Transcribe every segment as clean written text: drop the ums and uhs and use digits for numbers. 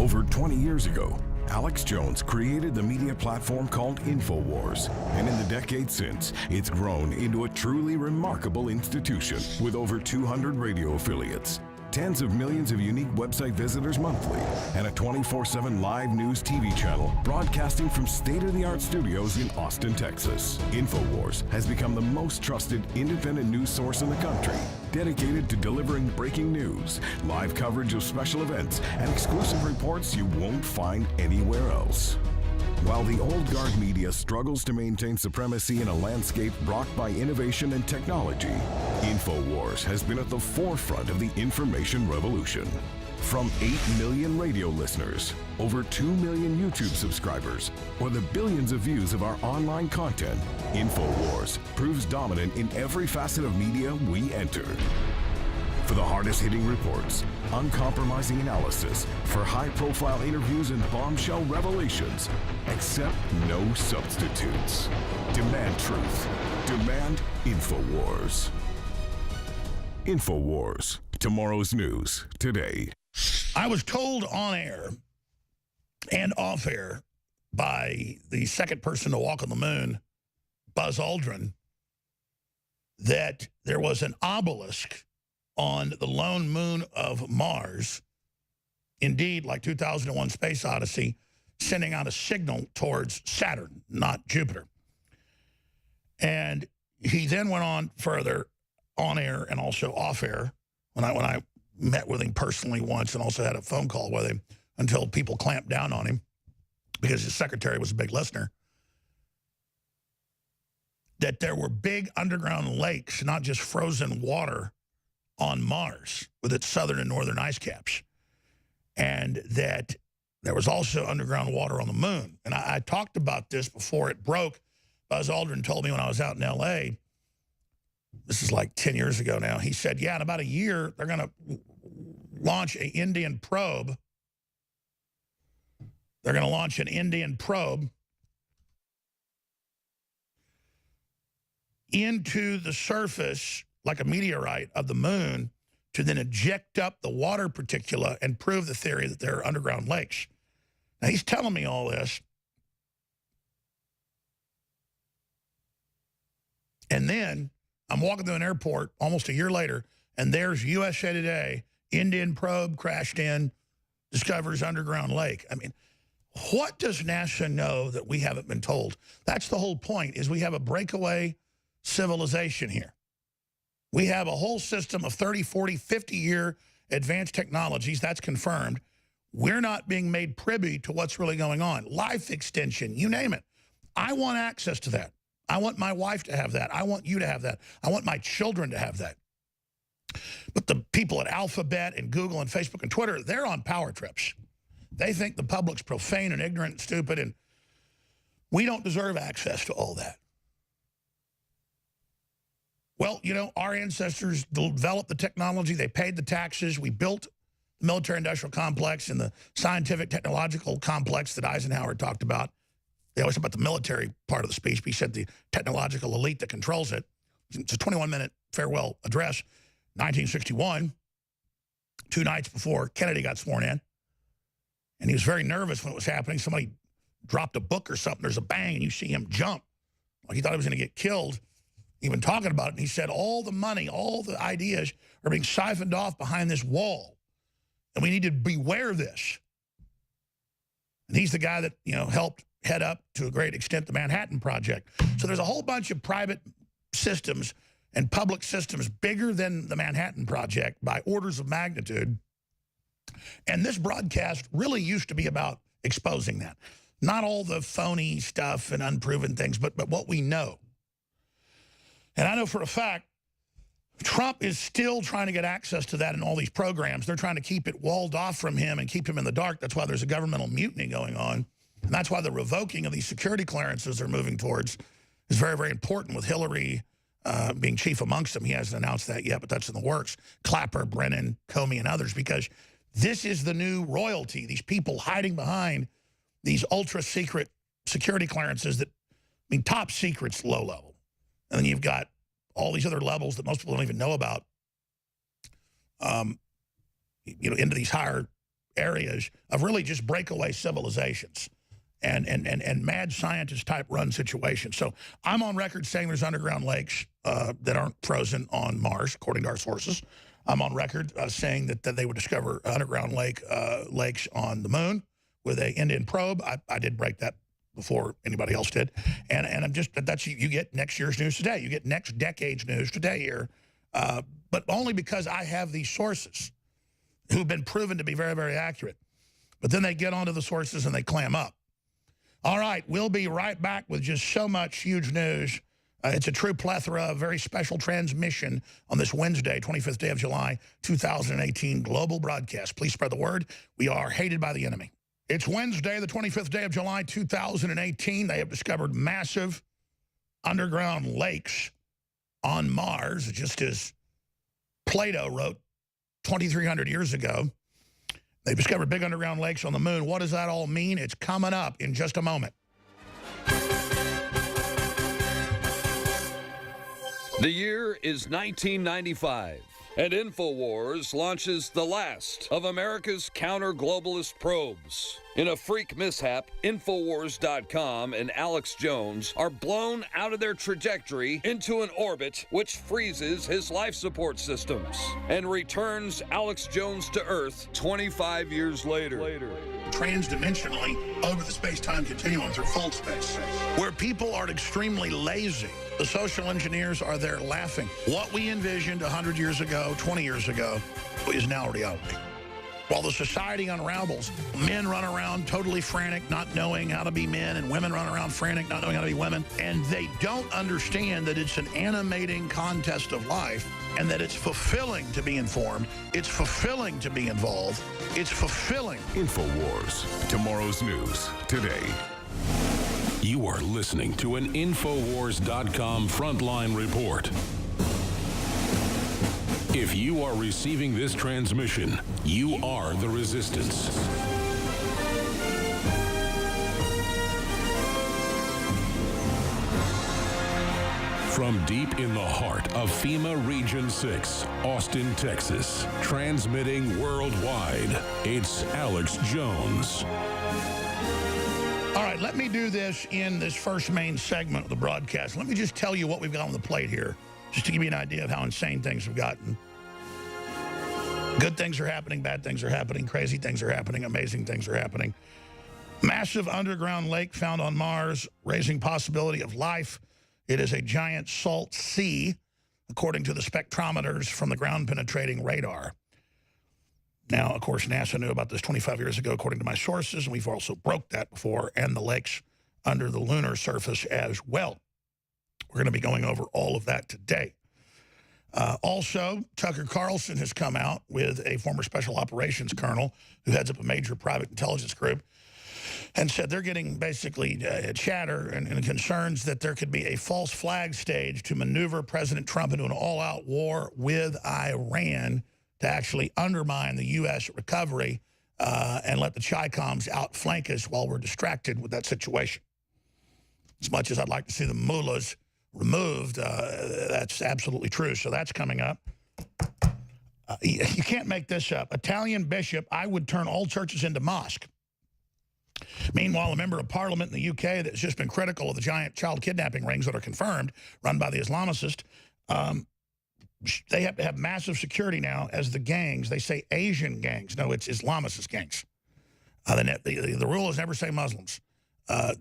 Over 20 years ago, Alex Jones created the media platform called InfoWars, and in the decades since, it's grown into a truly remarkable institution with over 200 radio affiliates, tens of millions of unique website visitors monthly, and a 24/7 live news TV channel broadcasting from state-of-the-art studios in Austin, Texas. InfoWars has become the most trusted independent news source in the country, dedicated to delivering breaking news, live coverage of special events, and exclusive reports you won't find anywhere else. While the old guard media struggles to maintain supremacy in a landscape rocked by innovation and technology, InfoWars has been at the forefront of the information revolution. From 8 million radio listeners, over 2 million YouTube subscribers, or the billions of views of our online content, InfoWars proves dominant in every facet of media we enter. For the hardest-hitting reports, uncompromising analysis, for high-profile interviews and bombshell revelations, accept no substitutes. Demand truth. Demand InfoWars. InfoWars. Tomorrow's news today. I was told on air and off air by the second person to walk on the moon, Buzz Aldrin, that there was an obelisk on the lone moon of Mars, indeed, like 2001 Space Odyssey, sending out a signal towards Saturn, not Jupiter. And he then went on further on air and also off air when I met with him personally once and also had a phone call with him until people clamped down on him because his secretary was a big listener, that there were big underground lakes, not just frozen water, on Mars with its southern and northern ice caps, and that there was also underground water on the moon. And I talked about this before it broke. Buzz Aldrin told me when I was out in L.A., this is like 10 years ago now, he said, yeah, in about a year, they're going to launch an Indian probe. They're going to launch an Indian probe into the surface like a meteorite of the moon to then eject up the water particula and prove the theory that there are underground lakes. Now, he's telling me all this. And then I'm walking through an airport almost a year later, and there's USA Today, Indian probe crashed in, discovers underground lake. I mean, what does NASA know that we haven't been told? That's the whole point, is we have a breakaway civilization here. We have a whole system of 30, 40, 50-year advanced technologies. That's confirmed. We're not being made privy to what's really going on. Life extension, you name it. I want access to that. I want my wife to have that. I want you to have that. I want my children to have that. But the people at Alphabet and Google and Facebook and Twitter, they're on power trips. They think the public's profane and ignorant and stupid, and we don't deserve access to all that. Well, you know, our ancestors developed the technology. They paid the taxes. We built the military-industrial complex and the scientific-technological complex that Eisenhower talked about. They always talk about the military part of the speech, but he said the technological elite that controls it. It's a 21-minute farewell address, 1961, 2 nights before Kennedy got sworn in. And he was very nervous when it was happening. Somebody dropped a book or something. There's a bang, and you see him jump. Like he thought he was going to get killed. Even talking about it, and he said all the money, all the ideas are being siphoned off behind this wall, and we need to beware of this. And he's the guy that, you know, helped head up to a great extent the Manhattan Project. So there's a whole bunch of private systems and public systems bigger than the Manhattan Project by orders of magnitude. And this broadcast really used to be about exposing that. Not all the phony stuff and unproven things, but what we know. And I know for a fact, Trump is still trying to get access to that in all these programs. They're trying to keep it walled off from him and keep him in the dark. That's why there's a governmental mutiny going on. And that's why the revoking of these security clearances they're moving towards is very, very important, with Hillary being chief amongst them. He hasn't announced that yet, but that's in the works. Clapper, Brennan, Comey, and others, because this is the new royalty. These people hiding behind these ultra-secret security clearances that, I mean, top secret's low level. And then you've got all these other levels that most people don't even know about, you know, into these higher areas of really just breakaway civilizations and mad scientist type run situations. So I'm on record saying there's underground lakes that aren't frozen on Mars, according to our sources. I'm on record saying that they would discover underground lakes on the moon with an Indian probe. I did break that before anybody else did. And I'm just, you get next year's news today. You get next decade's news today here. But only because I have these sources who've been proven to be very, very accurate. But then they get onto the sources and they clam up. All right, we'll be right back with just so much huge news. It's a true plethora, a very special transmission on this Wednesday, 25th day of July, 2018 global broadcast. Please spread the word. We are hated by the enemy. It's Wednesday, the 25th day of July, 2018. They have discovered massive underground lakes on Mars, just as Plato wrote 2,300 years ago. They've discovered big underground lakes on the moon. What does that all mean? It's coming up in just a moment. The year is 1995, and InfoWars launches the last of America's counter-globalist probes. In a freak mishap, Infowars.com and Alex Jones are blown out of their trajectory into an orbit which freezes his life support systems and returns Alex Jones to Earth 25 years later. Transdimensionally over the space-time continuum through full space, where people are extremely lazy. The social engineers are there laughing. What we envisioned 100 years ago, 20 years ago, is now reality. While the society unravels, men run around totally frantic, not knowing how to be men, and women run around frantic, not knowing how to be women, and they don't understand that it's an animating contest of life and that it's fulfilling to be informed, it's fulfilling to be involved, it's fulfilling. InfoWars, tomorrow's news today. You are listening to an Infowars.com frontline report. If you are receiving this transmission, you are the resistance. From deep in the heart of FEMA Region 6, Austin, Texas, transmitting worldwide, it's Alex Jones. All right, let me do this in this first main segment of the broadcast. Let me just tell you what we've got on the plate here, just to give you an idea of how insane things have gotten. Good things are happening, bad things are happening, crazy things are happening, amazing things are happening. Massive underground lake found on Mars, raising possibility of life. It is a giant salt sea, according to the spectrometers from the ground-penetrating radar. Now, of course, NASA knew about this 25 years ago, according to my sources, and we've also broke that before, and the lakes under the lunar surface as well. We're going to be going over all of that today. Also, Tucker Carlson has come out with a former special operations colonel who heads up a major private intelligence group and said they're getting basically chatter and concerns that there could be a false flag stage to maneuver President Trump into an all-out war with Iran to actually undermine the U.S. recovery and let the Chi-Coms outflank us while we're distracted with that situation. As much as I'd like to see the mullahs removed, that's absolutely true. So that's coming up. You can't make this up. Italian bishop, I would turn all churches into mosque. Meanwhile, a member of parliament in the UK that's just been critical of the giant child kidnapping rings that are confirmed, run by the Islamicists, they have to have massive security now as the gangs. They say Asian gangs. No, it's Islamicist gangs. The rule is never say Muslims.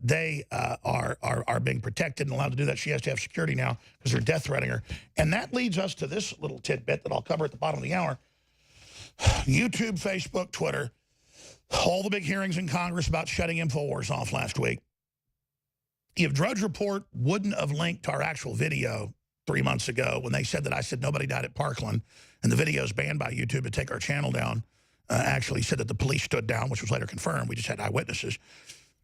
They are being protected and allowed to do that. She has to have security now because they're death threatening her. And that leads us to this little tidbit that I'll cover at the bottom of the hour. YouTube, Facebook, Twitter, all the big hearings in Congress about shutting InfoWars off last week. If Drudge Report wouldn't have linked to our actual video 3 months ago when they said that I said nobody died at Parkland and the video is banned by YouTube to take our channel down, actually said that the police stood down, which was later confirmed. We just had eyewitnesses.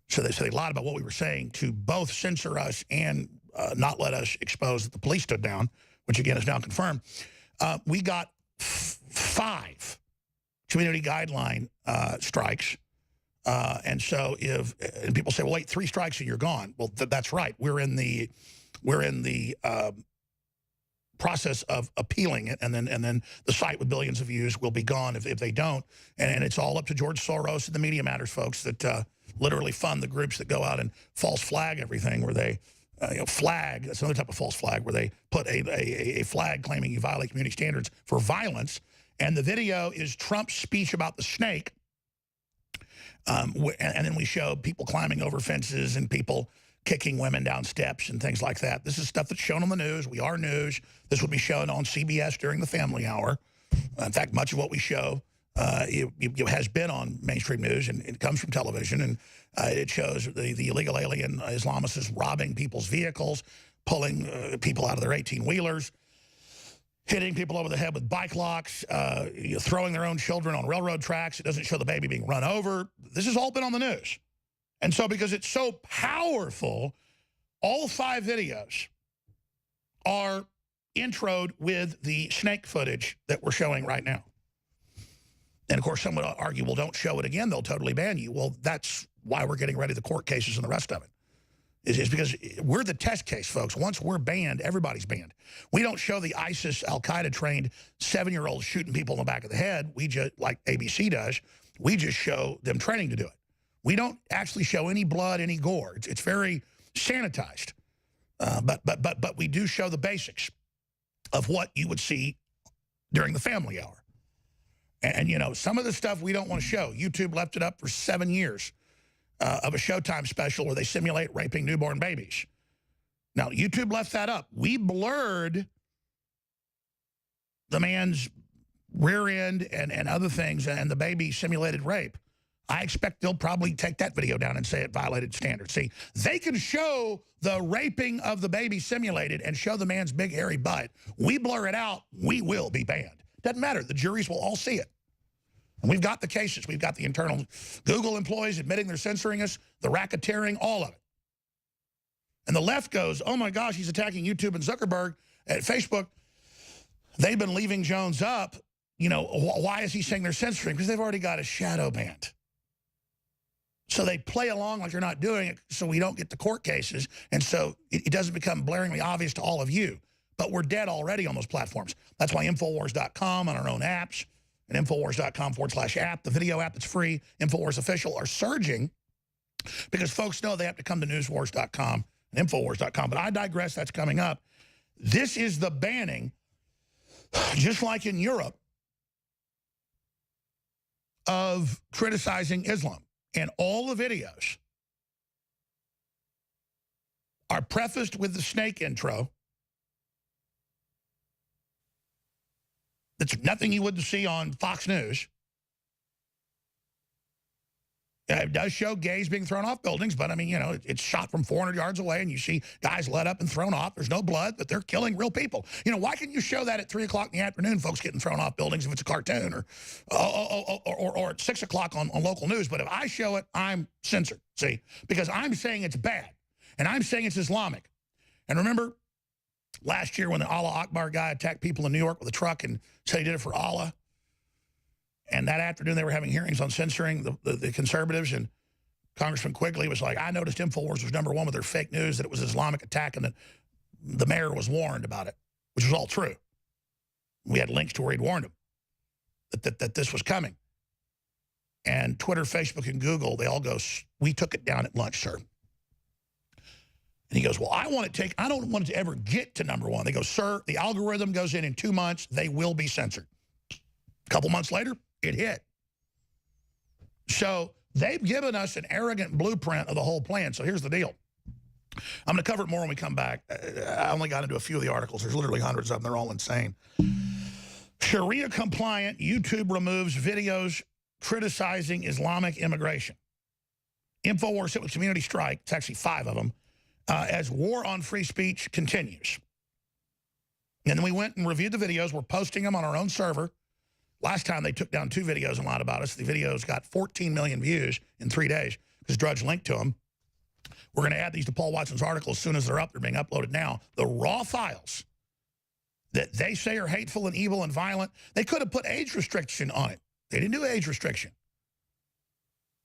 So they said they lied about what we were saying to both censor us and not let us expose that the police stood down, which again is now confirmed. We got 5 community guideline strikes. And so and people say, well, wait, 3 strikes and you're gone. Well, that's right. We're in the process of appealing it, and then the site with billions of views will be gone if they don't. And it's all up to George Soros and the Media Matters folks that literally fund the groups that go out and false flag everything, where they flag, that's another type of false flag, where they put a flag claiming you violate community standards for violence. And the video is Trump's speech about the snake. And then we show people climbing over fences and people kicking women down steps and things like that. This is stuff that's shown on the news. We are news. This would be shown on CBS during the family hour. In fact, much of what we show has been on mainstream news, and it comes from television. And it shows the illegal alien Islamists robbing people's vehicles, pulling people out of their 18-wheelers, hitting people over the head with bike locks, throwing their own children on railroad tracks. It doesn't show the baby being run over. This has all been on the news. And so because it's so powerful, all 5 videos are introed with the snake footage that we're showing right now. And, of course, some would argue, well, don't show it again. They'll totally ban you. Well, that's why we're getting ready the court cases and the rest of it. Is because we're the test case, folks. Once we're banned, everybody's banned. We don't show the ISIS, Al-Qaeda trained 7-year-olds shooting people in the back of the head. We just, like ABC does, we just show them training to do it. We don't actually show any blood, any gore. It's very sanitized. But we do show the basics of what you would see during the family hour. And you know, some of the stuff we don't want to show. YouTube left it up for 7 years. Of a Showtime special where they simulate raping newborn babies. Now, YouTube left that up. We blurred the man's rear end and other things and the baby simulated rape. I expect they'll probably take that video down and say it violated standards. See, they can show the raping of the baby simulated and show the man's big hairy butt. We blur it out, we will be banned. Doesn't matter. The juries will all see it. And we've got the cases. We've got the internal Google employees admitting they're censoring us, the racketeering, all of it. And the left goes, oh, my gosh, he's attacking YouTube and Zuckerberg at Facebook. They've been leaving Jones up. You know, why is he saying they're censoring? Because they've already got a shadow banned. So they play along like they're not doing it so we don't get the court cases. And so it doesn't become blaringly obvious to all of you. But we're dead already on those platforms. That's why Infowars.com on our own apps, and Infowars.com/app, the video app that's free, Infowars Official, are surging because folks know they have to come to Newswars.com and Infowars.com. But I digress, that's coming up. This is the banning, just like in Europe, of criticizing Islam. And all the videos are prefaced with the snake intro. That's nothing you wouldn't see on Fox News. It does show gays being thrown off buildings, but I mean, you know, it's shot from 400 yards away and you see guys let up and thrown off. There's no blood, but they're killing real people. You know, why can't you show that at 3 o'clock in the afternoon, folks getting thrown off buildings if it's a cartoon, or at 6 o'clock on local news? But if I show it, I'm censored, see? Because I'm saying it's bad, and I'm saying it's Islamic. And remember, last year when the Allah Akbar guy attacked people in New York with a truck and said he did it for Allah, and that afternoon they were having hearings on censoring the conservatives, and Congressman Quigley was like, I noticed Infowars was #1 with their fake news, that it was an Islamic attack, and that the mayor was warned about it, which was all true. We had links to where he'd warned him that this was coming. And Twitter, Facebook, and Google, they all go, we took it down at lunch, sir. And he goes, well, I don't want it to ever get to #1. They go, sir, the algorithm goes in 2 months. They will be censored. A couple months later, it hit. So they've given us an arrogant blueprint of the whole plan. So here's the deal. I'm going to cover it more when we come back. I only got into a few of the articles. There's literally hundreds of them. They're all insane. Sharia compliant YouTube removes videos criticizing Islamic immigration. Infowars hit with community strike. It's actually 5 of them. As war on free speech continues. And then we went and reviewed the videos. We're posting them on our own server. Last time they took down 2 videos and lied about us. The videos got 14 million views in 3 days because Drudge linked to them. We're going to add these to Paul Watson's articles as soon as they're up. They're being uploaded now. The raw files that they say are hateful and evil and violent, they could have put age restriction on it. They didn't do age restriction.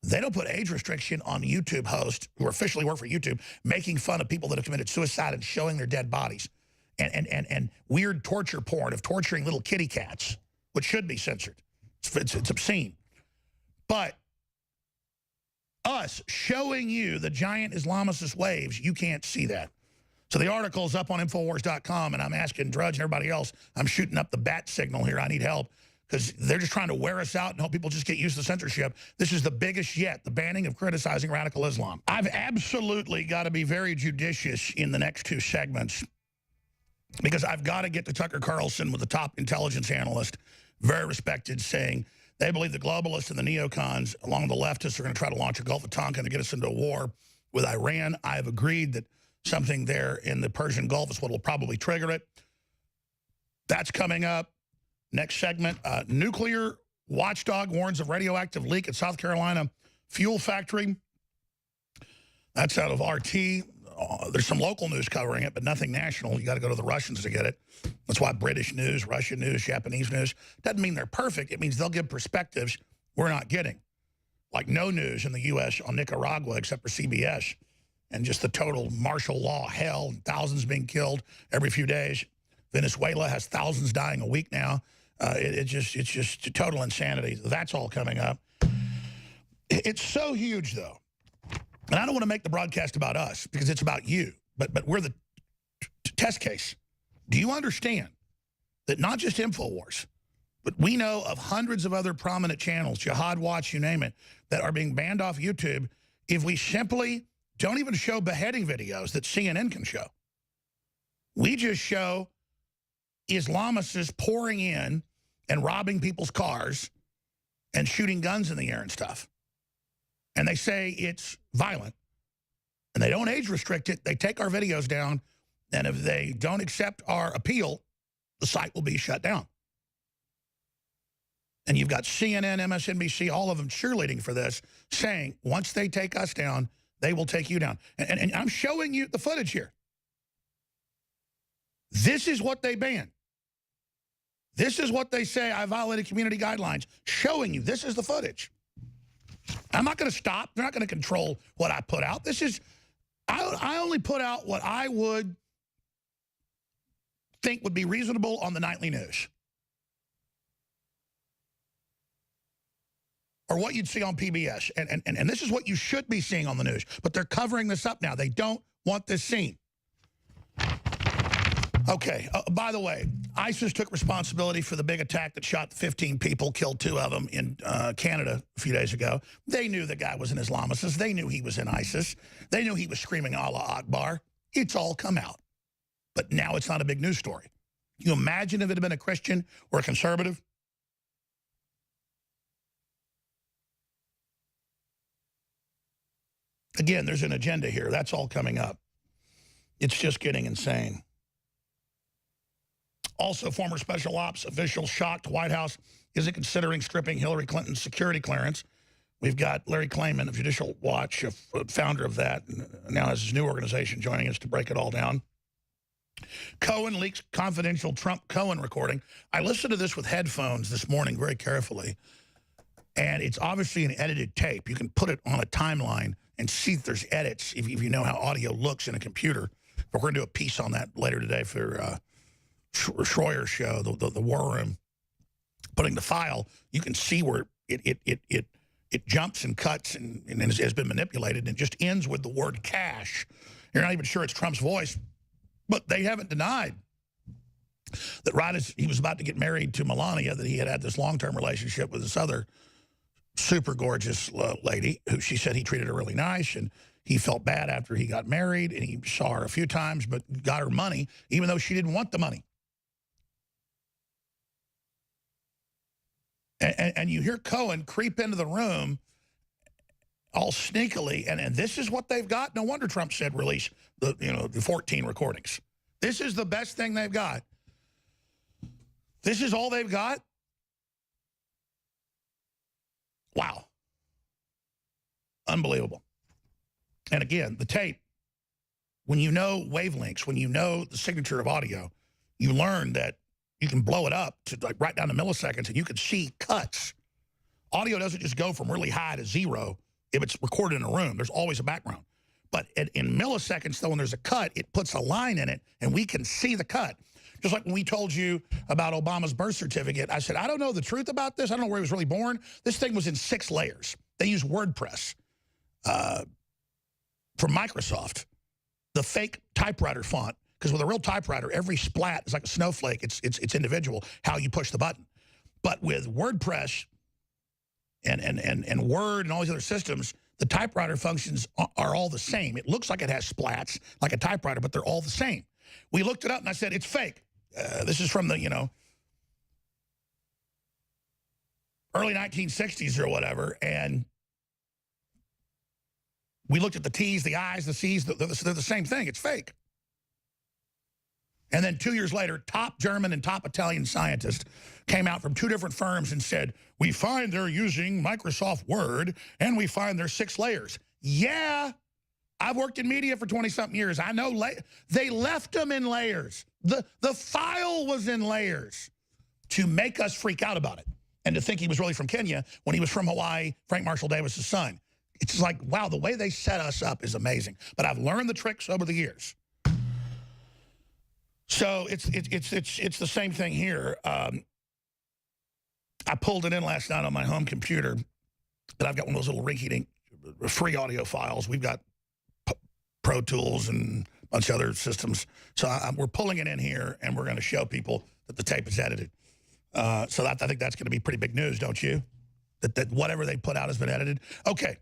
They don't put age restriction on YouTube hosts who officially work for YouTube making fun of people that have committed suicide and showing their dead bodies. and weird torture porn of torturing little kitty cats, which should be censored. It's obscene. But us showing you the giant Islamicist waves, you can't see that. So the article's up on Infowars.com, and I'm asking Drudge and everybody else, I'm shooting up the bat signal here. I need help because they're just trying to wear us out and hope people just get used to censorship. This is the biggest yet, the banning of criticizing radical Islam. I've absolutely got to be very judicious in the next two segments because I've got to get to Tucker Carlson with the top intelligence analyst, very respected, saying they believe the globalists and the neocons, along the leftists, are going to try to launch a Gulf of Tonkin to get us into a war with Iran. I have agreed that something there in the Persian Gulf is what will probably trigger it. That's coming up. Next segment, nuclear watchdog warns of radioactive leak at South Carolina fuel factory. That's out of RT. There's some local news covering it, but nothing national. You got to go to the Russians to get it. That's why British news, Russian news, Japanese news, doesn't mean they're perfect. It means they'll give perspectives we're not getting. Like no news in the U.S. on Nicaragua except for CBS. And just the total martial law hell, thousands being killed every few days. Venezuela has thousands dying a week now. It's just total insanity. That's all coming up. It's so huge, though. And I don't want to make the broadcast about us because it's about you. But we're the test case. Do you understand that not just InfoWars, but we know of hundreds of other prominent channels, Jihad Watch, you name it, that are being banned off YouTube if we simply don't even show beheading videos that CNN can show. We just show Islamicists pouring in and robbing people's cars and shooting guns in the air and stuff. And they say it's violent. And they don't age restrict it. They take our videos down. And if they don't accept our appeal, the site will be shut down. And you've got CNN, MSNBC, all of them cheerleading for this, saying once they take us down, they will take you down. And I'm showing you the footage here. This is what they ban. This is what they say I violated community guidelines. Showing you. This is the footage. I'm not going to stop. They're not going to control what I put out. This is, I only put out what I would think would be reasonable on the nightly news. Or what you'd see on PBS. And this is what you should be seeing on the news. But they're covering this up now. They don't want this seen. Okay, by the way, ISIS took responsibility for the big attack that shot 15 people, killed 2 of them in Canada a few days ago. They knew the guy was an Islamicist. They knew he was in ISIS. They knew he was screaming Allah Akbar. It's all come out. But now it's not a big news story. Can you imagine if it had been a Christian or a conservative? Again, there's an agenda here. That's all coming up. It's just getting insane. Also, former special ops official shocked White House isn't considering stripping Hillary Clinton's security clearance. We've got Larry Klayman of Judicial Watch, a founder of that, and now has his new organization joining us to break it all down. Cohen leaks confidential Trump-Cohen recording. I listened to this with headphones this morning very carefully, and it's obviously an edited tape. You can put it on a timeline and see if there's edits if you know how audio looks in a computer. But we're going to do a piece on that later today for Schroyer's show, the War Room. Putting the file, you can see where it jumps and cuts and has been manipulated and just ends with the word cash. You're not even sure it's Trump's voice, but they haven't denied that right as he was about to get married to Melania, that he had this long-term relationship with this other super gorgeous lady who she said he treated her really nice, and he felt bad after he got married, and he saw her a few times but got her money even though she didn't want the money. And you hear Cohen creep into the room all sneakily, and this is what they've got. No wonder Trump said release the 14 recordings. This is the best thing they've got. This is all they've got. Wow. Unbelievable. And again, the tape, when you know wavelengths, when you know the signature of audio, you learn that you can blow it up to like right down to milliseconds and you can see cuts. Audio doesn't just go from really high to 0 if it's recorded in a room. There's always a background. But in milliseconds, though, when there's a cut, it puts a line in it, and we can see the cut. Just like when we told you about Obama's birth certificate, I said, I don't know the truth about this. I don't know where he was really born. This thing was in 6 layers. They used WordPress from Microsoft, the fake typewriter font, because with a real typewriter, every splat is like a snowflake. It's individual, how you push the button. But with WordPress and Word and all these other systems, the typewriter functions are all the same. It looks like it has splats, like a typewriter, but they're all the same. We looked it up, and I said, it's fake. This is from the, early 1960s or whatever, and we looked at the T's, the I's, the C's, they're the same thing. It's fake. And then 2 years later, top German and top Italian scientists came out from 2 different firms and said, we find they're using Microsoft Word, and we find there's 6 layers. Yeah, I've worked in media for 20-something years. I know they left them in layers. The file was in layers to make us freak out about it and to think he was really from Kenya when he was from Hawaii, Frank Marshall Davis's son. It's like, wow, the way they set us up is amazing. But I've learned the tricks over the years. So it's the same thing here. I pulled it in last night on my home computer, and I've got one of those little rinky-dink free audio files. We've got Pro Tools and a bunch of other systems. So we're pulling it in here, and we're going to show people that the tape is edited. So I think that's going to be pretty big news, don't you? That whatever they put out has been edited. Okay.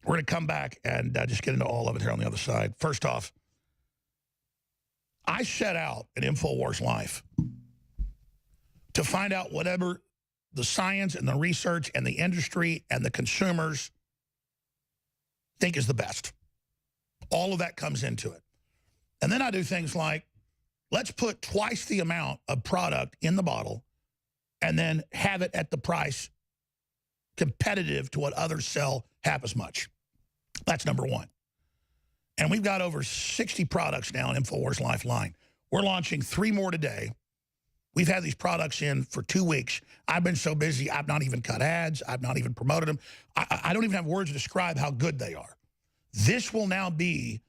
We're going to come back and just get into all of it here on the other side. First off, I set out in InfoWars Life to find out whatever the science and the research and the industry and the consumers think is the best. All of that comes into it. And then I do things like, let's put twice the amount of product in the bottle and then have it at the price competitive to what others sell half as much. That's number one. And we've got over 60 products now in InfoWars Lifeline. We're launching 3 more today. We've had these products in for 2 weeks. I've been so busy, I've not even cut ads. I've not even promoted them. I don't even have words to describe how good they are. This will now be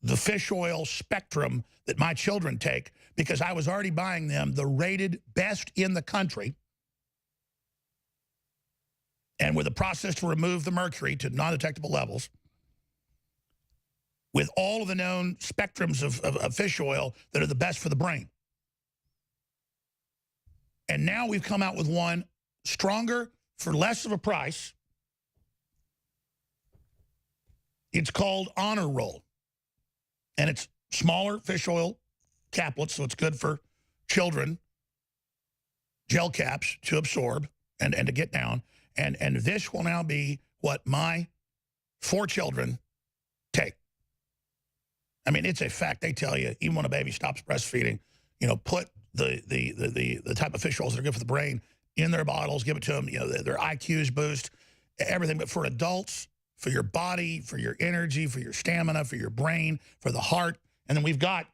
the fish oil spectrum that my children take because I was already buying them the rated best in the country. And with a process to remove the mercury to non-detectable levels, with all of the known spectrums of fish oil that are the best for the brain. And now we've come out with one stronger for less of a price. It's called Honor Roll. And it's smaller fish oil caplets, so it's good for children, gel caps to absorb and to get down. And this will now be what my 4 children take. I mean, it's a fact. They tell you, even when a baby stops breastfeeding, put the type of fish oils that are good for the brain in their bottles, give it to them, their IQs boost, everything. But for adults, for your body, for your energy, for your stamina, for your brain, for the heart. And then we've got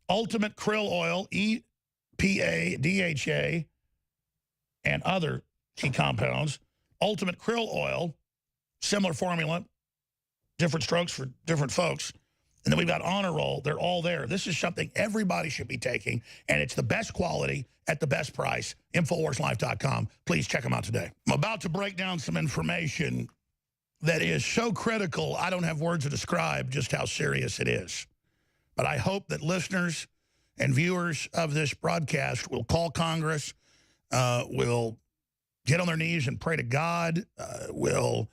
Ultimate Krill Oil, EPA, DHA, and other key compounds. Ultimate Krill Oil, similar formula, different strokes for different folks. And then we've got Honor Roll. They're all there. This is something everybody should be taking, and it's the best quality at the best price. InfoWarsLife.com. Please check them out today. I'm about to break down some information that is so critical, I don't have words to describe just how serious it is. But I hope that listeners and viewers of this broadcast will call Congress, will get on their knees and pray to God, will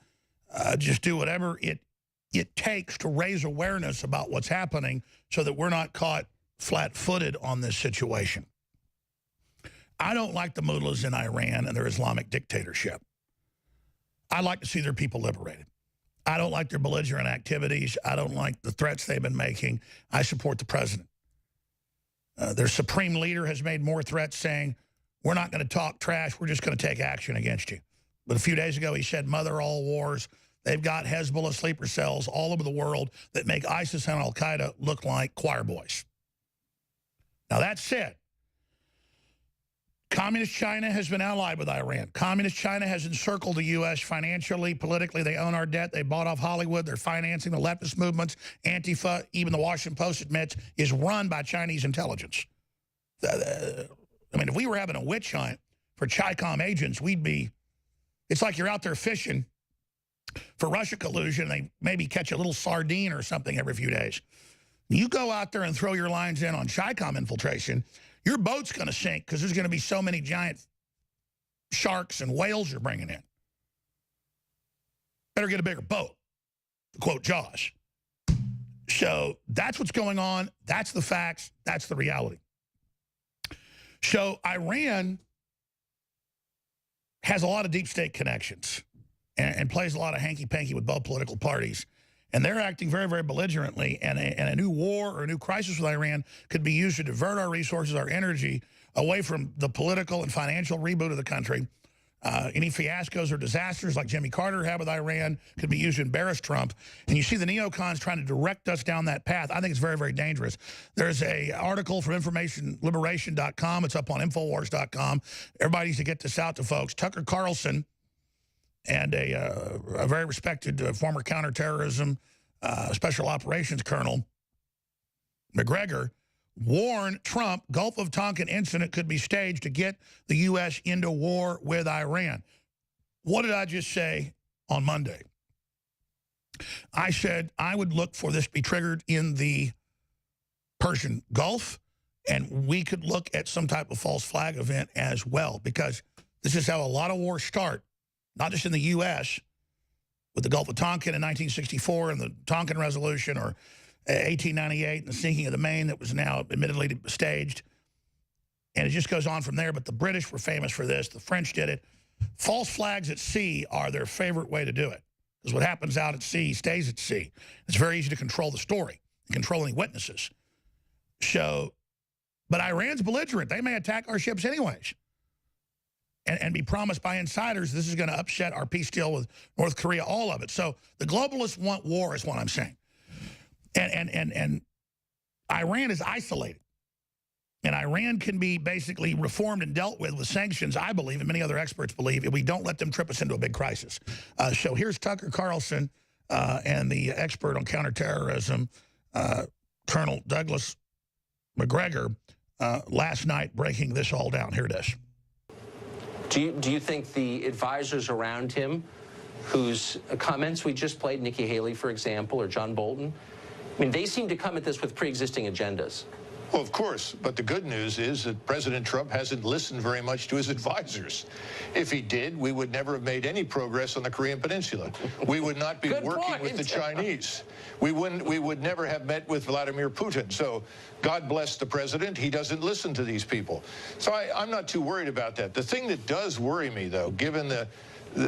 just do whatever it takes to raise awareness about what's happening so that we're not caught flat-footed on this situation. I don't like the mullahs in Iran and their Islamic dictatorship. I like to see their people liberated. I don't like their belligerent activities. I don't like the threats they've been making. I support the president. Their supreme leader has made more threats saying, we're not going to talk trash, we're just going to take action against you. But a few days ago, he said, mother all wars. They've got Hezbollah sleeper cells all over the world that make ISIS and Al-Qaeda look like choir boys. Now, that said, Communist China has been allied with Iran. Communist China has encircled the U.S. financially, politically. They own our debt. They bought off Hollywood. They're financing the leftist movements. Antifa, even the Washington Post admits, is run by Chinese intelligence. I mean, if we were having a witch hunt for Chi-Com agents, we'd be... It's like you're out there fishing for Russia collusion. They maybe catch a little sardine or something every few days. You go out there and throw your lines in on Chi-Com infiltration, your boat's going to sink because there's going to be so many giant sharks and whales you're bringing in. Better get a bigger boat, to quote Jaws. So that's what's going on. That's the facts. That's the reality. So Iran has a lot of deep state connections and plays a lot of hanky-panky with both political parties. And they're acting very, very belligerently. And a new war or a new crisis with Iran could be used to divert our resources, our energy, away from the political and financial reboot of the country. Any fiascos or disasters like Jimmy Carter had with Iran could be used to embarrass Trump. And you see the neocons trying to direct us down that path. I think it's very, very dangerous. There's an article from informationliberation.com. It's up on Infowars.com. Everybody needs to get this out to folks. Tucker Carlson and a very respected former counterterrorism special operations colonel, McGregor, warned Trump Gulf of Tonkin incident could be staged to get the U.S. into war with Iran. What did I just say on Monday? I said I would look for this to be triggered in the Persian Gulf, and we could look at some type of false flag event as well, because this is how a lot of wars start, not just in the U.S., with the Gulf of Tonkin in 1964 and the Tonkin Resolution, or 1898 and the sinking of the Maine that was now admittedly staged. And it just goes on from there. But the British were famous for this. The French did it. False flags at sea are their favorite way to do it, because what happens out at sea stays at sea. It's very easy to control the story and control any witnesses. So, but Iran's belligerent. They may attack our ships anyways. And be promised by insiders this is going to upset our peace deal with North Korea, all of it. So the globalists want war is what I'm saying. And Iran is isolated. And Iran can be basically reformed and dealt with sanctions, I believe, and many other experts believe, if we don't let them trip us into a big crisis. So here's Tucker Carlson and the expert on counterterrorism, Colonel Douglas McGregor, last night breaking this all down. Here it is. Do you think the advisors around him, whose comments we just played, Nikki Haley, for example, or John Bolton, I mean, they seem to come at this with pre-existing agendas? Well, of course, but the good news is that President Trump hasn't listened very much to his advisors. If he did, we would never have made any progress on the Korean Peninsula. We would not be working with the Chinese. We would never have met with Vladimir Putin. So God bless the president. He doesn't listen to these people. So I'm not too worried about that. The thing that does worry me, though, given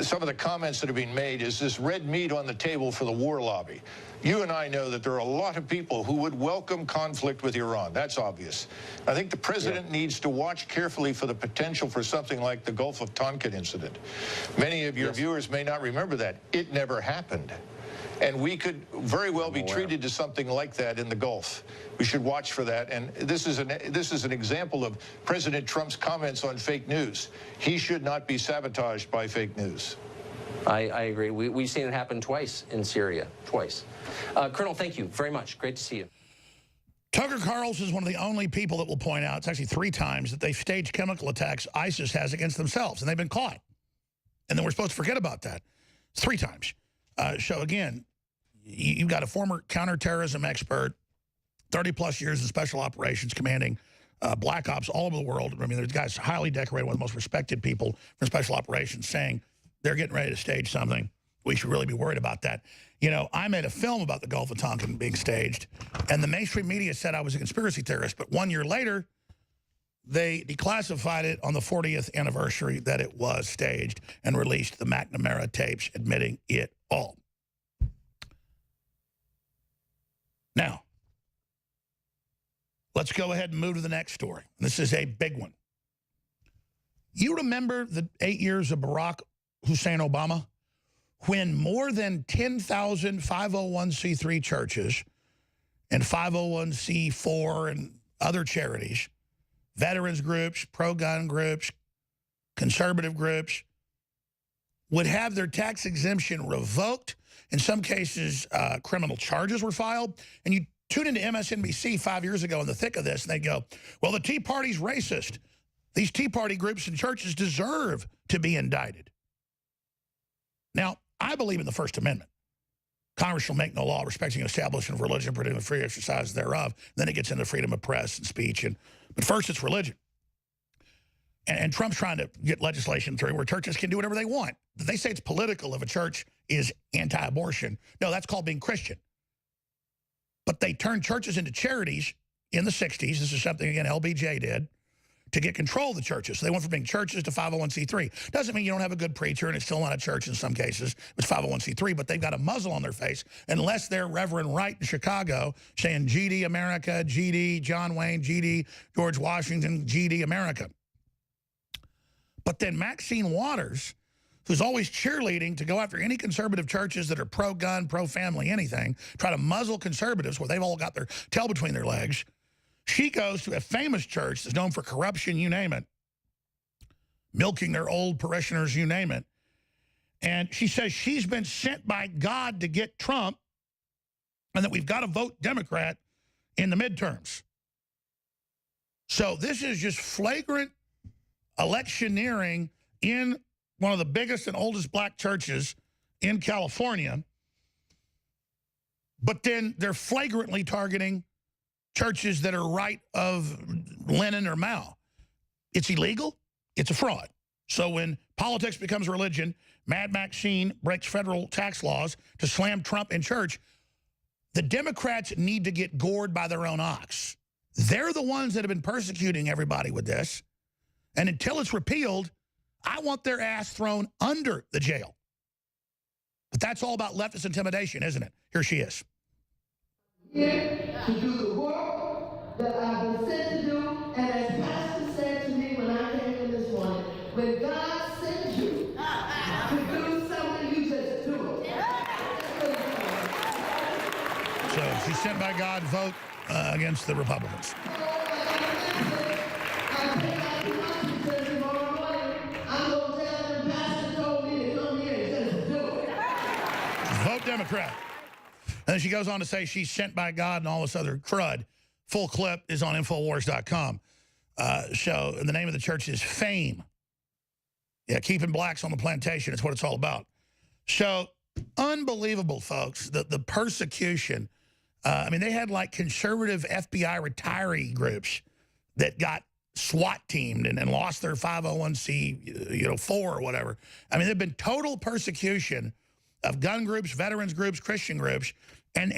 some of the comments that are being made, is this red meat on the table for the war lobby. You and I know that there are a lot of people who would welcome conflict with Iran. That's obvious. I think the president needs to watch carefully for the potential for something like the Gulf of Tonkin incident. Many of your viewers may not remember that. It never happened. And we could very well be treated to something like that in the Gulf. We should watch for that. And this is an example of President Trump's comments on fake news. He should not be sabotaged by fake news. I agree. We've seen it happen twice in Syria, twice. Colonel, thank you very much. Great to see you. Tucker Carlson is one of the only people that will point out, it's actually 3 times, that they've staged chemical attacks ISIS has against themselves, and they've been caught. And then we're supposed to forget about that. 3 times. So again, you've got a former counterterrorism expert, 30-plus years in special operations, commanding black ops all over the world. I mean, there's guys highly decorated, one of the most respected people from special operations, saying they're getting ready to stage something. We should really be worried about that. You know, I made a film about the Gulf of Tonkin being staged, and the mainstream media said I was a conspiracy theorist. But 1 year later, they declassified it on the 40th anniversary that it was staged and released the McNamara tapes admitting it all. Now, let's go ahead and move to the next story. This is a big one. You remember the 8 years of Barack Hussein Obama, when more than 10,000 501c3 churches and 501c4 and other charities veterans groups, pro-gun groups, conservative groups, would have their tax exemption revoked. In some cases, criminal charges were filed. And you tune into MSNBC 5 years ago in the thick of this, and they go, well, the Tea Party's racist. These Tea Party groups and churches deserve to be indicted. Now, I believe in the First Amendment. Congress shall make no law respecting an establishment of religion, prohibiting the free exercise thereof. Then it gets into freedom of press and speech. But first, it's religion. And Trump's trying to get legislation through where churches can do whatever they want. They say it's political if a church is anti-abortion. No, that's called being Christian. But they turned churches into charities in the 60s. This is something, again, LBJ did, to get control of the churches. So they went from being churches to 501c3. Doesn't mean you don't have a good preacher, and it's still not a church in some cases. It's 501c3, but they've got a muzzle on their face unless they're Reverend Wright in Chicago saying GD America, GD John Wayne, GD George Washington, GD America. But then Maxine Waters, who's always cheerleading to go after any conservative churches that are pro-gun, pro-family, anything, try to muzzle conservatives where they've all got their tail between their legs. She goes to a famous church that's known for corruption, you name it, milking their old parishioners, you name it. And she says she's been sent by God to get Trump and that we've got to vote Democrat in the midterms. So this is just flagrant electioneering in one of the biggest and oldest black churches in California. But then they're flagrantly targeting churches that are right of Lenin or Mao. It's illegal. It's a fraud. So when politics becomes religion, Mad Maxine breaks federal tax laws to slam Trump in church, the Democrats need to get gored by their own ox. They're the ones that have been persecuting everybody with this. And until it's repealed, I want their ass thrown under the jail. But that's all about leftist intimidation, isn't it? Here she is. Here to do the work that I've been sent to do, and as Pastor said to me when I came in this morning, when God sends you to do something, you just do it. So she's sent by God to vote against the Republicans. Vote Democrat. And then she goes on to say she's sent by God and all this other crud. Full clip is on Infowars.com. So and the name of the church is Fame. Yeah, keeping blacks on the plantation. It's what it's all about. So unbelievable, folks, the persecution. I mean, they had like conservative FBI retiree groups that got SWAT teamed and lost their 501c, 4 or whatever. I mean, there've been total persecution of gun groups, veterans groups, Christian groups, and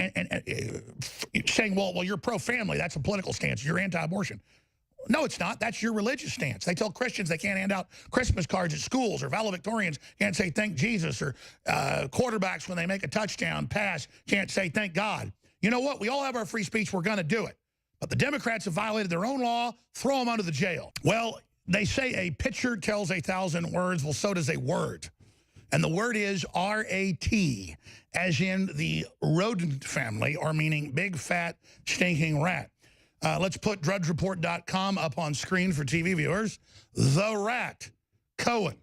saying, well, you're pro-family. That's a political stance. You're anti-abortion. No, it's not. That's your religious stance. They tell Christians they can't hand out Christmas cards at schools, or valedictorians can't say thank Jesus, or quarterbacks when they make a touchdown pass can't say thank God. You know what? We all have our free speech. We're going to do it. But the Democrats have violated their own law. Throw them under the jail. Well, they say a picture tells 1,000 words. Well, so does a word. And the word is R-A-T, as in the rodent family, or meaning big, fat, stinking rat. Let's put drudgereport.com up on screen for TV viewers. The Rat, Cohen.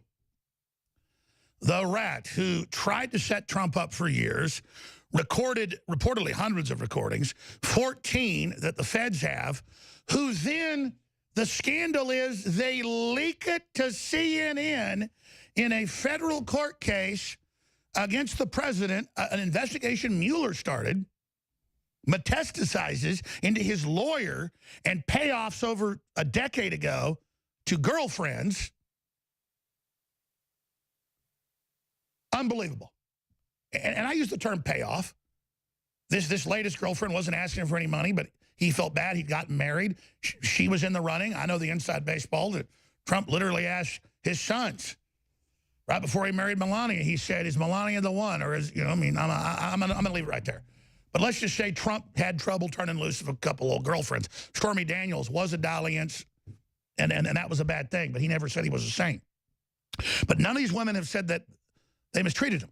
The Rat, who tried to set Trump up for years, recorded reportedly hundreds of recordings, 14 that the feds have, who then, the scandal is they leak it to CNN in a federal court case against the president. An investigation Mueller started metastasizes into his lawyer, and payoffs over a decade ago to girlfriends. Unbelievable. And I use the term payoff. This latest girlfriend wasn't asking him for any money, but he felt bad. He'd gotten married. She was in the running. I know the inside baseball that Trump literally asked his sons right before he married Melania. He said, "Is Melania the one?" Or is, I'm gonna leave it right there. But let's just say Trump had trouble turning loose of a couple old girlfriends. Stormy Daniels was a dalliance, and that was a bad thing, but he never said he was a saint. But none of these women have said that they mistreated him.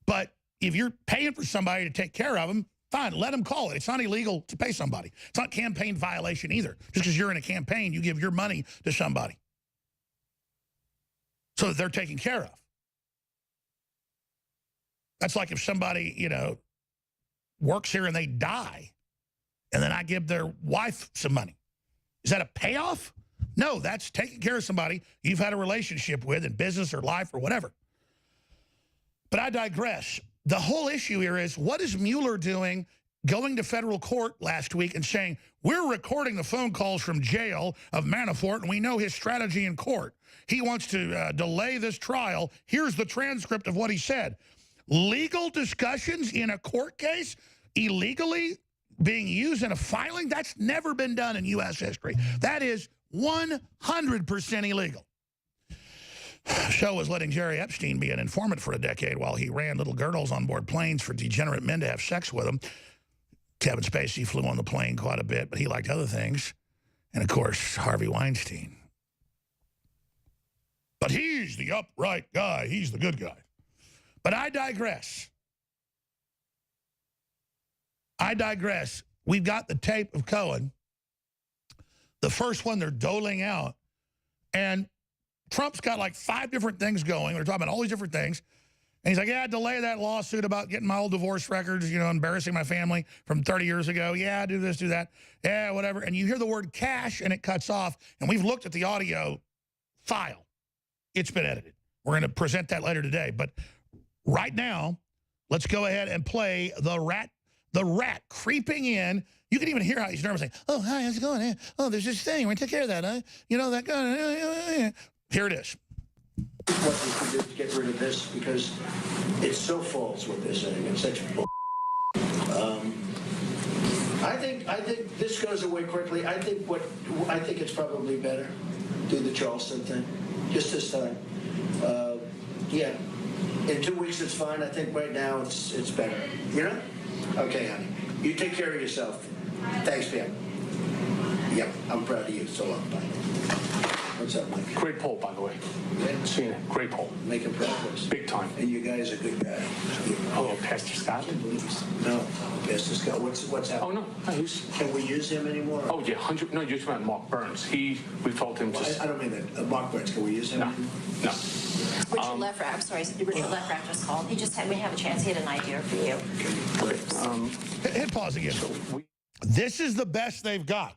But if you're paying for somebody to take care of them, Fine, let them call it. It's not illegal to pay somebody. It's not campaign violation either. Just because you're in a campaign, you give your money to somebody so that they're taken care of. That's like if somebody, you know, works here and they die, and then I give their wife some money. Is that a payoff? No, that's taking care of somebody you've had a relationship with in business or life or whatever. But I digress. The whole issue here is, what is Mueller doing going to federal court last week and saying, we're recording the phone calls from jail of Manafort, and we know his strategy in court. He wants to delay this trial. Here's the transcript of what he said. Legal discussions in a court case illegally being used in a filing, that's never been done in U.S. history. That is 100% illegal. Show was letting Jerry Epstein be an informant for a decade while he ran little girls on board planes for degenerate men to have sex with them. Kevin Spacey flew on the plane quite a bit, but he liked other things. And, of course, Harvey Weinstein. But he's the upright guy. He's the good guy. But I digress. I digress. We've got the tape of Cohen. The first one they're doling out. And Trump's got like 5 different things going. They're talking about all these different things. And he's like, yeah, delay that lawsuit about getting my old divorce records, you know, embarrassing my family from 30 years ago. Yeah, do this, do that. Yeah, whatever. And you hear the word cash and it cuts off. And we've looked at the audio file. It's been edited. We're going to present that later today. But right now, let's go ahead and play the rat creeping in. You can even hear how he's nervous saying, oh, hi, how's it going? Oh, there's this thing. We took care of that, huh? You know, that guy. Here it is. What we can do to get rid of this, because it's so false what they're saying. It's such bull. I think this goes away quickly. I think it's probably better. Do the Charleston thing. Just this time. Yeah. In 2 weeks it's fine. I think right now it's better. You know? Okay, honey. You take care of yourself. Thanks, Pam. Yep, I'm proud of you. So long. Bye. What's up, Mike? Great poll, by the way. Yeah. Seen it. Great poll. Making progress. Big time. And you guys are good guys. Oh, Pastor Scott? No, Pastor Scott. What's happening? Oh, no. He's... Can we use him anymore? Oh, yeah. 100. No, you're talking about Mark Burns. We told him to... I don't mean that. Mark Burns, can we use him? No. No. Richard Lefrak, I'm sorry, Richard Lefrak just called. He just had, we have a chance. He had an idea for you. Okay. Hit pause again. This is the best they've got.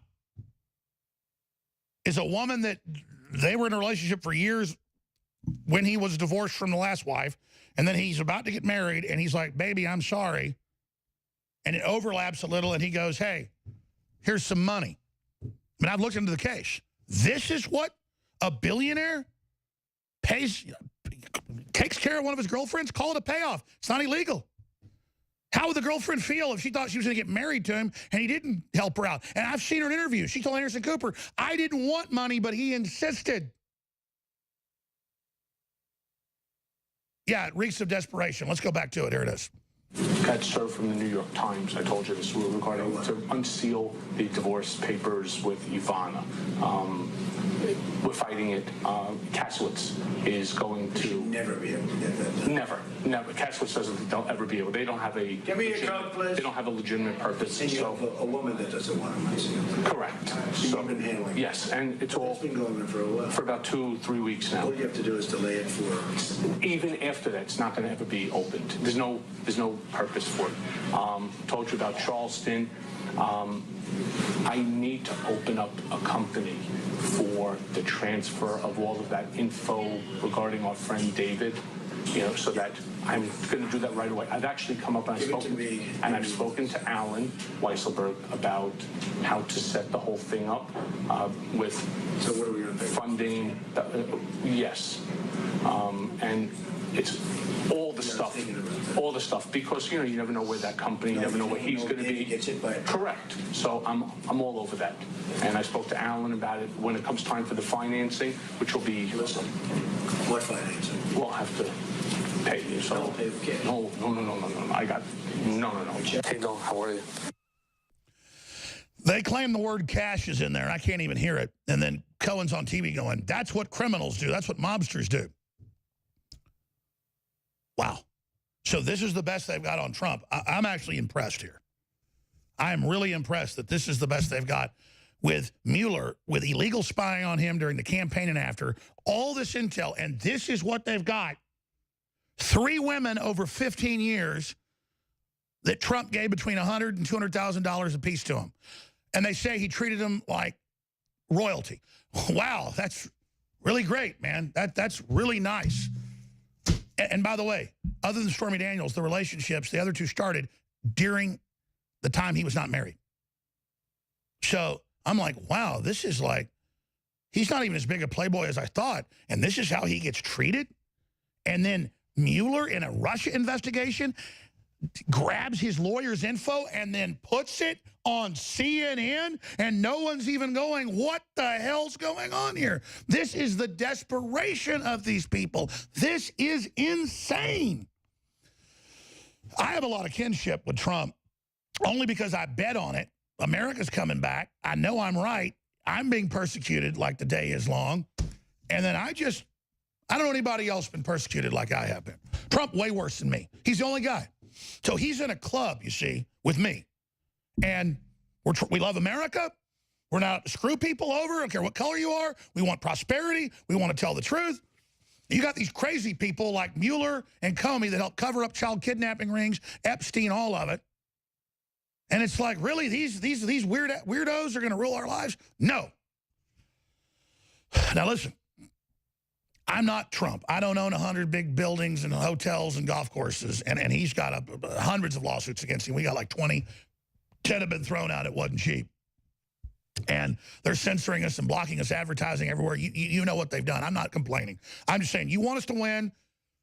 Is a woman that they were in a relationship for years when he was divorced from the last wife, and then he's about to get married, and he's like, baby, I'm sorry. And it overlaps a little, and he goes, hey, here's some money. I mean, I've looked into the case. This is what a billionaire takes care of one of his girlfriends? Call it a payoff. It's not illegal. How would the girlfriend feel if she thought she was going to get married to him and he didn't help her out? And I've seen her in interviews. She told Anderson Cooper, I didn't want money, but he insisted. Yeah, it reeks of desperation. Let's go back to it. Here it is. Got served from the New York Times. I told you this regarding to unseal the divorce papers with Ivana. We're fighting it. Kaslowitz is going to never be able to get that done. Never. Kaslowitz doesn't. They'll ever be able. They don't have a. Give me your code, please. They don't have a legitimate purpose. And you have a woman that doesn't want to unseal. Correct. So you've been handling. Yes, and it's all. It's been going on for a while. For about 2-3 weeks now. All you have to do is delay it for. Even after that, it's not going to ever be opened. There's no purpose for it. Told you about Charleston. I need to open up a company for the transfer of all of that info regarding our friend David, you know, so that I'm going to do that right away. I've actually come up and I've spoken to Alan Weisselberg about how to set the whole thing up with so what are we going to funding. Yes, and it's all the stuff, because, you know, you never know where that company, you never know where he's going to be. Correct. So I'm all over that. And I spoke to Alan about it when it comes time for the financing, which will be... Listen, what financing? We'll have to pay you. So I'll pay the kid. No. I got... No. Hey, Bill, how are you? They claim the word cash is in there, and I can't even hear it. And then Cohen's on TV going, that's what criminals do. That's what mobsters do. Wow. So this is the best they've got on Trump. I'm actually impressed here. I am really impressed that this is the best they've got with Mueller, with illegal spying on him during the campaign and after, all this intel, and this is what they've got. 3 women over 15 years that Trump gave between $100,000 and $200,000 apiece to him. And they say he treated them like royalty. Wow, that's really great, man. That's really nice. And by the way, other than Stormy Daniels, the relationships, the other 2 started during the time he was not married. So I'm like, wow, this is like, he's not even as big a playboy as I thought. And this is how he gets treated? And then Mueller in a Russia investigation grabs his lawyer's info and then puts it on CNN, and no one's even going, what the hell's going on here? This is the desperation of these people. This is insane. I have a lot of kinship with Trump, only because I bet on it. America's coming back. I know I'm right. I'm being persecuted like the day is long. And then I don't know anybody else been persecuted like I have been. Trump way worse than me. He's the only guy. So he's in a club, you see, with me. And we love America. We're not to screw people over. I don't care what color you are. We want prosperity. We want to tell the truth. You got these crazy people like Mueller and Comey that help cover up child kidnapping rings, Epstein, all of it. And it's like, really, these weirdos are going to rule our lives? No. Now, listen. I'm not Trump. I don't own 100 big buildings and hotels and golf courses, and he's got hundreds of lawsuits against him. We got like 20. 10 have been thrown out. It wasn't cheap. And they're censoring us and blocking us advertising everywhere. You know what they've done. I'm not complaining. I'm just saying, you want us to win.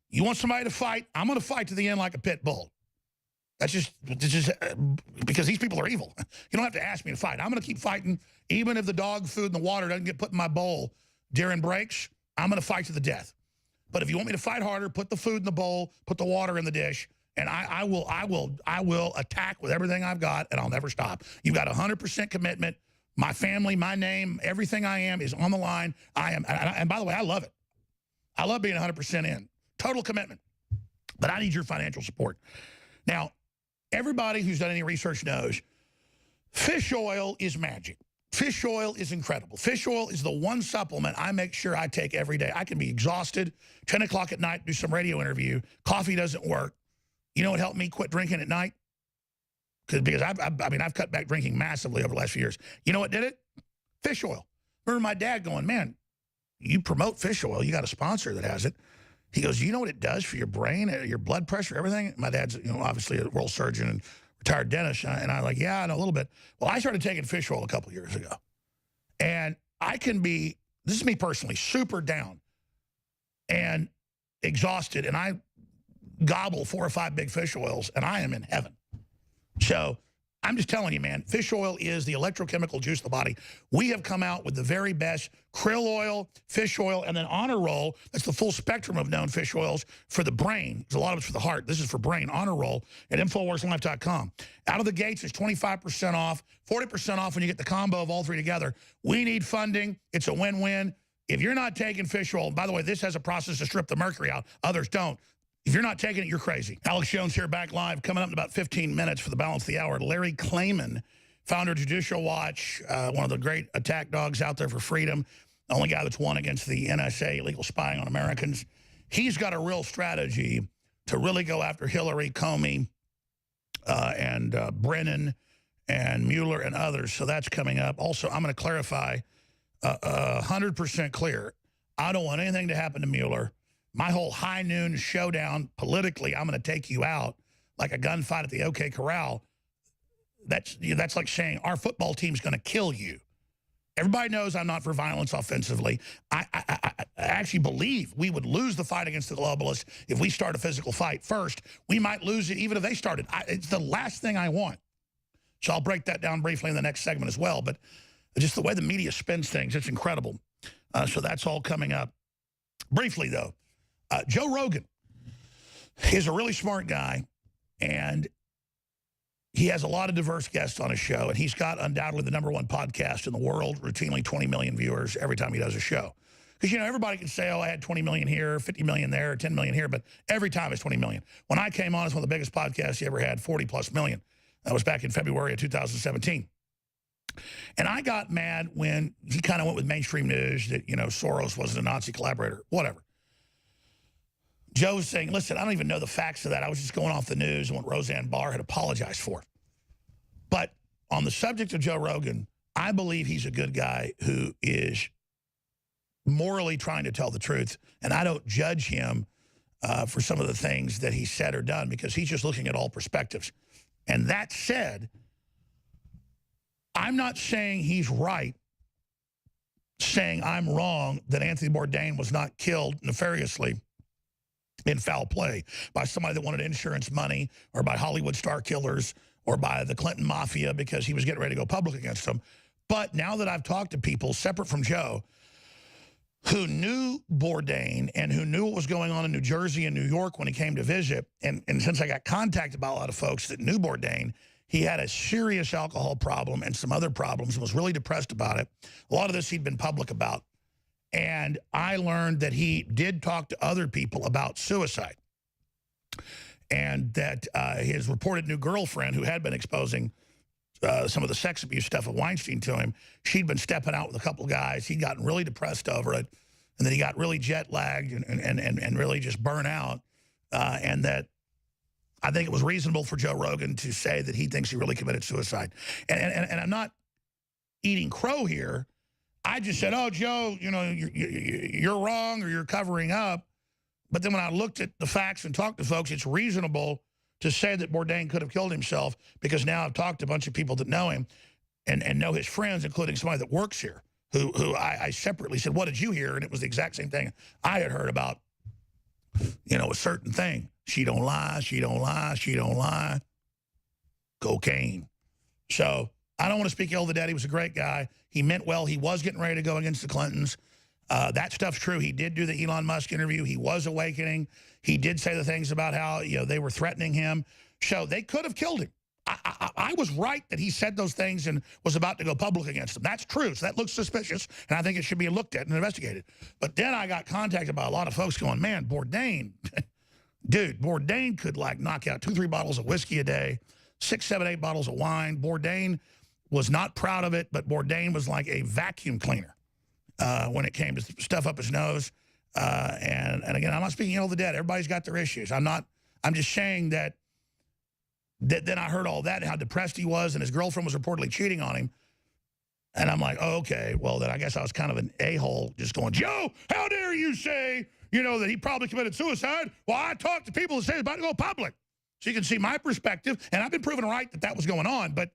You want somebody to fight. I'm going to fight to the end like a pit bull. That's just because these people are evil. You don't have to ask me to fight. I'm going to keep fighting, even if the dog food and the water doesn't get put in my bowl during breaks. I'm going to fight to the death. But if you want me to fight harder, put the food in the bowl, put the water in the dish, and I will attack with everything I've got, and I'll never stop. You've got 100% commitment. My family, my name, everything I am is on the line. And by the way, I love it. I love being 100% in. Total commitment. But I need your financial support. Now, everybody who's done any research knows fish oil is magic. Fish oil is incredible. Fish oil is the one supplement I make sure I take every day. I can be exhausted, 10 o'clock at night, do some radio interview. Coffee doesn't work. You know what helped me quit drinking at night? Because I've cut back drinking massively over the last few years. You know what did it? Fish oil. Remember my dad going, man, you promote fish oil. You got a sponsor that has it. He goes, you know what it does for your brain, your blood pressure, everything? My dad's, obviously a world surgeon and retired dentist. And I'm like, yeah, I know a little bit. Well, I started taking fish oil a couple years ago. And I can be, this is me personally, super down and exhausted. And I gobble 4 or 5 big fish oils, and I am in heaven. So I'm just telling you, man, fish oil is the electrochemical juice of the body. We have come out with the very best krill oil, fish oil, and then Honor Roll. That's the full spectrum of known fish oils for the brain. There's a lot of it's for the heart. This is for brain. Honor Roll at InfoWarsLife.com. Out of the gates, it's 25% off, 40% off when you get the combo of all 3 together. We need funding. It's a win-win. If you're not taking fish oil, by the way, this has a process to strip the mercury out. Others don't. If you're not taking it, you're crazy. Alex Jones here, back live, coming up in about 15 minutes for the balance of the hour. Larry Klayman, founder of Judicial Watch, one of the great attack dogs out there for freedom, the only guy that's won against the NSA, illegal spying on Americans. He's got a real strategy to really go after Hillary, Comey, and Brennan, and Mueller, and others. So that's coming up. Also, I'm going to clarify 100% clear. I don't want anything to happen to Mueller. My whole high noon showdown politically, I'm going to take you out like a gunfight at the OK Corral. That's like saying our football team's going to kill you. Everybody knows I'm not for violence offensively. I actually believe we would lose the fight against the globalists if we start a physical fight first. We might lose it even if they started. It's the last thing I want. So I'll break that down briefly in the next segment as well. But just the way the media spins things, it's incredible. So that's all coming up. Briefly, though. Joe Rogan is a really smart guy, and he has a lot of diverse guests on his show, and he's got undoubtedly the #1 podcast in the world, routinely 20 million viewers every time he does a show. Because, everybody can say, oh, I had 20 million here, 50 million there, 10 million here, but every time it's 20 million. When I came on, it's one of the biggest podcasts he ever had, 40+ million. That was back in February of 2017. And I got mad when he kind of went with mainstream news that, you know, Soros wasn't a Nazi collaborator, whatever. Joe was saying, listen, I don't even know the facts of that. I was just going off the news and what Roseanne Barr had apologized for. But on the subject of Joe Rogan, I believe he's a good guy who is morally trying to tell the truth. And I don't judge him for some of the things that he said or done because he's just looking at all perspectives. And that said, I'm not saying he's right, saying I'm wrong that Anthony Bourdain was not killed nefariously in foul play by somebody that wanted insurance money or by Hollywood star killers or by the Clinton mafia because he was getting ready to go public against them. But now that I've talked to people separate from Joe who knew Bourdain and who knew what was going on in New Jersey and New York when he came to visit, and since I got contacted by a lot of folks that knew Bourdain, he had a serious alcohol problem and some other problems and was really depressed about it. A lot of this he'd been public about. And I learned that he did talk to other people about suicide. And that his reported new girlfriend, who had been exposing some of the sex abuse stuff of Weinstein to him, she'd been stepping out with a couple of guys. He'd gotten really depressed over it. And then he got really jet lagged and really just burnt out. And that I think it was reasonable for Joe Rogan to say that he thinks he really committed suicide. And I'm not eating crow here. I just said, oh, Joe, you know, you're wrong or you're covering up. But then when I looked at the facts and talked to folks, it's reasonable to say that Bourdain could have killed himself because now I've talked to a bunch of people that know him and know his friends, including somebody that works here, who I separately said, what did you hear? And it was the exact same thing I had heard about, you know, a certain thing. She don't lie, she don't lie, she don't lie. Cocaine. So I don't want to speak ill of the dead. He was a great guy. He meant well. He was getting ready to go against the Clintons. That stuff's true. He did do the Elon Musk interview. He was awakening. He did say the things about how, you know, they were threatening him. So they could have killed him. I was right that he said those things and was about to go public against them. That's true. So that looks suspicious, and I think it should be looked at and investigated. But then I got contacted by a lot of folks going, man, Bourdain, dude, Bourdain could like knock out 2-3 bottles of whiskey a day, 6, 7, 8 bottles of wine. Bourdain was not proud of it, but Bourdain was like a vacuum cleaner when it came to stuff up his nose. And again, I'm not speaking ill of the dead. Everybody's got their issues. I'm just saying that then I heard all that, how depressed he was, and his girlfriend was reportedly cheating on him. And I'm like, oh, okay, well, then I guess I was kind of an a-hole just going, Joe, how dare you say, you know, that he probably committed suicide? Well, I talked to people that say it's about to go public. So you can see my perspective, and I've been proven right that was going on, but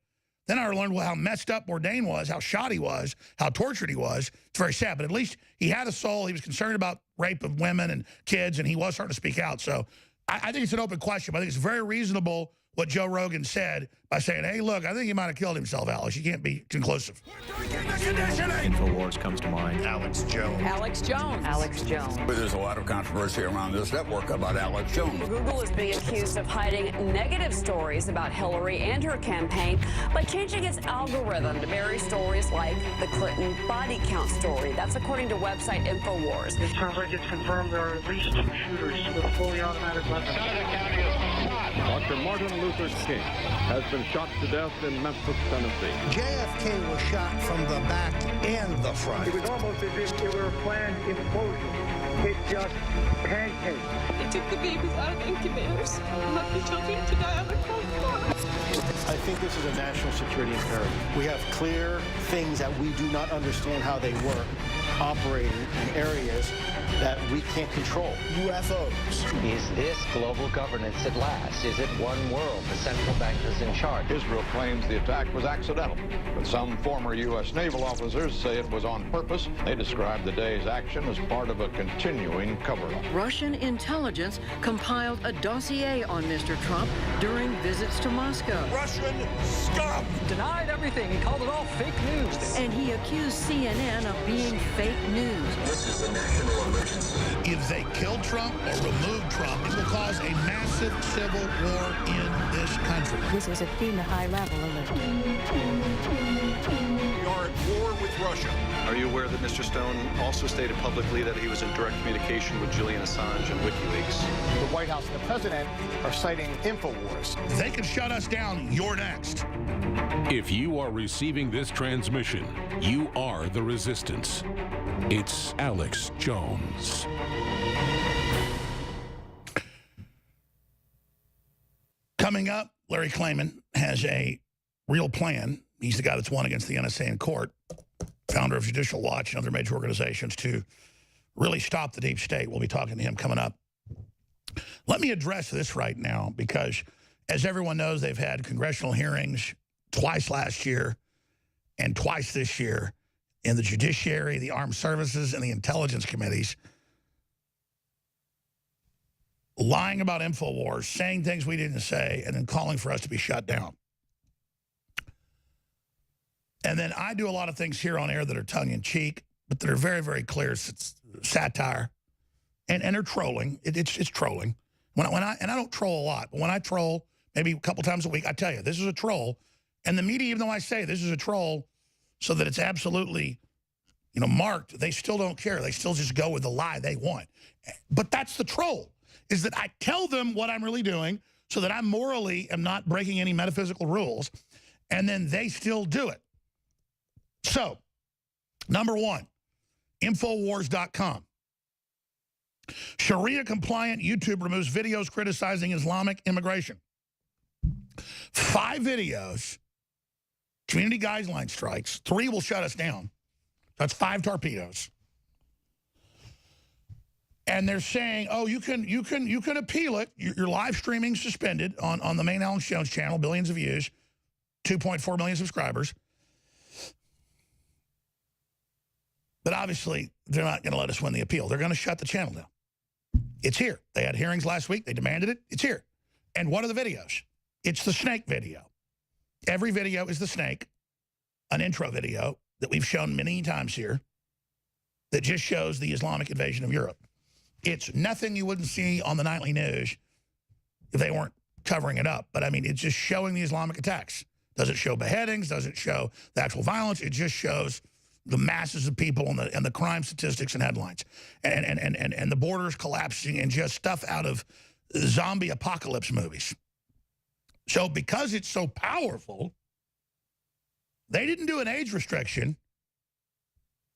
then I learned how messed up Bourdain was, how shot he was, how tortured he was. It's very sad, but at least he had a soul. He was concerned about rape of women and kids, and he was starting to speak out. So I think it's an open question, but I think it's very reasonable what Joe Rogan said by saying, hey, look, I think he might have killed himself, Alex. You can't be conclusive. InfoWars comes to mind. Alex Jones. Alex Jones. Alex Jones. There's a lot of controversy around this network about Alex Jones. Google is being accused of hiding negative stories about Hillary and her campaign by changing its algorithm to bury stories like the Clinton body count story. That's according to website InfoWars. It sounds like it's confirmed there are at least 2 shooters with fully automatic weapons. Dr. Martin Luther King has been shot to death in Memphis, Tennessee. JFK was shot from the back and the front. It was almost as if it were a planned implosion. It just pancaked. They took the babies out of incubators and left the children to die on the cold floor. I think this is a national security imperative. We have clear things that we do not understand how they work, operating in areas that we can't control. UFOs. Is this global governance at last? Is it one world? The central bankers in charge. Israel claims the attack was accidental, but some former U.S. naval officers say it was on purpose. They describe the day's action as part of a continuing cover-up. Russian intelligence compiled a dossier on Mr. Trump during visits to Moscow. Russian scum! Denied everything. He called it all fake news. And he accused CNN of being fake news. This is a national emergency. If they kill Trump or remove Trump, it will cause a massive civil war in this country. This was a FEMA high-level alert. Your are at war with Russia. Are you aware that Mr. Stone also stated publicly that he was in direct communication with Julian Assange and WikiLeaks? The White House and the president are citing InfoWars. If they can shut us down, you're next. If you are receiving this transmission, you are the resistance. It's Alex Jones. Coming up, Larry Klayman has a real plan. He's the guy that's won against the NSA in court, founder of Judicial Watch and other major organizations, to really stop the deep state. We'll be talking to him coming up. Let me address this right now because, as everyone knows, they've had congressional hearings twice last year and twice this year in the Judiciary, the Armed Services, and the Intelligence Committees, lying about InfoWars, saying things we didn't say, and then calling for us to be shut down. And then I do a lot of things here on air that are tongue-in-cheek, but that are very, very clear. It's satire, and they're trolling. It's trolling. And I don't troll a lot, but when I troll, maybe a couple times a week, I tell you, this is a troll. And the media, even though I say this is a troll, so that it's absolutely, marked, they still don't care. They still just go with the lie they want. But that's the troll, is that I tell them what I'm really doing so that I morally am not breaking any metaphysical rules, and then they still do it. So, number one, Infowars.com. Sharia-compliant YouTube removes videos criticizing Islamic immigration. 5 videos, community guideline strikes. 3 will shut us down. That's 5 torpedoes. And they're saying, oh, you can appeal it. Your live streaming suspended on the main Alex Jones channel, billions of views, 2.4 million subscribers. But obviously, they're not going to let us win the appeal. They're going to shut the channel down. It's here. They had hearings last week. They demanded it. It's here. And what are the videos? It's the snake video. Every video is the snake, an intro video that we've shown many times here that just shows the Islamic invasion of Europe. It's nothing you wouldn't see on the nightly news if they weren't covering it up. But, I mean, it's just showing the Islamic attacks. Doesn't show beheadings, doesn't show the actual violence. It just shows the masses of people and the crime statistics and headlines. And the borders collapsing and just stuff out of zombie apocalypse movies. So because it's so powerful, they didn't do an age restriction.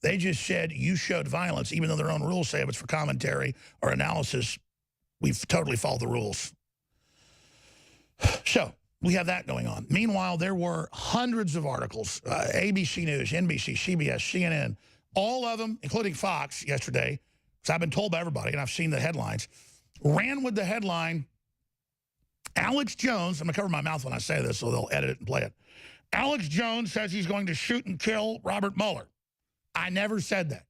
They just said you showed violence, even though their own rules say if it's for commentary or analysis, we've totally followed the rules. So we have that going on. Meanwhile, there were hundreds of articles, ABC News, NBC, CBS, CNN, all of them, including Fox yesterday, because I've been told by everybody, and I've seen the headlines, ran with the headline, Alex Jones, I'm going to cover my mouth when I say this so they'll edit it and play it. Alex Jones says he's going to shoot and kill Robert Mueller. I never said that.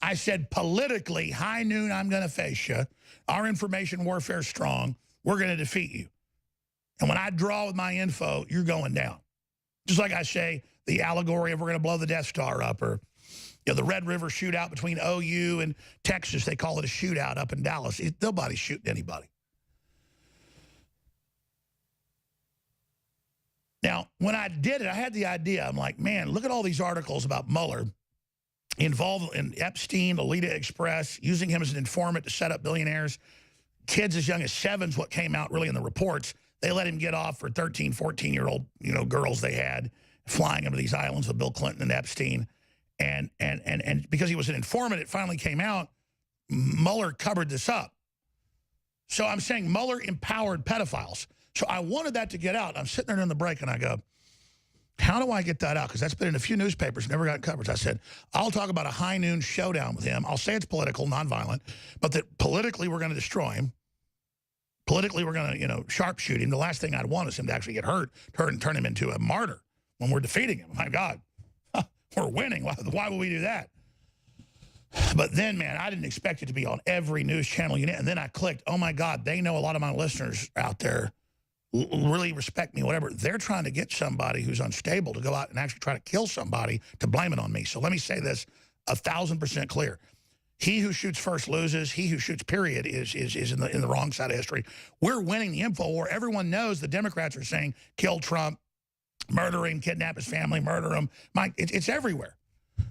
I said politically, high noon, I'm going to face you. Our information warfare is strong. We're going to defeat you. And when I draw with my info, you're going down. Just like I say, the allegory of we're going to blow the Death Star up, or the Red River shootout between OU and Texas. They call it a shootout up in Dallas. Nobody's shooting anybody. Now, when I did it, I had the idea. I'm like, man, look at all these articles about Mueller involved in Epstein, Lolita Express, using him as an informant to set up billionaires. Kids as young as 7's what came out really in the reports. They let him get off for 13, 14-year-old, girls they had, flying them to these islands with Bill Clinton and Epstein. And because he was an informant, it finally came out, Mueller covered this up. So I'm saying Mueller empowered pedophiles. So I wanted that to get out. I'm sitting there in the break, and I go, how do I get that out? Because that's been in a few newspapers, never got coverage. I said, I'll talk about a high noon showdown with him. I'll say it's political, nonviolent, but that politically we're going to destroy him. Politically, we're going to, sharpshoot him. The last thing I'd want is him to actually get hurt and turn him into a martyr when we're defeating him. My God, we're winning. Why would we do that? But then, man, I didn't expect it to be on every news channel. And then I clicked, oh, my God, they know a lot of my listeners out there really respect me, whatever. They're trying to get somebody who's unstable to go out and actually try to kill somebody to blame it on me. So let me say this 1,000% clear. He who shoots first loses. He who shoots, period, is in the wrong side of history. We're winning the info war. Everyone knows the Democrats are saying, kill Trump, murder him, kidnap his family, murder him. It's everywhere. In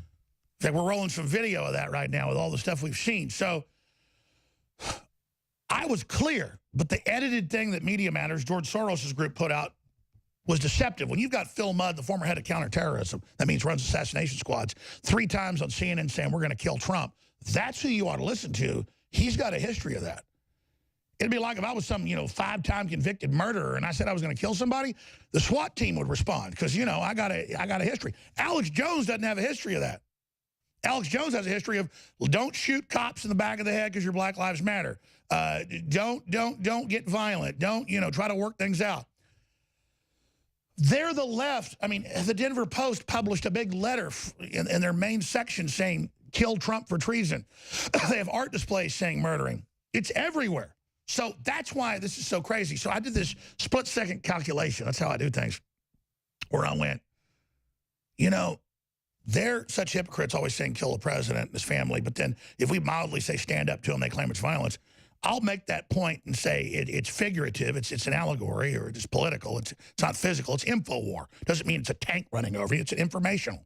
fact, we're rolling some video of that right now with all the stuff we've seen. So I was clear, but the edited thing that Media Matters, George Soros' group, put out was deceptive. When you've got Phil Mudd, the former head of counterterrorism, that means runs assassination squads, 3 times on CNN saying we're going to kill Trump, that's who you ought to listen to. He's got a history of that. It'd be like if I was some, 5-time convicted murderer and I said I was going to kill somebody, the SWAT team would respond because, I got a history. Alex Jones doesn't have a history of that. Alex Jones has a history of don't shoot cops in the back of the head because your Black Lives Matter. Don't get violent. Don't, try to work things out. They're the left. I mean, the Denver Post published a big letter in their main section saying, kill Trump for treason. They have art displays saying murdering. It's everywhere. So that's why this is so crazy. So I did this split-second calculation. That's how I do things. Where I went, they're such hypocrites always saying kill the president and his family. But then if we mildly say stand up to them, they claim it's violence. I'll make that point and say it's figurative. It's an allegory or it's political. It's not physical. It's InfoWar. Doesn't mean it's a tank running over you. It's informational.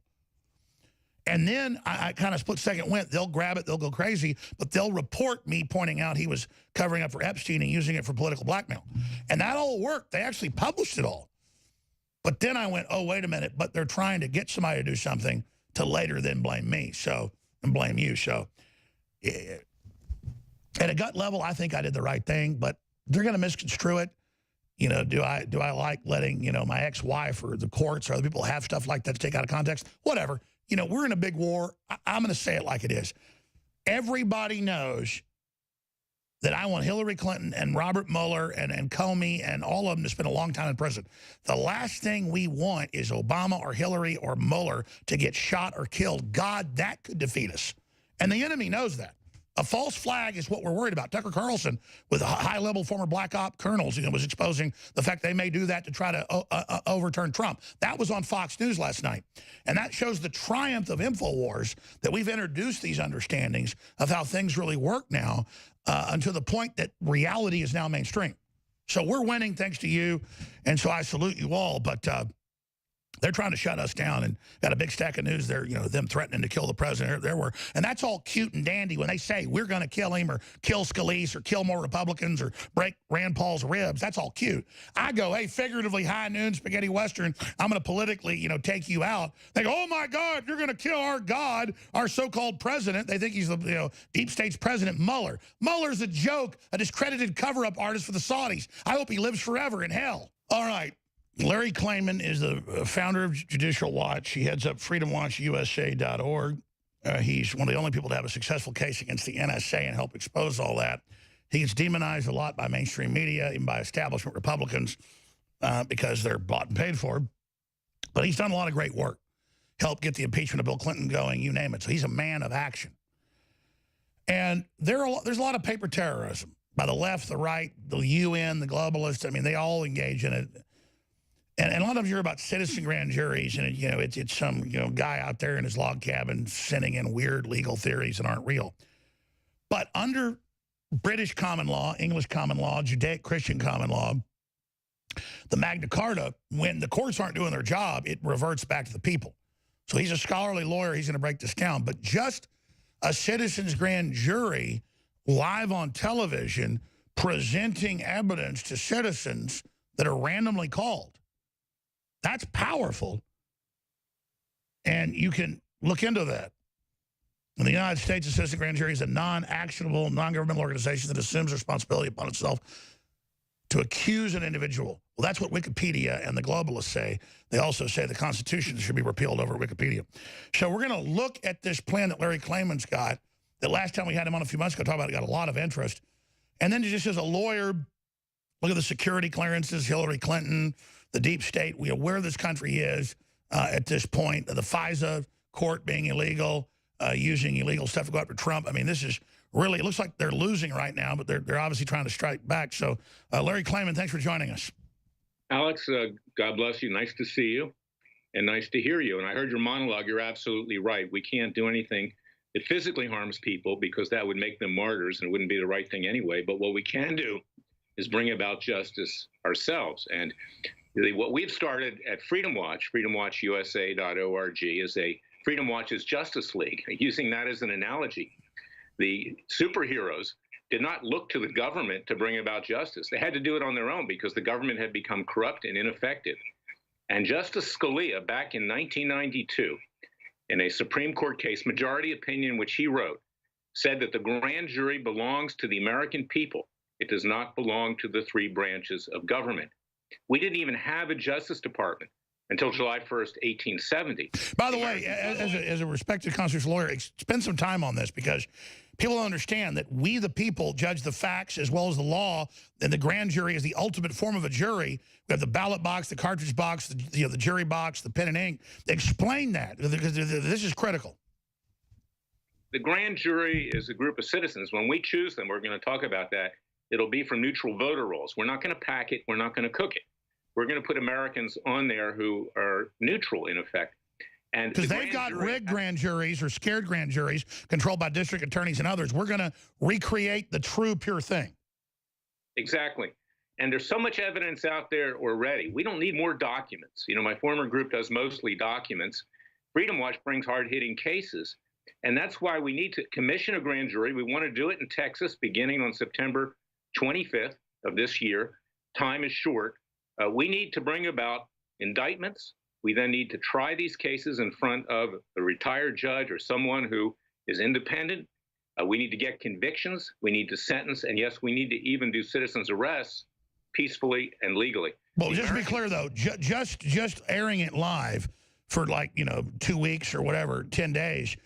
And then I kind of split-second went, they'll grab it, they'll go crazy, but they'll report me pointing out he was covering up for Epstein and using it for political blackmail. And that all worked. They actually published it all. But then I went, oh, wait a minute, but they're trying to get somebody to do something to later then blame me, and blame you. So at a gut level, I think I did the right thing, but they're going to misconstrue it. Do I like letting, my ex-wife or the courts or other people have stuff like that to take out of context? Whatever. We're in a big war. I'm going to say it like it is. Everybody knows that I want Hillary Clinton and Robert Mueller and Comey and all of them to spend a long time in prison. The last thing we want is Obama or Hillary or Mueller to get shot or killed. God, that could defeat us. And the enemy knows that. A false flag is what we're worried about. Tucker Carlson, with high-level former black op colonels, was exposing the fact they may do that to try to overturn Trump. That was on Fox News last night. And that shows the triumph of InfoWars, that we've introduced these understandings of how things really work now until the point that reality is now mainstream. So we're winning thanks to you, and so I salute you all. But they're trying to shut us down and got a big stack of news there, them threatening to kill the president. And that's all cute and dandy when they say we're going to kill him or kill Scalise or kill more Republicans or break Rand Paul's ribs. That's all cute. I go, hey, figuratively, high noon, spaghetti western, I'm going to politically, take you out. They go, oh, my God, you're going to kill our God, our so-called president. They think he's the deep state's president, Mueller. Mueller's a joke, a discredited cover-up artist for the Saudis. I hope he lives forever in hell. All right. Larry Klayman is the founder of Judicial Watch. He heads up freedomwatchusa.org. He's one of the only people to have a successful case against the NSA and help expose all that. He gets demonized a lot by mainstream media, even by establishment Republicans, because they're bought and paid for. But he's done a lot of great work. Helped get the impeachment of Bill Clinton going, you name it. So he's a man of action. And there's a lot of paper terrorism by the left, the right, the UN, the globalists. I mean, they all engage in it. And a lot of you hear about citizen grand juries, and it's some guy out there in his log cabin sending in weird legal theories that aren't real. But under British common law, English common law, Judaic Christian common law, the Magna Carta, when the courts aren't doing their job, it reverts back to the people. So he's a scholarly lawyer. He's going to break this down. But just a citizen's grand jury live on television presenting evidence to citizens that are randomly called. That's powerful, and you can look into that. In the United States, a citizen grand jury is a non-actionable, non-governmental organization that assumes responsibility upon itself to accuse an individual. Well, that's what Wikipedia and the globalists say. They also say the Constitution should be repealed over Wikipedia. So we're going to look at this plan that Larry Klayman's got, that last time we had him on a few months ago, talk about it, got a lot of interest. And then just as a lawyer, look at the security clearances, Hillary Clinton, the deep state, where this country is at this point, the FISA court being illegal, using illegal stuff to go after Trump. I mean, this is really, it looks like they're losing right now, but they're obviously trying to strike back. So, Larry Klayman, thanks for joining us. Alex, God bless you. Nice to see you and nice to hear you. And I heard your monologue. You're absolutely right. We can't do anything that physically harms people because that would make them martyrs and wouldn't be the right thing anyway. But what we can do is bring about justice ourselves. And What we've started at Freedom Watch, freedomwatchusa.org, is a Freedom Watch's Justice League. Using that as an analogy, the superheroes did not look to the government to bring about justice. They had to do it on their own because the government had become corrupt and ineffective. And Justice Scalia, back in 1992, in a Supreme Court case, majority opinion, which he wrote, said that the grand jury belongs to the American people. It does not belong to the three branches of government. We didn't even have a Justice Department until July 1st, 1870. By the way, as a respected constitutional lawyer, spend some time on this, because people don't understand that we, the people, judge the facts as well as the law, and the grand jury is the ultimate form of a jury. We have the ballot box, the cartridge box, the jury box, the pen and ink. Explain that, because this is critical. The grand jury is a group of citizens. When we choose them, we're going to talk about that. It'll be from neutral voter rolls. We're not going to pack it. We're not going to cook it. We're going to put Americans on there who are neutral, in effect. And because they've got rigged grand juries or scared grand juries controlled by district attorneys and others. We're going to recreate the true, pure thing. Exactly. And there's so much evidence out there already. We don't need more documents. You know, my former group does mostly documents. Freedom Watch brings hard-hitting cases. And that's why we need to commission a grand jury. We want to do it in Texas beginning on September 25th of this year. Time is short. We need to bring about indictments. We then need to try these cases in front of a retired judge or someone who is independent. We need to get convictions. We need to sentence. And yes, we need to even do citizens' arrests peacefully and legally. Well, just to be clear, though, just airing it live for 2 weeks or whatever, 10 days,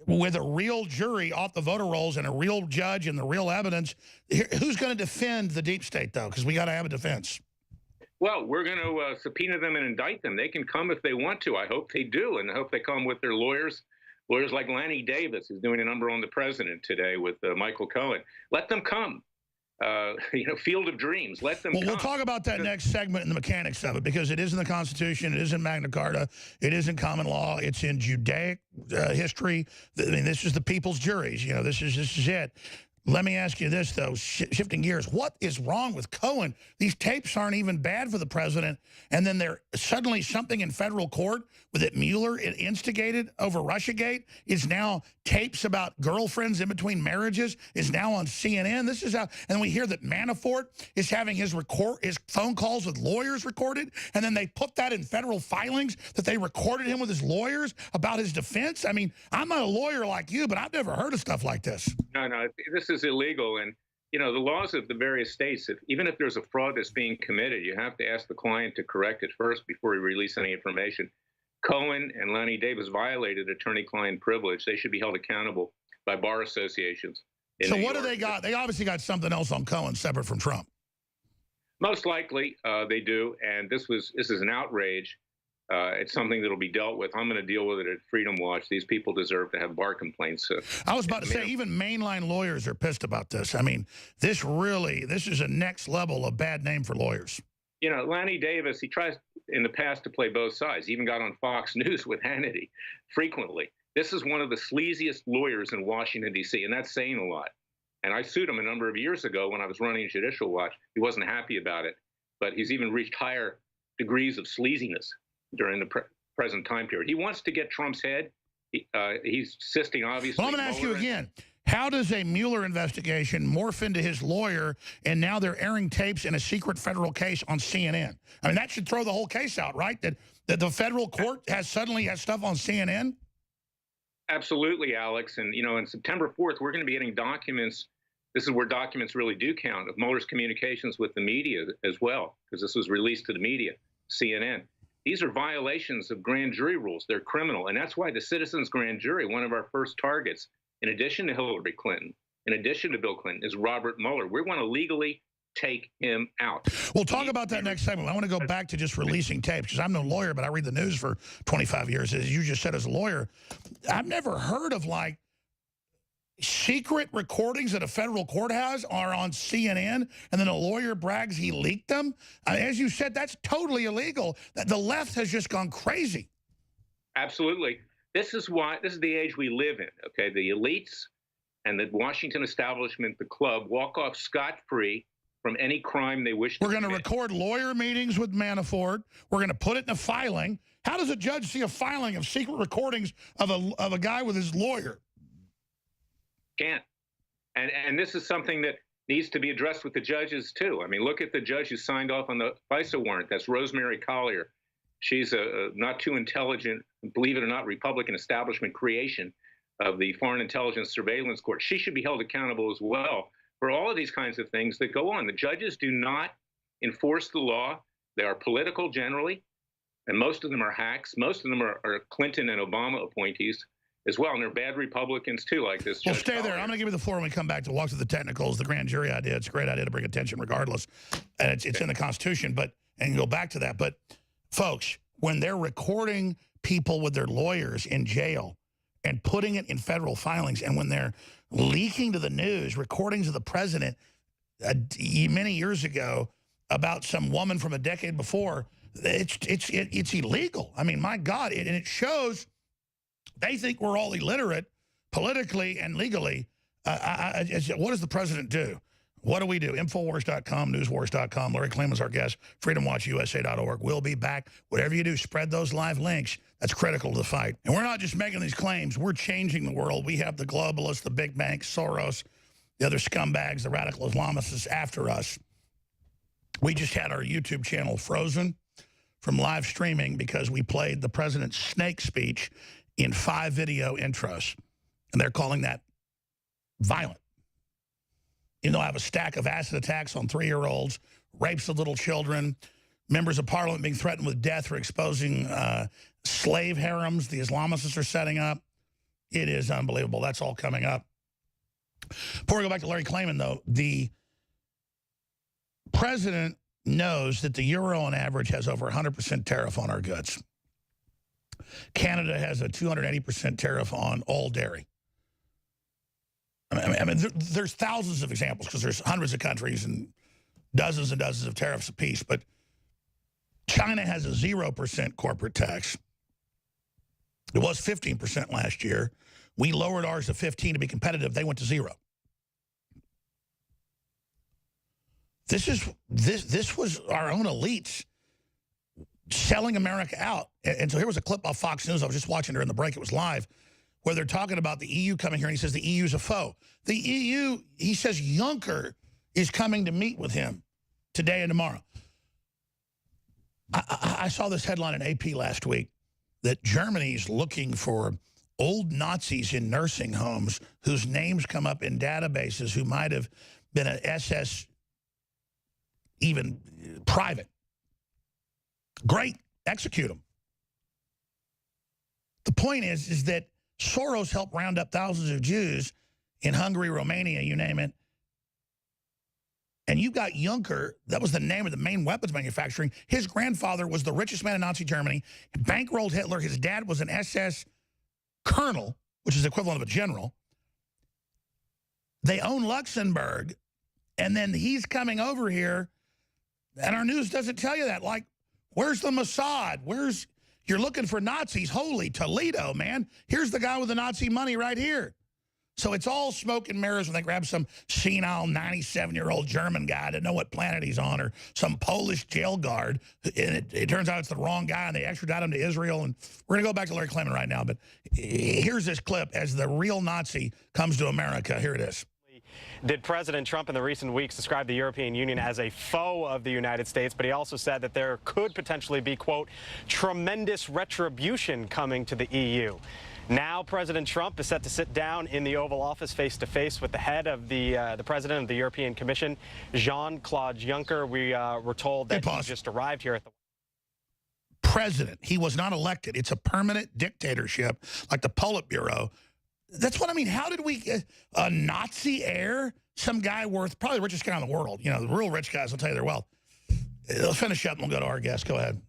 with a real jury off the voter rolls and a real judge and the real evidence, who's going to defend the deep state, though? Because we got to have a defense. Well, we're going to subpoena them and indict them. They can come if they want to. I hope they do, and I hope they come with their lawyers like Lanny Davis, who's doing a number on the president today with Michael Cohen. Let them come. Field of Dreams. Let them come. We'll talk about that next segment and the mechanics of it, because it is in the Constitution, it is in Magna Carta, it is in common law, it's in Judaic history. I mean, this is the people's juries. This is it. Let me ask you this, though, shifting gears. What is wrong with Cohen? These tapes aren't even bad for the president, and then there's suddenly something in federal court that Mueller instigated over Russiagate is now tapes about girlfriends in between marriages is now on CNN. This is how, and we hear that Manafort is having his phone calls with lawyers recorded, and then they put that in federal filings that they recorded him with his lawyers about his defense. I mean, I'm not a lawyer like you, but I've never heard of stuff like this. No, this is illegal. And, the laws of the various states, even if there's a fraud that's being committed, you have to ask the client to correct it first before you release any information. Cohen and Lanny Davis violated attorney-client privilege. They should be held accountable by bar associations. So what do they got? They obviously got something else on Cohen separate from Trump. Most likely they do. And this is an outrage. It's something that'll be dealt with. I'm going to deal with it at Freedom Watch. These people deserve to have bar complaints. I was about to say, even mainline lawyers are pissed about this. I mean, this is a next level of bad name for lawyers. Lanny Davis, he tries in the past to play both sides. He even got on Fox News with Hannity frequently. This is one of the sleaziest lawyers in Washington, D.C., and that's saying a lot. And I sued him a number of years ago when I was running Judicial Watch. He wasn't happy about it, but he's even reached higher degrees of sleaziness during the present time period. He wants to get Trump's head. He's insisting, obviously. Well, I'm going to ask you again. How does a Mueller investigation morph into his lawyer, and now they're airing tapes in a secret federal case on CNN? I mean, that should throw the whole case out, right? That the federal court suddenly has stuff on CNN? Absolutely, Alex. And, on September 4th, we're going to be getting documents. This is where documents really do count, of Mueller's communications with the media as well, because this was released to the media, CNN. These are violations of grand jury rules. They're criminal. And that's why the Citizens Grand Jury, one of our first targets, in addition to Hillary Clinton, in addition to Bill Clinton, is Robert Mueller. We want to legally take him out. We'll talk about that next segment. I want to go back to just releasing tapes, because I'm no lawyer, but I read the news for 25 years. As you just said, as a lawyer, I've never heard of secret recordings that a federal court has are on CNN, and then a lawyer brags he leaked them. As you said, that's totally illegal. The left has just gone crazy. Absolutely. This is the age we live in, okay? The elites and the Washington establishment, the club, walk off scot-free from any crime they wish to We're going to commit. record lawyer meetings with Manafort. We're going to put it in a filing. How does a judge see a filing of secret recordings of a guy with his lawyer? Can't. And this is something that needs to be addressed with the judges, too. I mean, look at the judge who signed off on the FISA warrant. That's Rosemary Collier. She's a not too intelligent, believe it or not, Republican establishment creation of the Foreign Intelligence Surveillance Court. She should be held accountable as well for all of these kinds of things that go on. The judges do not enforce the law. They are political generally, and most of them are hacks. Most of them are Clinton and Obama appointees as well, and they're bad Republicans too, like this. Well, Judge stay there. Collier. I'm going to give you the floor when we come back to walk through the technicals, the grand jury idea. It's a great idea to bring attention regardless, and it's in the Constitution, and go back to that. But, folks, when they're recording people with their lawyers in jail and putting it in federal filings, and when they're leaking to the news recordings of the president many years ago about some woman from a decade before, it's illegal. I mean, my God, and it shows they think we're all illiterate politically and legally. What does the president do? What do we do? Infowars.com, newswars.com. Larry Klayman is our guest. FreedomWatchUSA.org. We'll be back. Whatever you do, spread those live links. That's critical to the fight. And we're not just making these claims. We're changing the world. We have the globalists, the big banks, Soros, the other scumbags, the radical Islamists after us. We just had our YouTube channel frozen from live streaming because we played the president's snake speech in 5 video intros. And they're calling that violent. You know, I have a stack of acid attacks on 3-year-olds, rapes of little children, members of parliament being threatened with death for exposing slave harems the Islamists are setting up. It is unbelievable. That's all coming up. Before we go back to Larry Klayman, though, the president knows that the euro on average has over 100% tariff on our goods. Canada has a 280% tariff on all dairy. I mean, there's thousands of examples because there's hundreds of countries and dozens of tariffs apiece. But China has a 0% corporate tax. It was 15% last year. We lowered ours to 15 to be competitive. They went to 0. This was our own elites selling America out. And so here was a clip off Fox News. I was just watching during the break. It was live, where they're talking about the EU coming here, and he says the EU's a foe. The EU, he says Juncker is coming to meet with him today and tomorrow. I saw this headline in AP last week that Germany's looking for old Nazis in nursing homes whose names come up in databases who might have been an SS, even private. Great, execute them. The point is that Soros helped round up thousands of Jews in Hungary, Romania, you name it. And you got Juncker, that was the name of the main weapons manufacturing. His grandfather was the richest man in Nazi Germany, bankrolled Hitler. His dad was an SS colonel, which is the equivalent of a general. They own Luxembourg, and then he's coming over here, and our news doesn't tell you that. Like, where's the Mossad? You're looking for Nazis. Holy Toledo, man. Here's the guy with the Nazi money right here. So it's all smoke and mirrors when they grab some senile 97-year-old German guy to know what planet he's on, or some Polish jail guard. And it turns out it's the wrong guy, and they extradite him to Israel. And we're going to go back to Larry Klayman right now. But here's this clip as the real Nazi comes to America. Here it is. Did President Trump in the recent weeks describe the European Union as a foe of the United States, but he also said that there could potentially be, quote, tremendous retribution coming to the EU. Now President Trump is set to sit down in the Oval Office face-to-face with the head of the president of the European Commission, Jean-Claude Juncker. We were told that he just arrived here at the president. He was not elected. It's a permanent dictatorship like the Politburo. That's what I mean. How did we get a Nazi heir? Some guy worth, probably the richest guy in the world. You know, the real rich guys will tell you their wealth. Let's finish up and we'll go to our guest. Go ahead.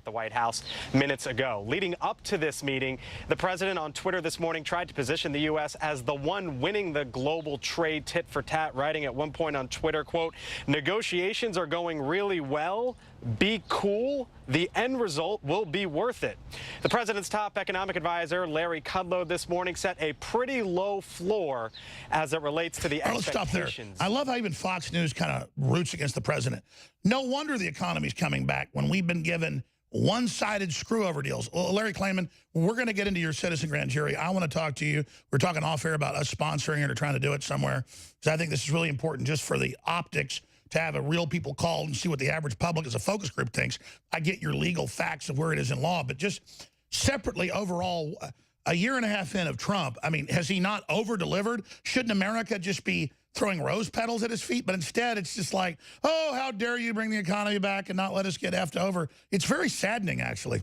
at the White House minutes ago. Leading up to this meeting, the president on Twitter this morning tried to position the U.S. as the one winning the global trade tit for tat, writing at one point on Twitter, quote, "Negotiations are going really well. Be cool. The end result will be worth it." The president's top economic advisor, Larry Kudlow, this morning set a pretty low floor as it relates to the Let's stop there. I love how even Fox News kind of roots against the president. No wonder the economy's coming back when we've been given one-sided screw-over deals. Well, Larry Klayman, we're going to get into your citizen grand jury. I want to talk to you. We're talking off-air about us sponsoring it or trying to do it somewhere, because I think this is really important just for the optics to have a real people call and see what the average public as a focus group thinks. I get your legal facts of where it is in law, but just separately overall, a year and a half in of Trump, I mean, has he not over-delivered? Shouldn't America just be throwing rose petals at his feet? But instead, it's just like, oh, how dare you bring the economy back and not let us get effed over. It's very saddening, actually.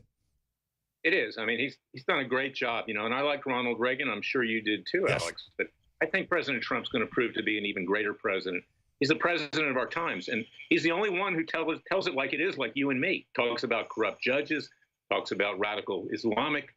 It is. I mean, he's done a great job, you know, and I like Ronald Reagan. I'm sure you did too, yes. Alex. But I think President Trump's going to prove to be an even greater president. He's the president of our times, and he's the only one who tells it like it is, like you and me. Talks about corrupt judges, talks about radical Islamic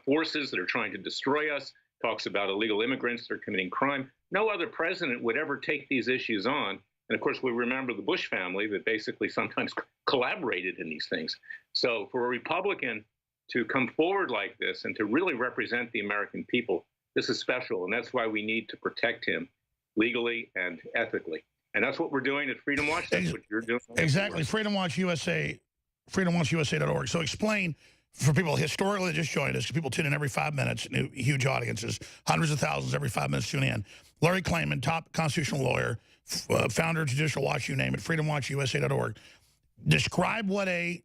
forces that are trying to destroy us, talks about illegal immigrants that are committing crime. No other president would ever take these issues on. And of course, we remember the Bush family that basically sometimes collaborated in these things. So for a Republican to come forward like this and to really represent the American people, this is special. And that's why we need to protect him legally and ethically. And that's what we're doing at Freedom Watch. That's what you're doing. Exactly. Freedom Watch USA, freedomwatchusa.org. So explain for people historically that just joined us, because people tune in every 5 minutes, huge audiences, hundreds of thousands every 5 minutes tune in. Larry Klayman, top constitutional lawyer, founder of Judicial Watch, you name it, freedomwatchusa.org. Describe what a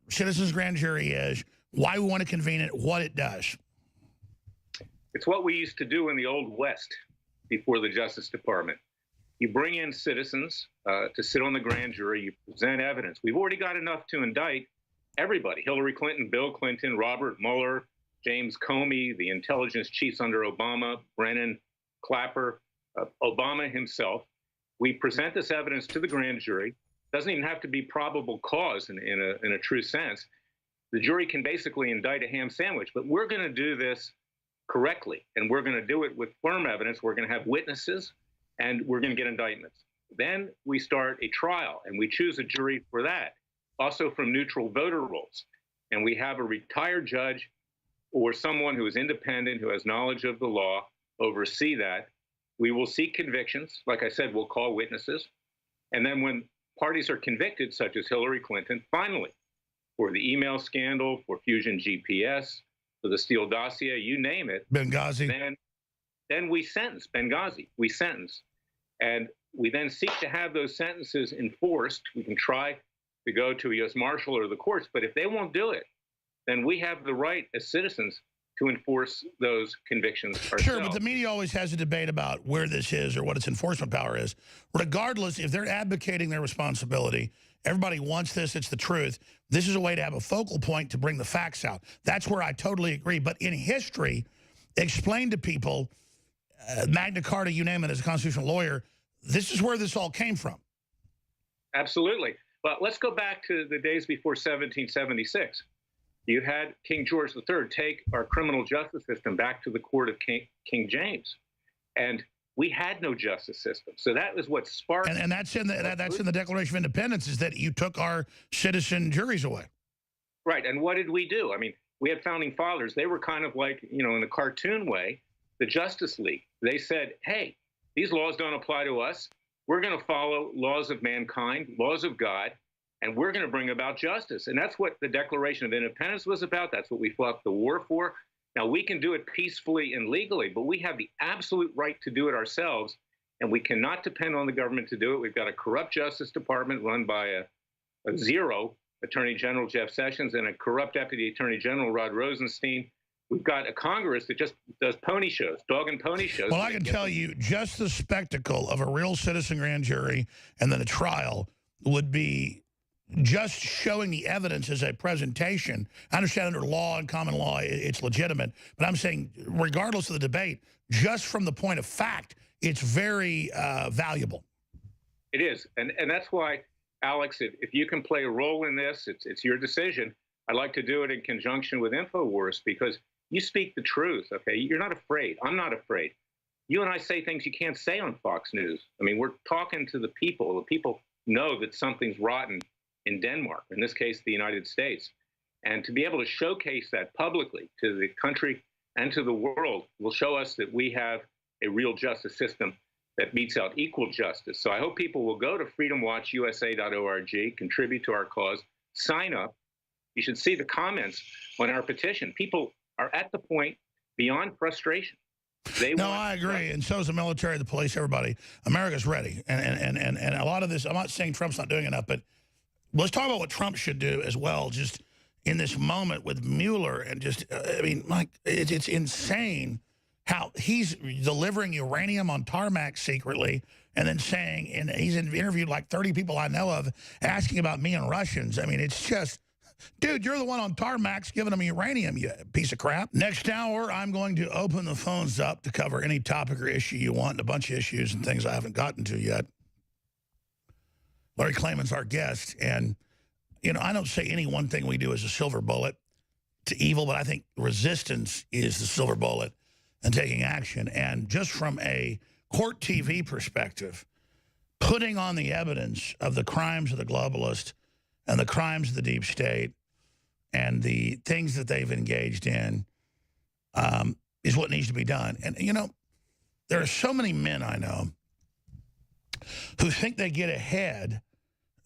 citizens grand jury is, why we want to convene it, what it does. It's what we used to do in the Old West before the Justice Department. You bring in citizens to sit on the grand jury, you present evidence. We've already got enough to indict everybody: Hillary Clinton, Bill Clinton, Robert Mueller, James Comey, the intelligence chiefs under Obama, Brennan, Clapper, Obama himself. We present this evidence to the grand jury. Doesn't even have to be probable cause in a true sense. The jury can basically indict a ham sandwich, but we're going to do this correctly, and we're going to do it with firm evidence. We're going to have witnesses, and we're going to get indictments. Then we start a trial, and we choose a jury for that, also from neutral voter rolls. And we have a retired judge or someone who is independent, who has knowledge of the law, oversee that. We will seek convictions. Like I said, we'll call witnesses. And then when parties are convicted, such as Hillary Clinton, finally, for the email scandal, for Fusion GPS, for the Steele dossier, you name it. Benghazi. Then we sentence Benghazi. We sentence. And we then seek to have those sentences enforced. We can try to go to a U.S. Marshal or the courts, but if they won't do it, then we have the right as citizens to enforce those convictions ourselves. Sure, but the media always has a debate about where this is or what its enforcement power is. Regardless, if they're advocating their responsibility, everybody wants this, it's the truth. This is a way to have a focal point to bring the facts out. That's where I totally agree. But in history, explain to people, Magna Carta, you name it, as a constitutional lawyer, this is where this all came from. Absolutely. But let's go back to the days before 1776. You had King George III take our criminal justice system back to the court of King James. And we had no justice system. So that was what sparked... And that's in the Declaration of Independence, is that you took our citizen juries away. Right. And what did we do? I mean, we had founding fathers. They were kind of like, you know, in a cartoon way, the Justice League. They said, hey, these laws don't apply to us. We're going to follow laws of mankind, laws of God, and we're going to bring about justice. And that's what the Declaration of Independence was about. That's what we fought the war for. Now, we can do it peacefully and legally, but we have the absolute right to do it ourselves, and we cannot depend on the government to do it. We've got a corrupt Justice Department run by a zero Attorney General Jeff Sessions and a corrupt Deputy Attorney General Rod Rosenstein. We've got a Congress that just does pony shows, dog and pony shows. Well, I can tell you, just the spectacle of a real citizen grand jury and then a trial would be just showing the evidence as a presentation. I understand under law and common law it's legitimate, but I'm saying regardless of the debate, just from the point of fact, it's very valuable. It is, and that's why, Alex, if you can play a role in this, it's your decision. I'd like to do it in conjunction with InfoWars because you speak the truth, okay? You're not afraid. I'm not afraid. You and I say things you can't say on Fox News. I mean, we're talking to the people. The people know that something's rotten in Denmark, in this case, the United States. And to be able to showcase that publicly to the country and to the world will show us that we have a real justice system that metes out equal justice. So I hope people will go to freedomwatchusa.org, contribute to our cause, sign up. You should see the comments on our petition. People are at the point beyond frustration. No, I agree, and so is the military, the police, everybody. America's ready, and a lot of this, I'm not saying Trump's not doing enough, but let's talk about what Trump should do as well, just in this moment with Mueller, and just, I mean, Mike, it's insane how he's delivering uranium on tarmac secretly, and then saying, and he's interviewed like 30 people I know of, asking about me and Russians. I mean, it's just, dude, you're the one on tarmacs giving them uranium, you piece of crap. Next hour, I'm going to open the phones up to cover any topic or issue you want, and a bunch of issues and things I haven't gotten to yet. Larry Klayman's our guest, and, you know, I don't say any one thing we do is a silver bullet to evil, but I think resistance is the silver bullet and taking action. And just from a court TV perspective, putting on the evidence of the crimes of the globalists and the crimes of the deep state and the things that they've engaged in is what needs to be done. And, you know, there are so many men I know who think they get ahead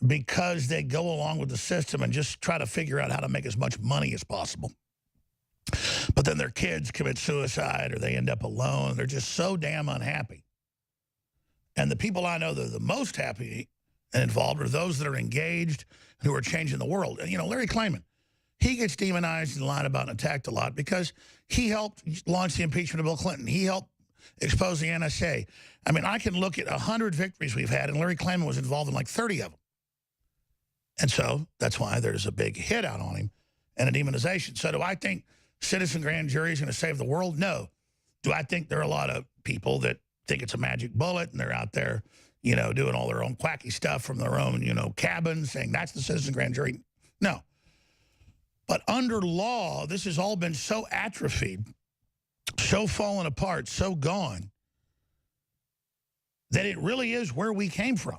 because they go along with the system and just try to figure out how to make as much money as possible. But then their kids commit suicide or they end up alone. They're just so damn unhappy. And the people I know that are the most happy and involved are those that are engaged, who are changing the world. And, you know, Larry Klayman, he gets demonized and lied about and attacked a lot because he helped launch the impeachment of Bill Clinton. He helped expose the NSA. I mean, I can look at 100 victories we've had, and Larry Klayman was involved in like 30 of them. And so that's why there's a big hit out on him and a demonization. So do I think citizen grand jury is going to save the world? No. Do I think there are a lot of people that think it's a magic bullet and they're out there, you know, doing all their own quacky stuff from their own, you know, cabins, saying that's the citizen grand jury? No. But under law, this has all been so atrophied, so fallen apart, so gone, that it really is where we came from.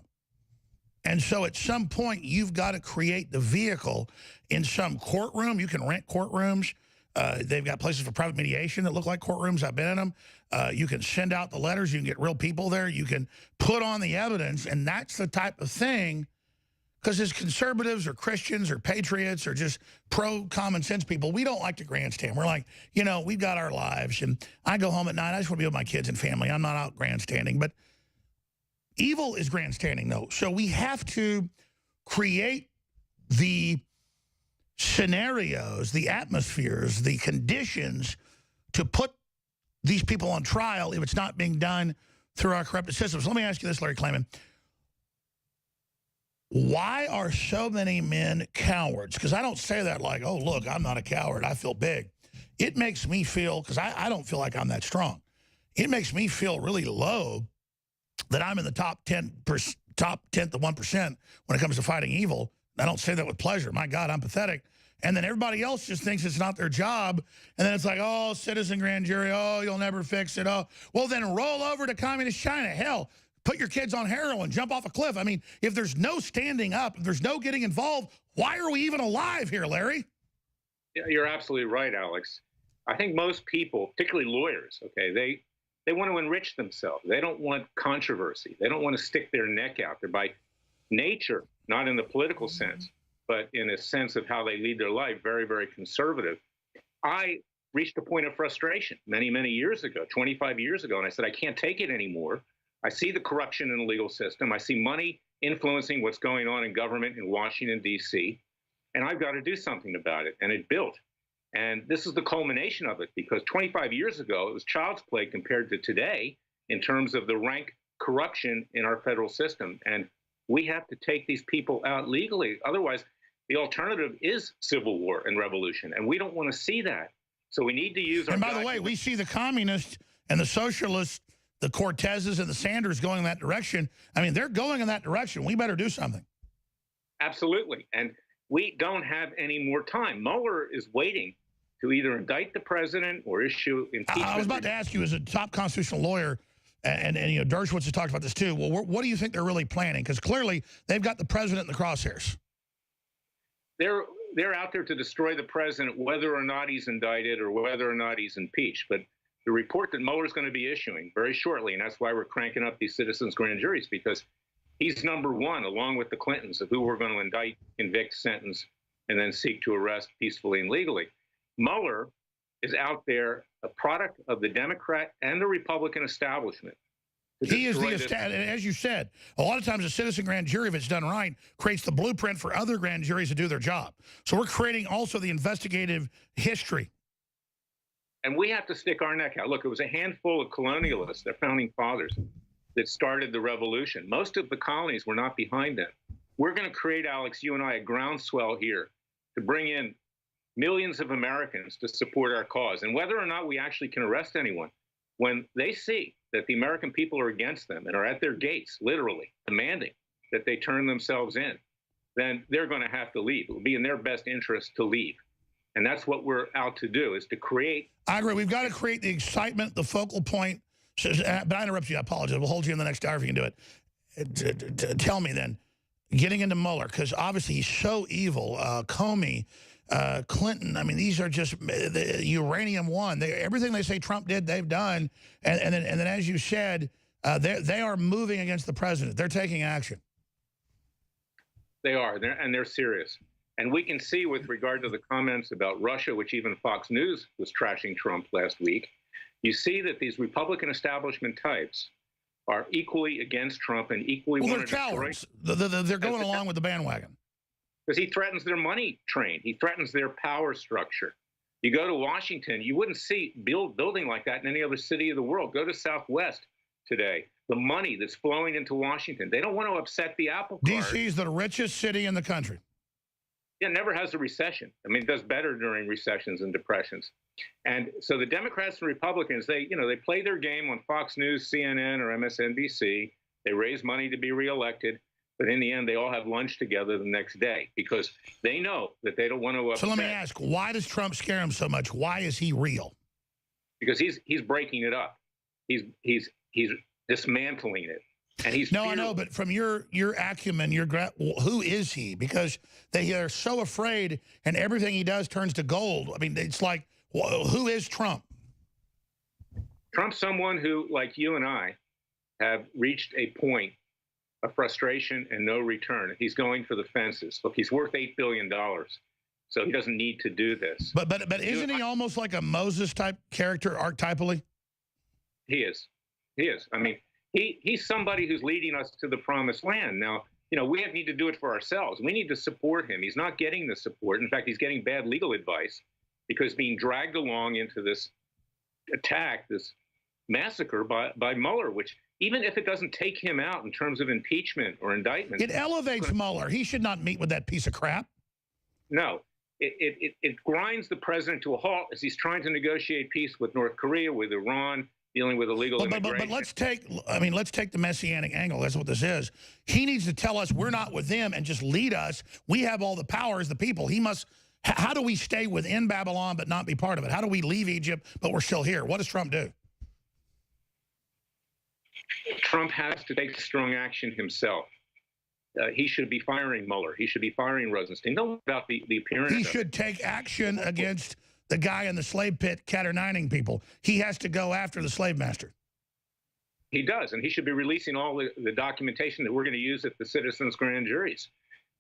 And so at some point, you've got to create the vehicle in some courtroom. You can rent courtrooms. They've got places for private mediation that look like courtrooms. I've been in them. You can send out the letters. You can get real people there. You can put on the evidence. And that's the type of thing, because as conservatives or Christians or patriots or just pro-common sense people, we don't like to grandstand. We're like, you know, we've got our lives. And I go home at night. I just want to be with my kids and family. I'm not out grandstanding. But evil is grandstanding, though. So we have to create the scenarios, the atmospheres, the conditions to put these people on trial if it's not being done through our corrupted systems. Let me ask you this, Larry Klayman. Why are so many men cowards? Because I don't say that like, oh, look, I'm not a coward. I feel big. It makes me feel, because I don't feel like I'm that strong. It makes me feel really low that I'm in the top 10th of 1% when it comes to fighting evil. I don't say that with pleasure. My God, I'm pathetic. And then everybody else just thinks it's not their job. And then it's like, oh, citizen grand jury, oh, you'll never fix it. Oh, well, then roll over to communist China. Hell, put your kids on heroin, jump off a cliff. I mean, if there's no standing up, if there's no getting involved, why are we even alive here, Larry? Yeah, you're absolutely right, Alex. I think most people, particularly lawyers, okay, they want to enrich themselves. They don't want controversy. They don't want to stick their neck out. They're by nature, not in the political sense, but in a sense of how they lead their life, very, very conservative. I reached a point of frustration many, many years ago, 25 years ago, and I said, I can't take it anymore. I see the corruption in the legal system. I see money influencing what's going on in government in Washington, D.C., and I've got to do something about it. And it built. And this is the culmination of it, because 25 years ago, it was child's play compared to today in terms of the rank corruption in our federal system. And we have to take these people out legally. Otherwise, the alternative is civil war and revolution. And we don't want to see that. So we need to use our... And by the way, we see the communists and the socialists, the Cortezes and the Sanders going in that direction. I mean, they're going in that direction. We better do something. Absolutely. And we don't have any more time. Mueller is waiting to either indict the president or issue impeachment. I was about to ask you, as a top constitutional lawyer, and you know, Dershowitz has talked about this too. Well, what do you think they're really planning? Because clearly they've got the president in the crosshairs. They're out there to destroy the president, whether or not he's indicted or whether or not he's impeached. But the report that Mueller's going to be issuing very shortly, and that's why we're cranking up these citizens' grand juries, because he's number one, along with the Clintons, of who we're going to indict, convict, sentence, and then seek to arrest peacefully and legally. Mueller is out there, a product of the Democrat and the Republican establishment. He is the, and as you said, a lot of times a citizen grand jury, if it's done right, creates the blueprint for other grand juries to do their job. So we're creating also the investigative history. And we have to stick our neck out. Look, it was a handful of colonialists, their founding fathers, that started the revolution. Most of the colonies were not behind them. We're going to create, Alex, you and I, a groundswell here to bring in millions of Americans to support our cause. And whether or not we actually can arrest anyone, when they see that the American people are against them and are at their gates, literally, demanding that they turn themselves in, then they're going to have to leave. It will be in their best interest to leave. And that's what we're out to do, is to create... I agree. We've got to create the excitement, the focal point. But I interrupt you. I apologize. We'll hold you in the next hour if you can do it. Tell me then, getting into Mueller, because obviously he's so evil. Comey, Clinton, I mean, these are just the uranium one. Everything they say Trump did, they've done. And then as you said, they are moving against the president. They're taking action. They are, and they're serious. And we can see with regard to the comments about Russia, which even Fox News was trashing Trump last week, you see that these Republican establishment types are equally against Trump and equally... Well, they're cowards. They're going along with the bandwagon. Because he threatens their money train. He threatens their power structure. You go to Washington, you wouldn't see building like that in any other city of the world. Go to Southwest today. The money that's flowing into Washington. They don't want to upset the apple cart. D.C. is the richest city in the country. Yeah, never has a recession. I mean, it does better during recessions and depressions. And so the Democrats and Republicans, they play their game on Fox News, CNN, or MSNBC. They raise money to be reelected. But in the end, they all have lunch together the next day because they know that they don't want to upset. So let me ask, why does Trump scare him so much? Why is he real? Because he's breaking it up. He's dismantling it. And he's I know, but from your acumen, who is he? Because they are so afraid, and everything he does turns to gold. I mean, it's like, who is Trump? Trump's someone who, like you and I, have reached a point of frustration and no return. He's going for the fences. Look, he's worth $8 billion, so he doesn't need to do this. But isn't he almost like a Moses-type character archetypally? He is. He is. I mean, he's somebody who's leading us to the promised land. Now, we need to do it for ourselves. We need to support him. He's not getting the support. In fact, he's getting bad legal advice because being dragged along into this attack, this massacre by Mueller, which even if it doesn't take him out in terms of impeachment or indictment. It elevates Mueller. He should not meet with that piece of crap. No. It grinds the president to a halt as he's trying to negotiate peace with North Korea, with Iran, dealing with illegal immigration. But let's take the Messianic angle. That's what this is. He needs to tell us we're not with them and just lead us. We have all the power as the people. He must. How do we stay within Babylon but not be part of it? How do we leave Egypt but we're still here? What does Trump do? Trump has to take strong action himself. He should be firing Mueller. He should be firing Rosenstein. Don't know about the appearance. He should take action against the guy in the slave pit cat-nining people. He has to go after the slave master. He does, and he should be releasing all the documentation that we're going to use at the citizens' grand juries.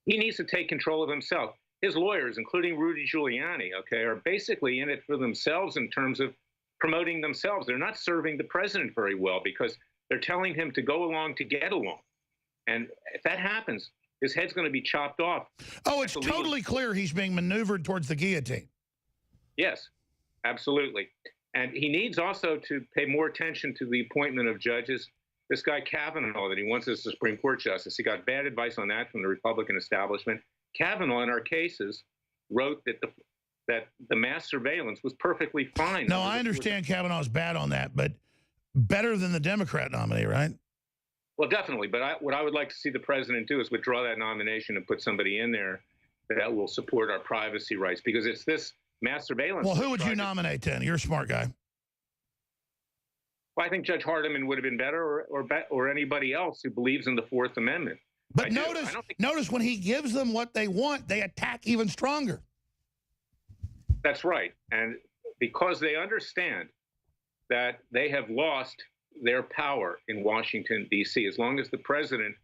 He needs to take control of himself. His lawyers, including Rudy Giuliani, are basically in it for themselves in terms of promoting themselves. They're not serving the president very well because they're telling him to go along to get along. And if that happens, his head's going to be chopped off. Oh, it's totally clear he's being maneuvered towards the guillotine. Yes, absolutely. And he needs also to pay more attention to the appointment of judges. This guy Kavanaugh that he wants as the Supreme Court justice, he got bad advice on that from the Republican establishment. Kavanaugh, in our cases, wrote that the mass surveillance was perfectly fine. No, I understand Kavanaugh's bad on that, but better than the Democrat nominee, right? Well, definitely. But what I would like to see the president do is withdraw that nomination and put somebody in there that will support our privacy rights, because it's this mass surveillance. Well, who would you nominate then? You're a smart guy. Well, I think Judge Hardiman would have been better, or anybody else who believes in the Fourth Amendment. But notice when he gives them what they want, they attack even stronger. That's right. And because they understand that they have lost their power in Washington, D.C., as long as the president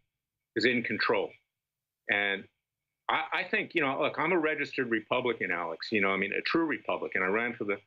is in control. And I think, look, I'm a registered Republican, Alex, I mean, a true Republican. I ran for the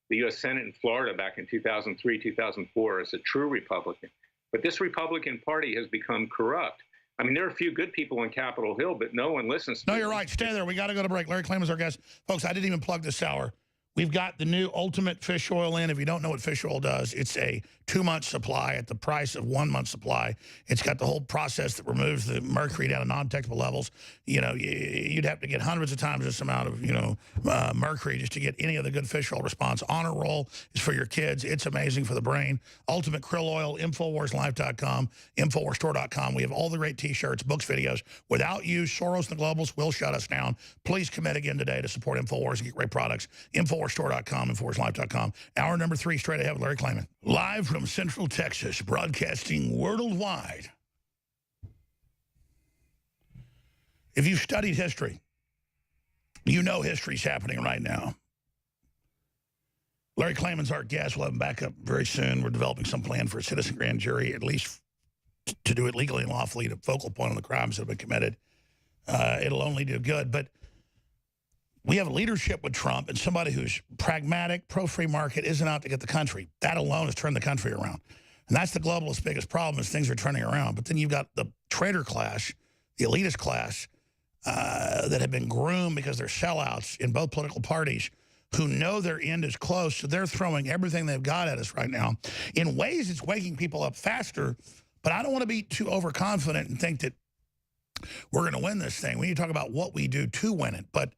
U.S. Senate in Florida back in 2003, 2004 as a true Republican. But this Republican Party has become corrupt. I mean, there are a few good people on Capitol Hill, but no one listens to them. No, you're right. Stay there. We got to go to break. Larry Klayman is our guest. Folks, I didn't even plug this hour. We've got the new Ultimate Fish Oil in. If you don't know what fish oil does, it's a 2-month supply at the price of 1 month supply. It's got the whole process that removes the mercury down to non-detectable levels. You'd have to get hundreds of times this amount of, mercury just to get any of the good fish oil response. Honor Roll is for your kids. It's amazing for the brain. Ultimate Krill Oil, InfoWarsLife.com, InfoWarsStore.com. We have all the great T-shirts, books, videos. Without you, Soros and the Globals will shut us down. Please commit again today to support InfoWars and get great products. InfoWarsStore.com, InfoWarsLife.com. Hour number 3, straight ahead with Larry Klayman. Live from Central Texas, broadcasting worldwide. If you've studied history, you know history's happening right now. Larry Klayman's our guest. We'll have him back up very soon. We're developing some plan for a citizen grand jury, at least to do it legally and lawfully, to focal point on the crimes that have been committed. It'll only do good. But we have a leadership with Trump and somebody who's pragmatic, pro-free market, isn't out to get the country. That alone has turned the country around. And that's the globalist biggest problem, is things are turning around. But then you've got the traitor class, the elitist class, that have been groomed because they're sellouts in both political parties who know their end is close. So they're throwing everything they've got at us right now. In ways, it's waking people up faster. But I don't want to be too overconfident and think that we're going to win this thing. We need to talk about what we do to win it. But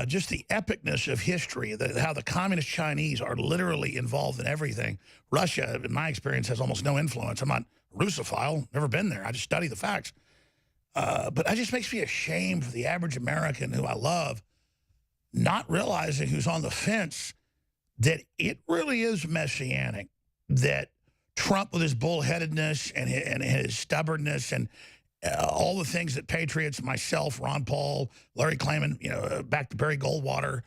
just the epicness of history, how the communist Chinese are literally involved in everything. Russia, in my experience, has almost no influence. I'm not a Russophile, never been there. I just study the facts. But it just makes me ashamed for the average American who I love, not realizing, who's on the fence, that it really is messianic, that Trump with his bullheadedness and his stubbornness and all the things that patriots, myself, Ron Paul, Larry Klayman, back to Barry Goldwater,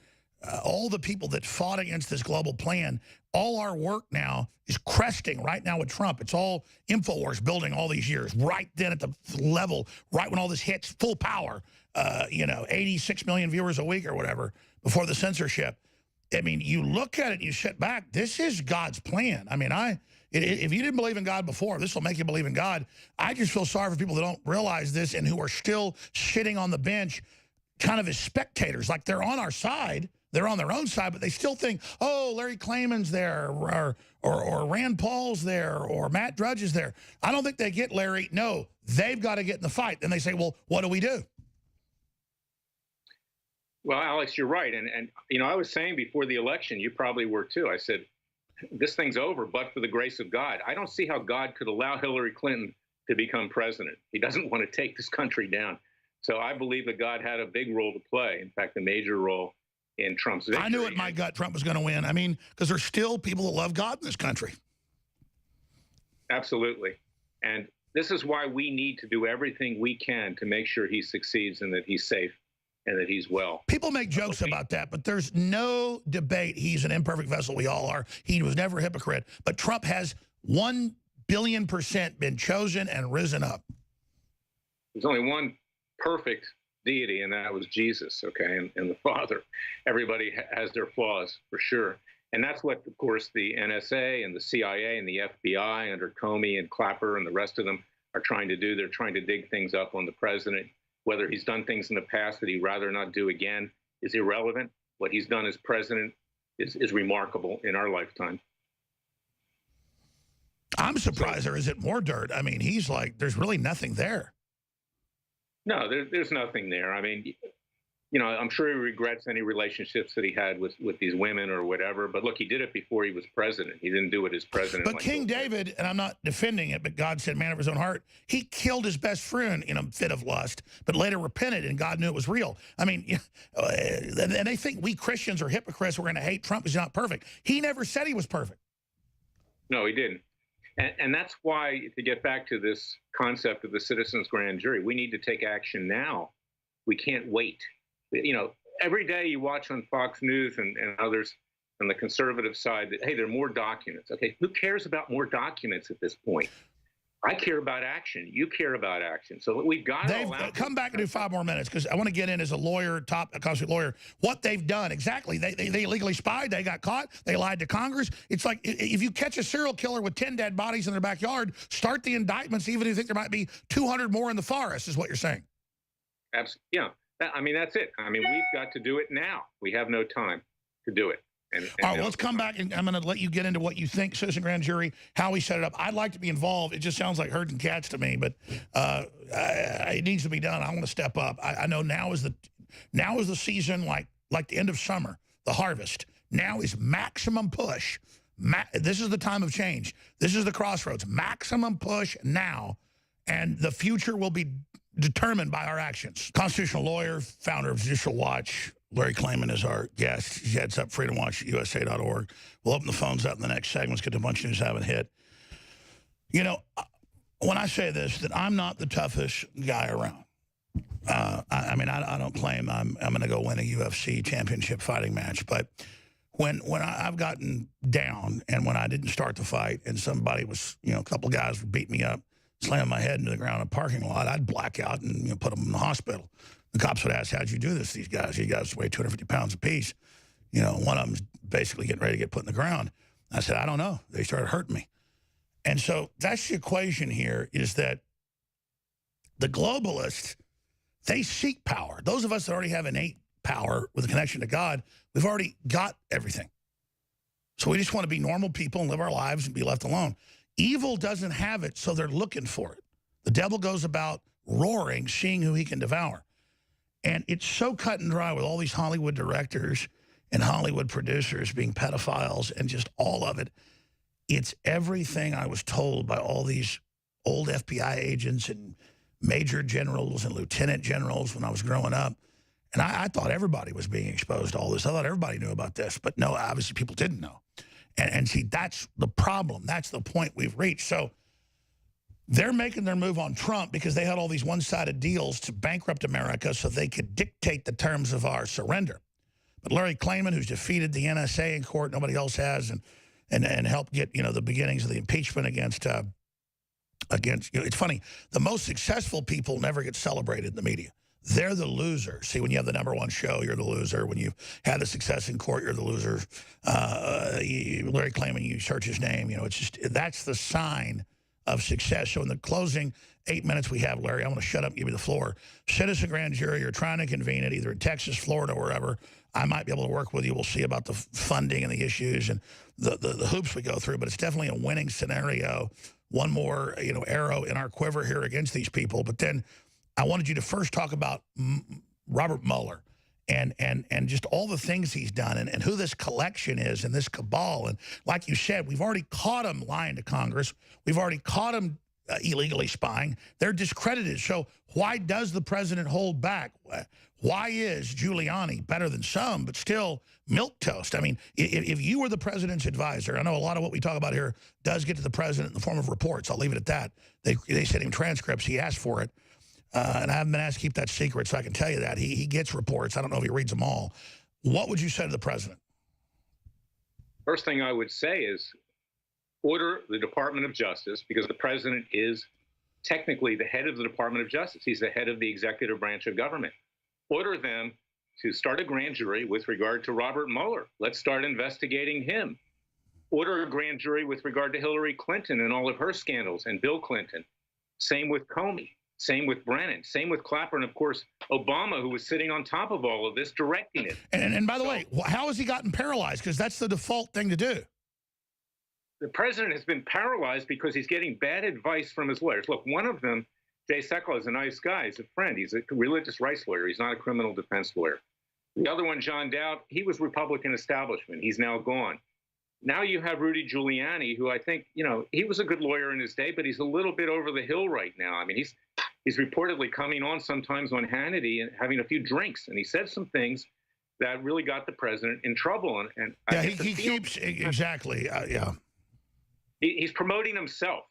all the people that fought against this global plan, all our work now is cresting right now with Trump. It's all InfoWars building all these years, right then at the level, right when all this hits full power, 86 million viewers a week or whatever before the censorship. I mean, you look at it and you sit back, this is God's plan. I mean, if you didn't believe in God before, this will make you believe in God. I just feel sorry for people that don't realize this and who are still sitting on the bench kind of as spectators, like they're on our side. They're on their own side, but they still think, oh, Larry Klayman's there, or Rand Paul's there, or Matt Drudge is there. I don't think they get Larry. No, they've got to get in the fight. Then they say, well, what do we do? Well, Alex, you're right. And I was saying before the election, you probably were too. I said, this thing's over, but for the grace of God. I don't see how God could allow Hillary Clinton to become president. He doesn't want to take this country down. So I believe that God had a big role to play. In fact, a major role in Trump's victory. I knew in my gut Trump was going to win. I mean, because there's still people that love God in this country. Absolutely. And this is why we need to do everything we can to make sure he succeeds and that he's safe and that he's well. People make jokes about that, but there's no debate. He's an imperfect vessel. We all are. He was never a hypocrite. But Trump has 1 billion% been chosen and risen up. There's only one perfect deity, and that was Jesus, okay, and the Father. Everybody has their flaws, for sure. And that's what, of course, the NSA and the CIA and the FBI under Comey and Clapper and the rest of them are trying to do. They're trying to dig things up on the president. Whether he's done things in the past that he'd rather not do again is irrelevant. What he's done as president is remarkable in our lifetime. I'm surprised there isn't more dirt. I mean, he's like, there's really nothing there. No, there's nothing there. I mean, you know, I'm sure he regrets any relationships that he had with these women or whatever. But look, he did it before he was president. He didn't do it as president. But King David, and I'm not defending it, but God said, man of his own heart, he killed his best friend in a fit of lust, but later repented, and God knew it was real. I mean, and they think we Christians are hypocrites. We're going to hate Trump. He's not perfect. He never said he was perfect. No, he didn't. And that's why, to get back to this concept of the citizens' grand jury, we need to take action now. We can't wait. You know, every day you watch on Fox News and others on the conservative side that, hey, there are more documents. Okay, who cares about more documents at this point? I care about action. You care about action. So we've got to come back and do 5 more minutes, because I want to get in as a lawyer, top constitutional lawyer, what they've done. Exactly. They illegally spied. They got caught. They lied to Congress. It's like if you catch a serial killer with 10 dead bodies in their backyard, start the indictments, even if you think there might be 200 more in the forest, is what you're saying. Absolutely. Yeah. I mean, that's it. I mean, we've got to do it now. We have no time to do it. All right, well, let's come back, and I'm going to let you get into what you think, citizen grand jury, how we set it up. I'd like to be involved. It just sounds like herding cats to me, but it needs to be done. I want to step up. I know now is the season, like the end of summer, the harvest. Now is maximum push. This is the time of change. This is the crossroads. Maximum push now, and the future will be determined by our actions. Constitutional lawyer, founder of Judicial Watch, Larry Klayman is our guest. He heads up freedomwatchusa.org. We'll open the phones up in the next segments, get a bunch of news haven't hit. You know, when I say this, that I'm not the toughest guy around. I mean, I don't claim I'm going to go win a UFC championship fighting match, but when I've gotten down and when I didn't start the fight and somebody was, you know, a couple guys would beat me up, slam my head into the ground in a parking lot, I'd black out and, you know, put them in the hospital. The cops would ask, how'd you do this, these guys? You guys weigh 250 pounds apiece. You know, one of them's basically getting ready to get put in the ground. I said, I don't know. They started hurting me. And so that's the equation here, is that the globalists, they seek power. Those of us that already have innate power with a connection to God, we've already got everything. So we just want to be normal people and live our lives and be left alone. Evil doesn't have it, so they're looking for it. The devil goes about roaring, seeing who he can devour. And it's so cut and dry with all these Hollywood directors and Hollywood producers being pedophiles and just all of it. It's everything I was told by all these old FBI agents and major generals and lieutenant generals when I was growing up. And I thought everybody was being exposed to all this. I thought everybody knew about this. But no, obviously people didn't know. And see, that's the problem. That's the point we've reached. So they're making their move on Trump because they had all these one-sided deals to bankrupt America so they could dictate the terms of our surrender. But Larry Klayman, who's defeated the NSA in court, nobody else has, and helped get, you know, the beginnings of the impeachment against you know, it's funny, the most successful people never get celebrated in the media. They're the loser. See, when you have the #1 show, you're the loser. When you've had the success in court, you're the loser. Larry Klayman, you search his name, you know, it's just, that's the sign of success. So in the closing 8 minutes we have, Larry, I want to shut up and give you the floor. Citizen grand jury, you're trying to convene it either in Texas, Florida, or wherever. I might be able to work with you. We'll see about the funding and the issues and the hoops we go through, but it's definitely a winning scenario. One more, you know, arrow in our quiver here against these people. But then I wanted you to first talk about Robert Mueller and just all the things he's done and who this collection is and this cabal. And like you said, we've already caught him lying to Congress. We've already caught him illegally spying. They're discredited. So why does the president hold back? Why is Giuliani better than some, but still milquetoast? I mean, if you were the president's advisor, I know a lot of what we talk about here does get to the president in the form of reports. I'll leave it at that. They sent him transcripts. He asked for it. And I haven't been asked to keep that secret, so I can tell you that. He gets reports. I don't know if he reads them all. What would you say to the president? First thing I would say is order the Department of Justice, because the president is technically the head of the Department of Justice. He's the head of the executive branch of government. Order them to start a grand jury with regard to Robert Mueller. Let's start investigating him. Order a grand jury with regard to Hillary Clinton and all of her scandals, and Bill Clinton. Same with Comey. Same with Brennan. Same with Clapper. And, of course, Obama, who was sitting on top of all of this, directing it. And by the way, how has he gotten paralyzed? Because that's the default thing to do. The president has been paralyzed because he's getting bad advice from his lawyers. Look, one of them Jay Sekulow is a nice guy. He's a friend. He's a religious rights lawyer. He's not a criminal defense lawyer. The other one, John Dowd, he was Republican establishment. He's now gone. Now you have Rudy Giuliani, who I think, he was a good lawyer in his day, but he's a little bit over the hill right now. I mean, he's reportedly coming on sometimes on Hannity and having a few drinks, and he said some things that really got the president in trouble. And yeah, he keeps exactly. Yeah, he's promoting himself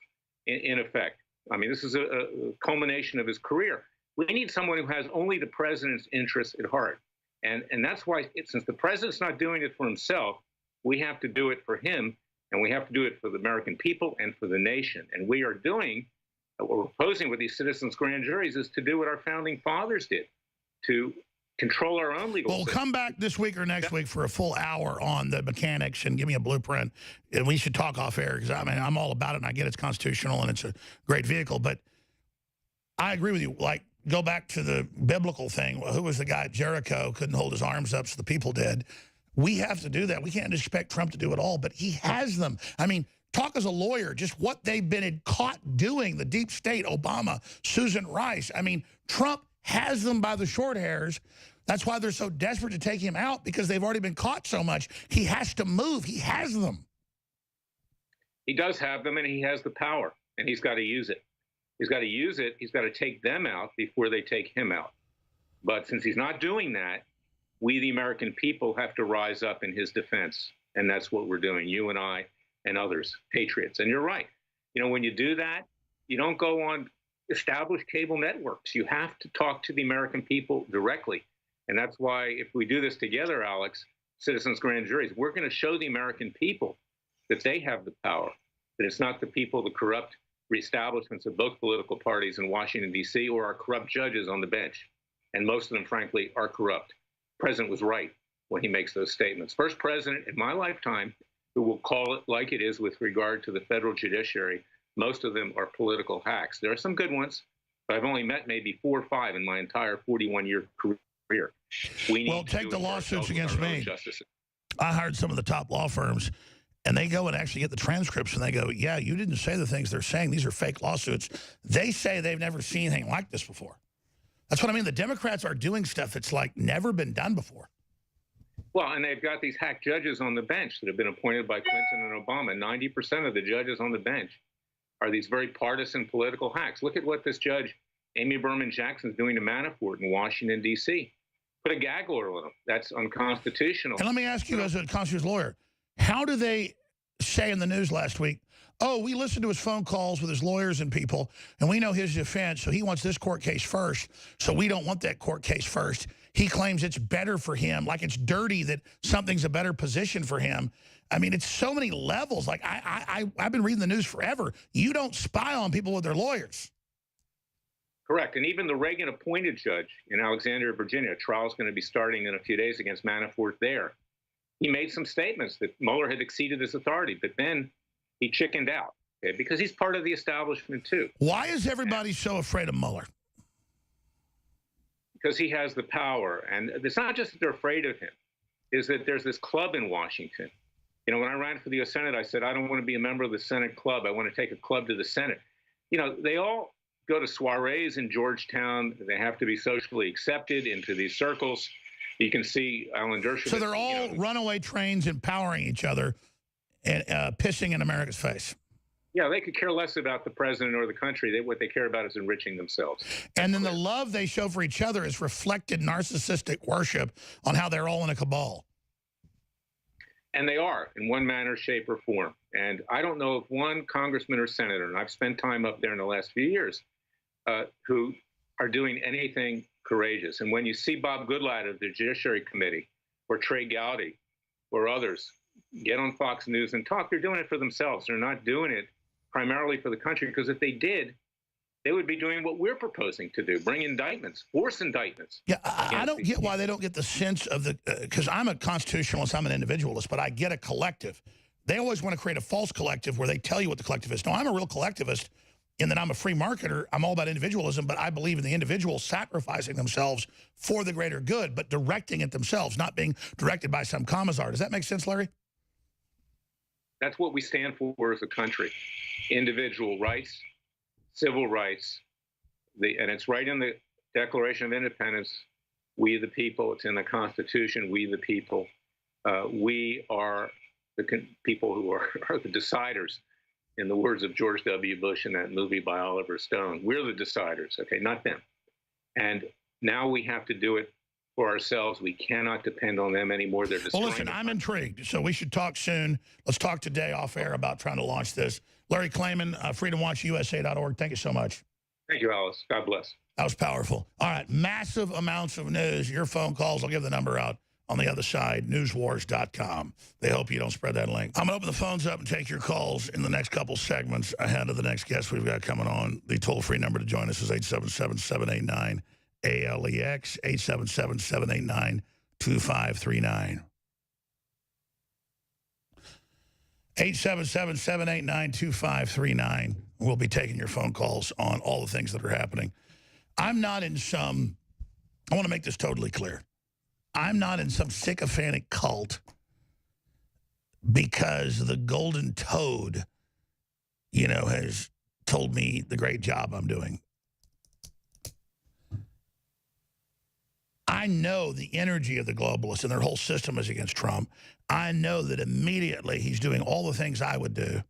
in effect. I mean, this is a culmination of his career. We need someone who has only the president's interests at heart, and that's why since the president's not doing it for himself, we have to do it for him, and we have to do it for the American people and for the nation. And we are doing what we're proposing with these citizens' grand juries is to do what our founding fathers did, to control our own legal system. We'll come back this week or next week for a full hour on the mechanics and give me a blueprint. And we should talk off air because, I mean, I'm all about it, and I get it's constitutional and it's a great vehicle. But I agree with you. Like, go back to the biblical thing. Well, who was the guy at Jericho? Couldn't hold his arms up, so the people did. We have to do that. We can't expect Trump to do it all, but he has them. I mean, talk as a lawyer, just what they've been caught doing, the deep state, Obama, Susan Rice. I mean, Trump has them by the short hairs. That's why they're so desperate to take him out, because they've already been caught so much. He has to move. He has them. He does have them, and he has the power, and he's got to use it. He's got to use it. He's got to take them out before they take him out. But since he's not doing that, we, the American people, have to rise up in his defense. And that's what we're doing, you and I and others, patriots. And you're right. When you do that, you don't go on established cable networks. You have to talk to the American people directly. And that's why if we do this together, Alex, citizens' grand juries, we're going to show the American people that they have the power, that it's not the people, the corrupt reestablishments of both political parties in Washington, D.C., or our corrupt judges on the bench. And most of them, frankly, are corrupt. The president was right when he makes those statements. First president in my lifetime who will call it like it is with regard to the federal judiciary. Most of them are political hacks. There are some good ones, but I've only met maybe 4 or 5 in my entire 41-year career. Well, take the lawsuits against me. I hired some of the top law firms, and they go and actually get the transcripts, and they go, yeah, you didn't say the things they're saying. These are fake lawsuits. They say they've never seen anything like this before. That's what I mean. The Democrats are doing stuff that's like never been done before. Well, and they've got these hack judges on the bench that have been appointed by Clinton and Obama. 90% of the judges on the bench are these very partisan political hacks. Look at what this judge, Amy Berman Jackson, is doing to Manafort in Washington, D.C. Put a gag order on him. That's unconstitutional. And let me ask you, as a constitutional lawyer, how do they say in the news last week, oh, we listened to his phone calls with his lawyers and people, and we know his defense, so he wants this court case first, so we don't want that court case first. He claims it's better for him, like it's dirty that something's a better position for him. I mean, it's so many levels. Like, I've been reading the news forever. You don't spy on people with their lawyers. Correct. And even the Reagan-appointed judge in Alexandria, Virginia, a trial is going to be starting in a few days against Manafort there. He made some statements that Mueller had exceeded his authority, but then he chickened out, okay, because he's part of the establishment, too. Why is everybody so afraid of Mueller? Because he has the power. And it's not just that they're afraid of him, is that there's this club in Washington. You know, when I ran for the U.S. Senate, I said, I don't want to be a member of the Senate club. I want to take a club to the Senate. You know, they all go to soirees in Georgetown. They have to be socially accepted into these circles. You can see Alan Dershowitz. So they're all runaway trains empowering each other and pissing in America's face. Yeah, they could care less about the president or the country. What they care about is enriching themselves. And then the love they show for each other is reflected narcissistic worship on how they're all in a cabal. And they are, in one manner, shape, or form. And I don't know of one congressman or senator, and I've spent time up there in the last few years, who are doing anything courageous. And when you see Bob Goodlatte of the Judiciary Committee, or Trey Gowdy, or others get on Fox News and talk, they're doing it for themselves. They're not doing it primarily for the country, because if they did, they would be doing what we're proposing to do, bring indictments, force indictments. Yeah, I don't get why they don't get the sense of the, because I'm a constitutionalist, I'm an individualist, but I get a collective. They always want to create a false collective where they tell you what the collective is. No, I'm a real collectivist in that I'm a free marketer. I'm all about individualism, but I believe in the individual sacrificing themselves for the greater good, but directing it themselves, not being directed by some commissar. Does that make sense, Larry? That's what we stand for as a country. Individual rights, civil rights, and it's right in the Declaration of Independence, we the people. It's in the Constitution, we the people. We are the people who are the deciders, in the words of George W. Bush in that movie by Oliver Stone. We're the deciders, okay, not them. And now we have to do it for ourselves. We cannot depend on them anymore. They're destroying. Well, listen, I'm intrigued, so we should talk soon. Let's talk today off air about trying to launch this. Larry Klayman, freedomwatchusa.org. Thank you so much. Thank you, Alice. God bless. That was powerful. All right, massive amounts of news. Your phone calls, I'll give the number out on the other side, newswars.com. They hope you don't spread that link. I'm going to open the phones up and take your calls in the next couple segments ahead of the next guest we've got coming on. The toll-free number to join us is 877-789-ALEX, 877-789-2539. 877-789-2539. We'll be taking your phone calls on all the things that are happening. I'm not in some, I want to make this totally clear. I'm not in some sycophantic cult because the golden toad, you know, has told me the great job I'm doing. I know the energy of the globalists and their whole system is against Trump. I know that immediately he's doing all the things I would do.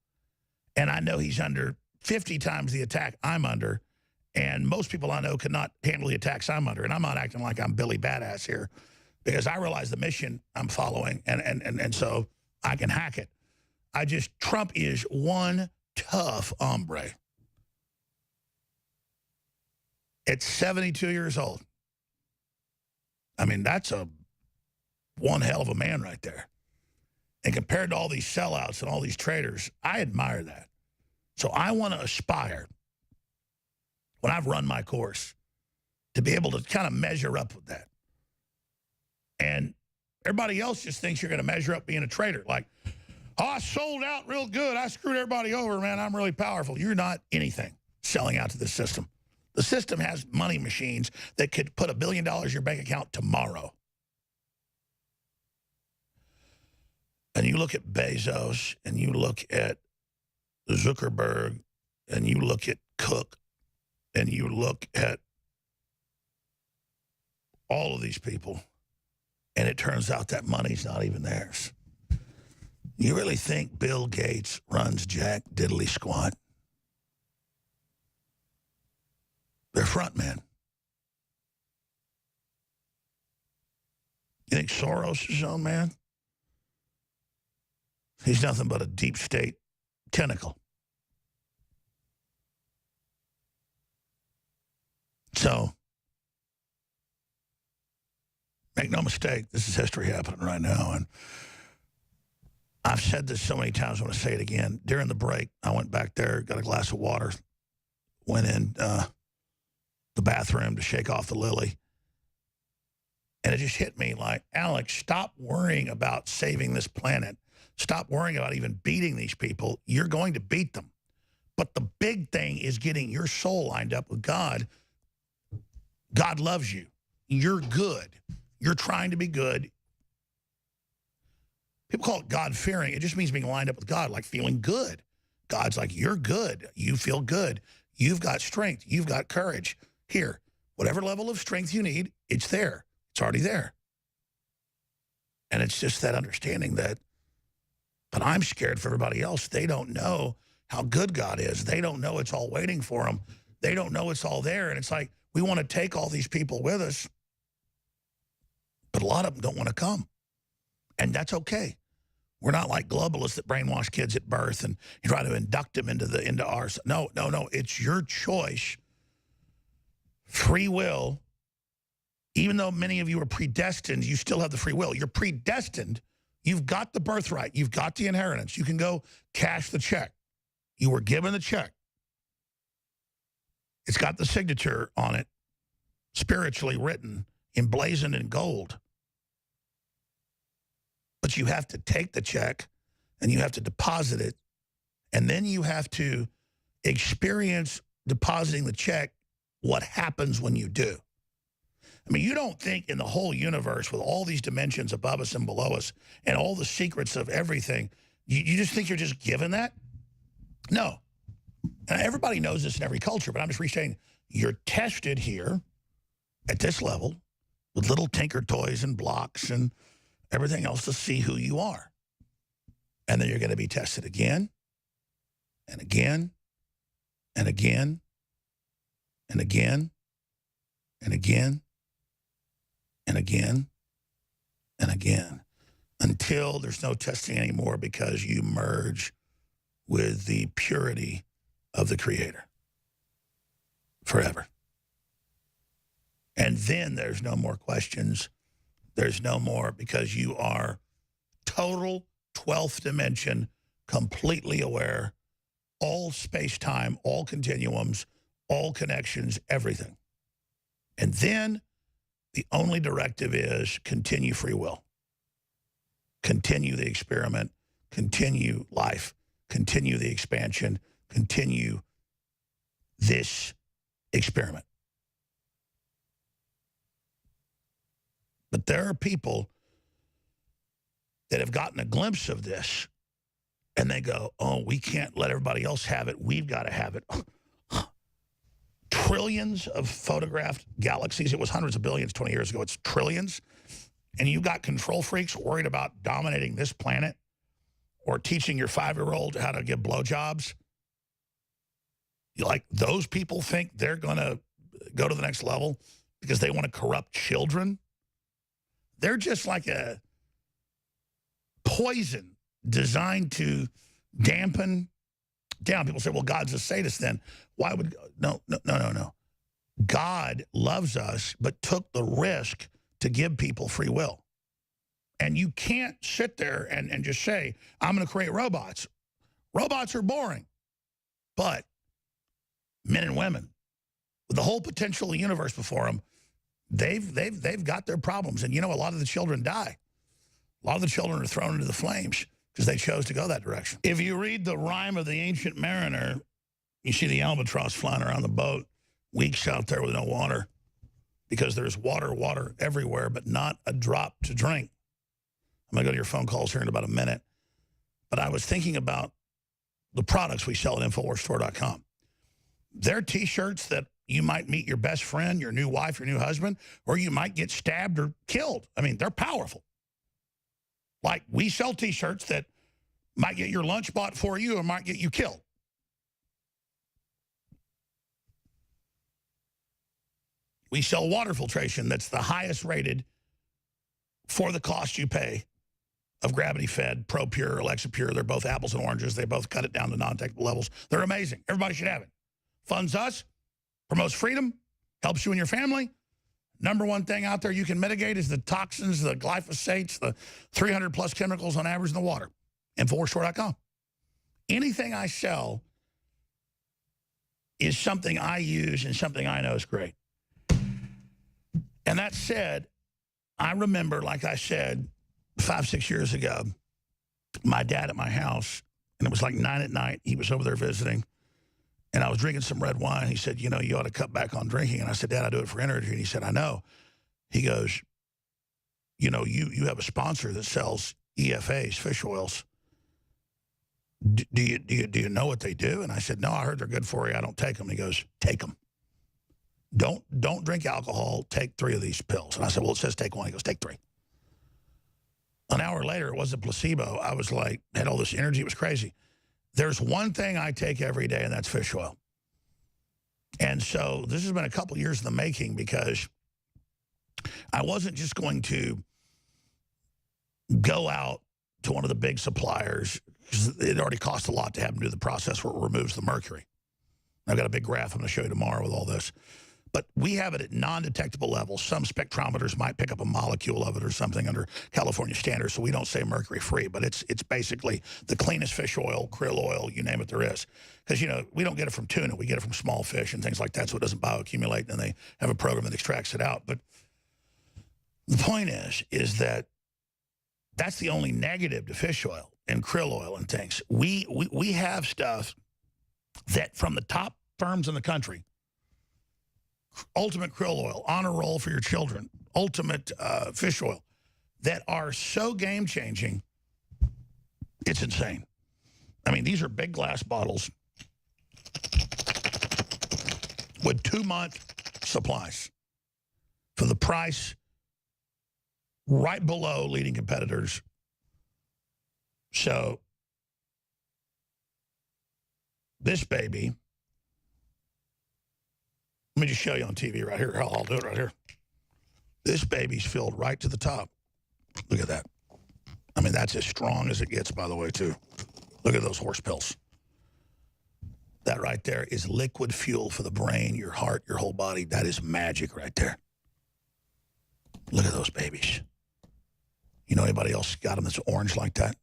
And I know he's under 50 times the attack I'm under. And most people I know cannot handle the attacks I'm under. And I'm not acting like I'm Billy Badass here, because I realize the mission I'm following, and so I can hack it. Trump is one tough hombre. At 72 years old. I mean, that's one hell of a man right there. And compared to all these sellouts and all these traitors, I admire that. So I want to aspire, when I've run my course, to be able to kind of measure up with that. And everybody else just thinks you're going to measure up being a traitor. Like, oh, I sold out real good. I screwed everybody over, man. I'm really powerful. You're not anything selling out to this system. The system has money machines that could put $1 billion in your bank account tomorrow. And you look at Bezos, and you look at Zuckerberg, and you look at Cook, and you look at all of these people, and it turns out that money's not even theirs. You really think Bill Gates runs jack diddly squat? They're front men. You think Soros is his own man? He's nothing but a deep state tentacle. So, make no mistake, this is history happening right now. And I've said this so many times, I want to say it again. During the break, I went back there, got a glass of water, went in the bathroom to shake off the lily. And it just hit me like, Alex, stop worrying about saving this planet. Stop worrying about even beating these people. You're going to beat them. But the big thing is getting your soul lined up with God. God loves you. You're good. You're trying to be good. People call it God-fearing. It just means being lined up with God, like feeling good. God's like, you're good. You feel good. You've got strength. You've got courage. Here, whatever level of strength you need, it's there. It's already there. And it's just that understanding that, but I'm scared for everybody else. They don't know how good God is. They don't know it's all waiting for them. They don't know it's all there. And it's like, we want to take all these people with us, but a lot of them don't want to come. And that's okay. We're not like globalists that brainwash kids at birth and try to induct them into ours. No. It's your choice. Free will. Even though many of you are predestined, you still have the free will. You're predestined. You've got the birthright. You've got the inheritance. You can go cash the check. You were given the check. It's got the signature on it, spiritually written, emblazoned in gold. But you have to take the check, and you have to deposit it, and then you have to experience depositing the check, what happens when you do. I mean, you don't think in the whole universe with all these dimensions above us and below us and all the secrets of everything, you just think you're just given that? No. And everybody knows this in every culture, but I'm just restating, You're tested here at this level with little tinker toys and blocks and everything else to see who you are. And then you're going to be tested again and again and again and again and again and again and again until there's no testing anymore because you merge with the purity of the Creator forever. And then there's no more questions. There's no more, because you are total 12th dimension, completely aware, all space-time, all continuums, all connections, everything. And then the only directive is continue free will. Continue the experiment, continue life, continue the expansion, continue this experiment. But there are people that have gotten a glimpse of this and they go, oh, we can't let everybody else have it. We've got to have it. Trillions of photographed galaxies. It was hundreds of billions 20 years ago. It's trillions. And you got control freaks worried about dominating this planet or teaching your 5-year-old how to give blowjobs. Like, those people think they're going to go to the next level because they want to corrupt children. They're just like a poison designed to dampen down. People say, well, God's a sadist then. Why would... No. God loves us, but took the risk to give people free will. And you can't sit there and just say, I'm going to create robots. Robots are boring. But men and women, with the whole potential of the universe before them, they've got their problems. And, you know, a lot of the children die. A lot of the children are thrown into the flames because they chose to go that direction. If you read the Rime of the Ancient Mariner, you see the albatross flying around the boat, weeks out there with no water, because there's water everywhere, but not a drop to drink. I'm going to go to your phone calls here in about a minute. But I was thinking about the products we sell at InfoWarsStore.com. They're T-shirts that you might meet your best friend, your new wife, your new husband, or you might get stabbed or killed. I mean, they're powerful. Like, we sell T-shirts that might get your lunch bought for you or might get you killed. We sell water filtration that's the highest rated for the cost you pay of gravity-fed, ProPure, Alexa Pure. They're both apples and oranges. They both cut it down to non-technical levels. They're amazing. Everybody should have it. Funds us, promotes freedom, helps you and your family. Number one thing out there you can mitigate is the toxins, the glyphosates, the 300-plus chemicals on average in the water. InfoWarsStore.com. Anything I sell is something I use and something I know is great. And that said, I remember, like I said, 5-6 years ago, my dad at my house, and it was like 9 at night. He was over there visiting, and I was drinking some red wine. He said, you know, you ought to cut back on drinking. And I said, Dad, I do it for energy. And he said, I know. He goes, you know, you have a sponsor that sells EFAs, fish oils. Do you know what they do? And I said, no, I heard they're good for you. I don't take them. He goes, take them. Don't drink alcohol. Take 3 of these pills. And I said, well, it says take 1. He goes, take 3. An hour later, it was a placebo. I was like, had all this energy. It was crazy. There's one thing I take every day, and that's fish oil. And so this has been a couple years in the making, because I wasn't just going to go out to one of the big suppliers, because it already cost a lot to have them do the process where it removes the mercury. I've got a big graph I'm going to show you tomorrow with all this. But we have it at non-detectable levels. Some spectrometers might pick up a molecule of it or something under California standards, so we don't say mercury-free, but it's basically the cleanest fish oil, krill oil, you name it, there is. Because, you know, we don't get it from tuna. We get it from small fish and things like that, so it doesn't bioaccumulate, and they have a program that extracts it out. But the point is that that's the only negative to fish oil and krill oil and things. We have stuff that from the top firms in the country, Ultimate Krill Oil, Honor Roll for your children, Ultimate Fish Oil, that are so game-changing, it's insane. I mean, these are big glass bottles with 2-month supplies for the price right below leading competitors. So this baby, let me just show you on TV right here. I'll do it right here. This baby's filled right to the top. Look at that. I mean, that's as strong as it gets, by the way, too. Look at those horse pills. That right there is liquid fuel for the brain, your heart, your whole body. That is magic right there. Look at those babies. You know anybody else got them that's orange like that?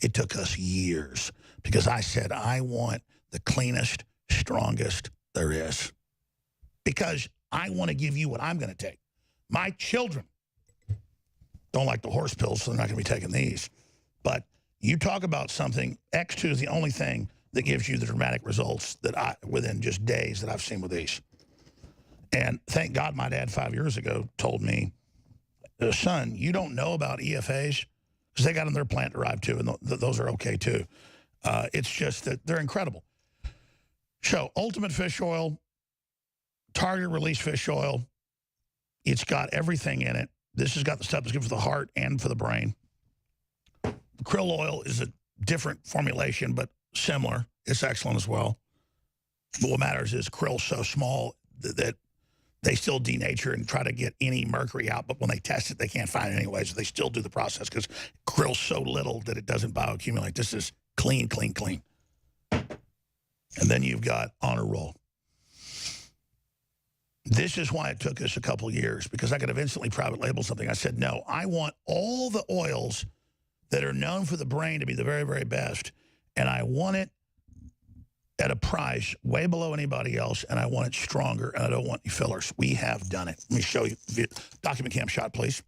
It took us years because I said, I want the cleanest, strongest there is. Because I want to give you what I'm going to take. My children don't like the horse pills, so they're not going to be taking these. But you talk about something, X2 is the only thing that gives you the dramatic results that within just days that I've seen with these. And thank God my dad 5 years ago told me, son, you don't know about EFAs? Because they got them their plant derived too, and those are okay too. It's just that they're incredible. So, Ultimate Fish Oil, targeted release fish oil. It's got everything in it. This has got the stuff that's good for the heart and for the brain. Krill oil is a different formulation, but similar. It's excellent as well. But what matters is krill's so small that they still denature and try to get any mercury out, but when they test it, they can't find it anyway, so they still do the process because krill's so little that it doesn't bioaccumulate. This is clean, clean, clean. And then you've got Honor Roll. This is why it took us a couple years, because I could have instantly private labeled something. I said, no, I want all the oils that are known for the brain to be the very, very best, and I want it at a price way below anybody else, and I want it stronger, and I don't want any fillers. We have done it. Let me show you. Document cam shot, please.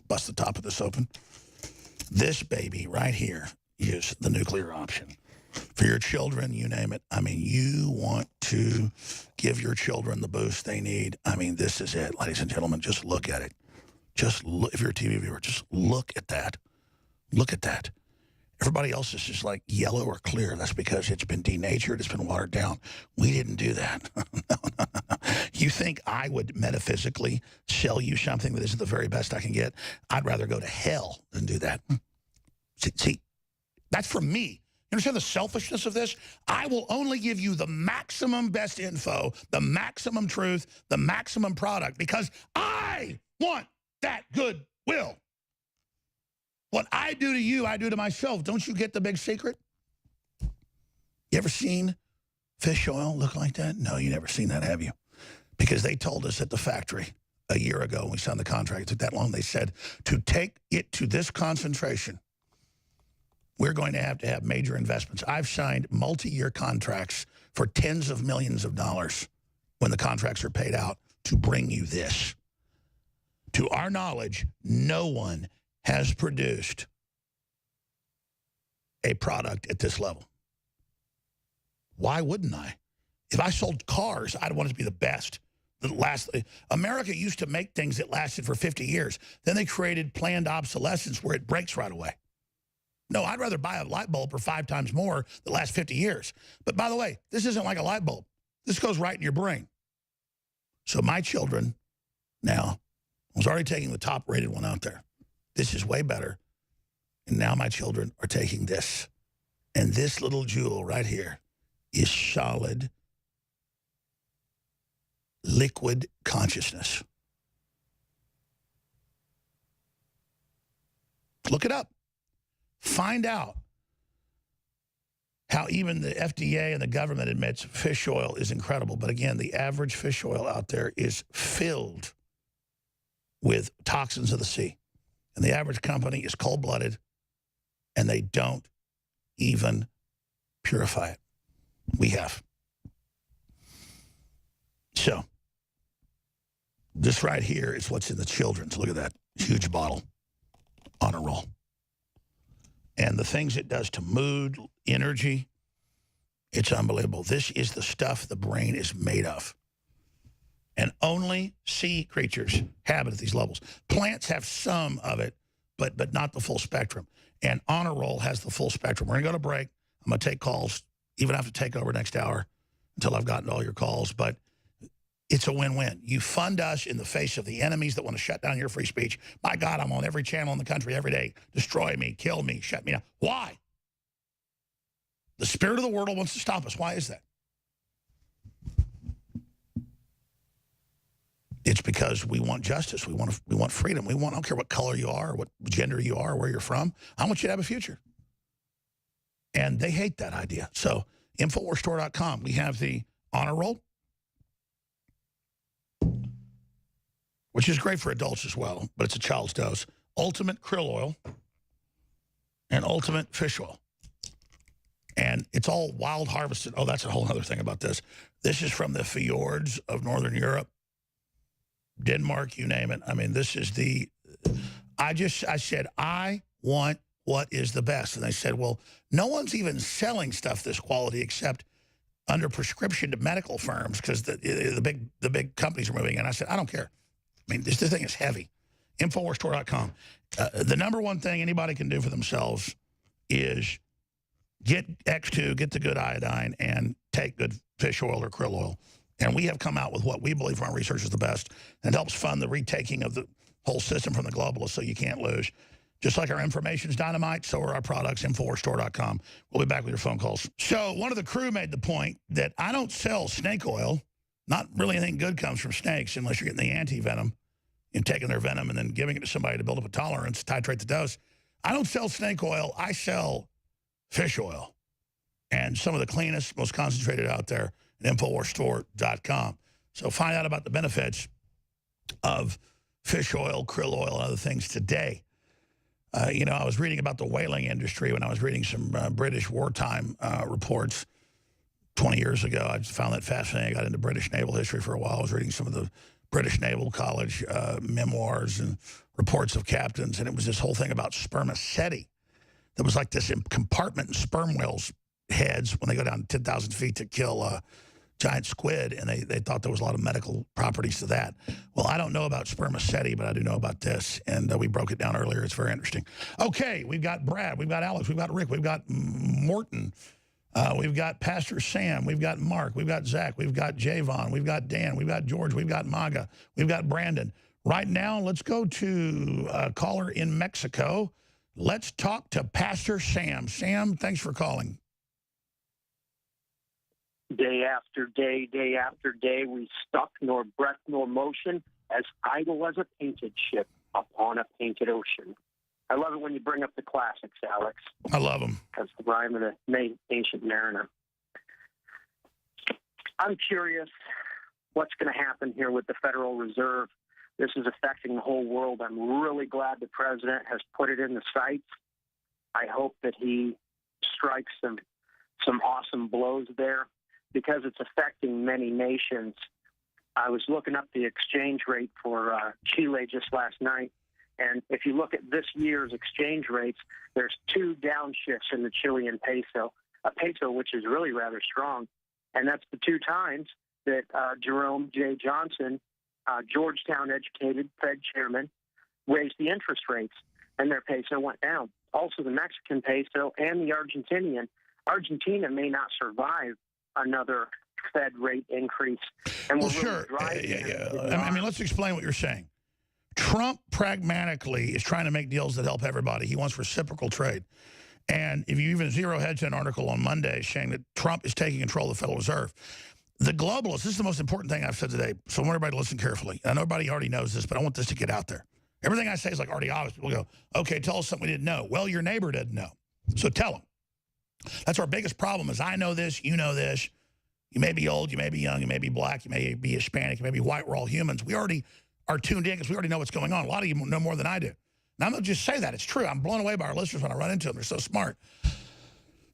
Bust the top of this open. This baby right here is the nuclear option. For your children, you name it. I mean, you want to give your children the boost they need. I mean, this is it, ladies and gentlemen. Just look at it. Just look, if you're a TV viewer, just look at that. Look at that. Everybody else is just like yellow or clear. That's because it's been denatured, it's been watered down. We didn't do that. No. You think I would metaphysically sell you something that isn't the very best I can get? I'd rather go to hell than do that. See, that's for me. You understand the selfishness of this? I will only give you the maximum best info, the maximum truth, the maximum product, because I want that goodwill. What I do to you, I do to myself. Don't you get the big secret? You ever seen fish oil look like that? No, you never seen that, have you? Because they told us at the factory a year ago when we signed the contract, it took that long, they said, to take it to this concentration, we're going to have major investments. I've signed multi-year contracts for tens of millions of dollars when the contracts are paid out to bring you this. To our knowledge, no one has produced a product at this level. Why wouldn't I? If I sold cars, I'd want it to be the best. America used to make things that lasted for 50 years. Then they created planned obsolescence where it breaks right away. No, I'd rather buy a light bulb for 5 times more that lasts 50 years. But by the way, this isn't like a light bulb. This goes right in your brain. So my children now, I was already taking the top-rated one out there. This is way better. And now my children are taking this. And this little jewel right here is solid, liquid consciousness. Look it up. Find out how even the FDA and the government admits fish oil is incredible. But again, the average fish oil out there is filled with toxins of the sea. And the average company is cold-blooded, and they don't even purify it. We have. So, this right here is what's in the children's. Look at that huge bottle on a roll. And the things it does to mood, energy, it's unbelievable. This is the stuff the brain is made of. And only sea creatures have it at these levels. Plants have some of it, but not the full spectrum. And Honor Roll has the full spectrum. We're going to go to break. I'm going to take calls, even have to take over next hour. until I've gotten to all your calls. But it's a win-win. You fund us in the face of the enemies that want to shut down your free speech. My God, I'm on every channel in the country every day. Destroy me, kill me, shut me down. Why? The spirit of the world wants to stop us. Why is that? It's because we want justice. We want freedom. I don't care what color you are, what gender you are, where you're from. I want you to have a future. And they hate that idea. So, InfoWarsStore.com. We have the honor roll, which is great for adults as well, but it's a child's dose. Ultimate krill oil and ultimate fish oil. And it's all wild harvested. Oh, that's a whole other thing about this. This is from the fjords of Northern Europe, Denmark, you name it. I mean, this is the, I said, I want what is the best. And they said, well, no one's even selling stuff this quality except under prescription to medical firms because the big companies are moving in. I said, I don't care. I mean, this thing is heavy. InfoWarsStore.com. The number one thing anybody can do for themselves is get X2, get the good iodine, and take good fish oil or krill oil. And we have come out with what we believe from our research is the best, and helps fund the retaking of the whole system from the globalists so you can't lose. Just like our information's dynamite, so are our products, InfoWarsStore.com. We'll be back with your phone calls. So one of the crew made the point that I don't sell snake oil. Not really anything good comes from snakes unless you're getting the anti-venom and taking their venom and then giving it to somebody to build up a tolerance, titrate the dose. I don't sell snake oil. I sell fish oil. And some of the cleanest, most concentrated out there at InfoWarsStore.com. So find out about the benefits of fish oil, krill oil, and other things today. You know, I was reading about the whaling industry when I was reading some British wartime reports 20 years ago. I just found that fascinating. I got into British naval history for a while. I was reading some of the British Naval College memoirs and reports of captains, and it was this whole thing about spermaceti. There was like this compartment in sperm whales' heads when they go down 10,000 feet to kill giant squid, and they thought there was a lot of medical properties to that. Well, I don't know about spermaceti, but I do know about this, and we broke it down earlier. It's very interesting. Okay, we've got Brad, we've got Alex, we've got Rick, we've got Morton, we've got Pastor Sam, we've got Mark, we've got Zach, we've got Javon, we've got Dan, we've got George, we've got Maga, we've got Brandon. Right now, let's go to a caller in Mexico. Let's talk to Pastor Sam. Sam, thanks for calling. Day after day after day, we stuck nor breath nor motion, as idle as a painted ship upon a painted ocean. I love it when you bring up the classics, Alex. I love them. That's the rhyme of the ancient mariner. I'm curious what's going to happen here with the Federal Reserve. This is affecting the whole world. I'm really glad the president has put it in the sights. I hope that he strikes some awesome blows there, because it's affecting many nations. I was looking up the exchange rate for Chile just last night, and if you look at this year's exchange rates, there's two downshifts in the Chilean peso, a peso which is really rather strong, and that's the two times that Jerome J. Johnson, Georgetown-educated Fed chairman, raised the interest rates, and their peso went down. Also, the Mexican peso and the Argentinian. Argentina may not survive another Fed rate increase. And we're really driving I mean, let's explain what you're saying. Trump pragmatically is trying to make deals that help everybody. He wants reciprocal trade. And if you even Zero Hedge an article on Monday saying that Trump is taking control of the Federal Reserve, the globalists, this is the most important thing I've said today, so I want everybody to listen carefully. I know everybody already knows this, but I want this to get out there. Everything I say is like already obvious. People go, okay, tell us something we didn't know. Well, your neighbor didn't know, so tell them. That's our biggest problem is I know this, you know this. You may be old, you may be young, you may be black, you may be Hispanic, you may be white. We're all humans. We already are tuned in because we already know what's going on. A lot of you know more than I do. Now, I'm not just say that. It's true. I'm blown away by our listeners when I run into them. They're so smart.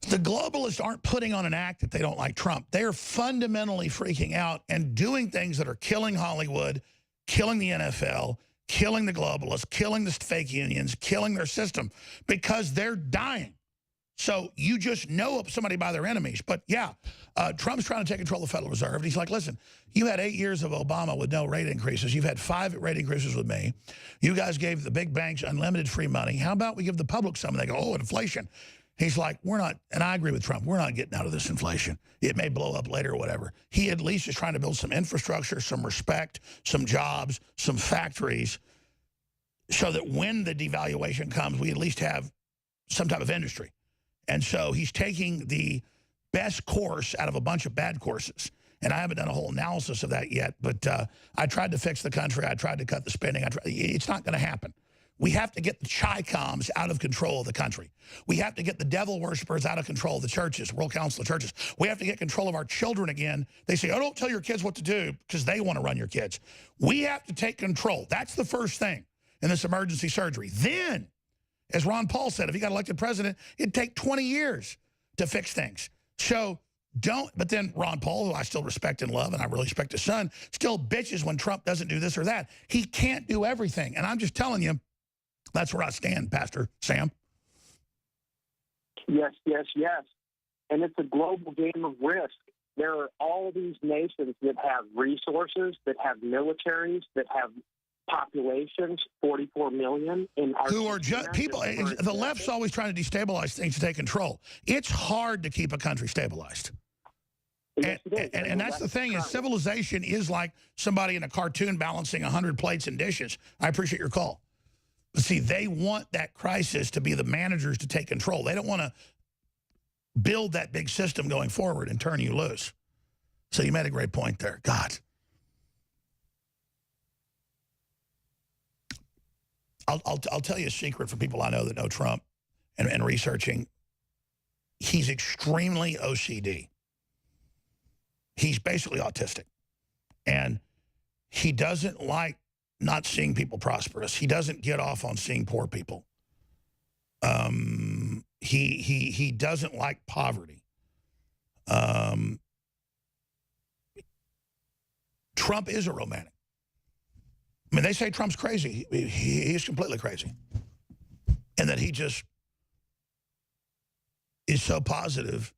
The globalists aren't putting on an act that they don't like Trump. They are fundamentally freaking out and doing things that are killing Hollywood, killing the NFL, killing the globalists, killing the fake unions, killing their system because they're dying. So you just know somebody by their enemies. But, yeah, Trump's trying to take control of the Federal Reserve. And he's like, listen, you had 8 years of Obama with no rate increases. You've had 5 rate increases with me. You guys gave the big banks unlimited free money. How about we give the public some? And they go, oh, inflation. He's like, we're not, and I agree with Trump, we're not getting out of this inflation. It may blow up later or whatever. He at least is trying to build some infrastructure, some respect, some jobs, some factories, so that when the devaluation comes, we at least have some type of industry. And so he's taking the best course out of a bunch of bad courses. And I haven't done a whole analysis of that yet, but I tried to fix the country. I tried to cut the spending. It's not going to happen. We have to get the Chi-Coms out of control of the country. We have to get the devil worshippers out of control of the churches, World Council of Churches. We have to get control of our children again. They say, oh, don't tell your kids what to do because they want to run your kids. We have to take control. That's the first thing in this emergency surgery. Then, as Ron Paul said, if he got elected president, it'd take 20 years to fix things. So don't, but then Ron Paul, who I still respect and love, and I really respect his son, still bitches when Trump doesn't do this or that. He can't do everything. And I'm just telling you, that's where I stand, Pastor Sam. Yes, yes, yes. And it's a global game of risk. There are all these nations that have resources, that have militaries, that have populations, 44 million in our who are just people. The left's always trying to destabilize things to take control. It's hard to keep a country stabilized. And that's the thing, is civilization is like somebody in a cartoon balancing 100 plates and dishes. I appreciate your call. But see, they want that crisis to be the managers to take control. They don't want to build that big system going forward and turn you loose. So you made a great point there. God. I'll tell you a secret for people I know that know Trump and researching. He's extremely OCD. He's basically autistic. And he doesn't like not seeing people prosperous. He doesn't get off on seeing poor people. He doesn't like poverty. Trump is a romantic. I mean, they say Trump's crazy. He is completely crazy. And that he just is so positive.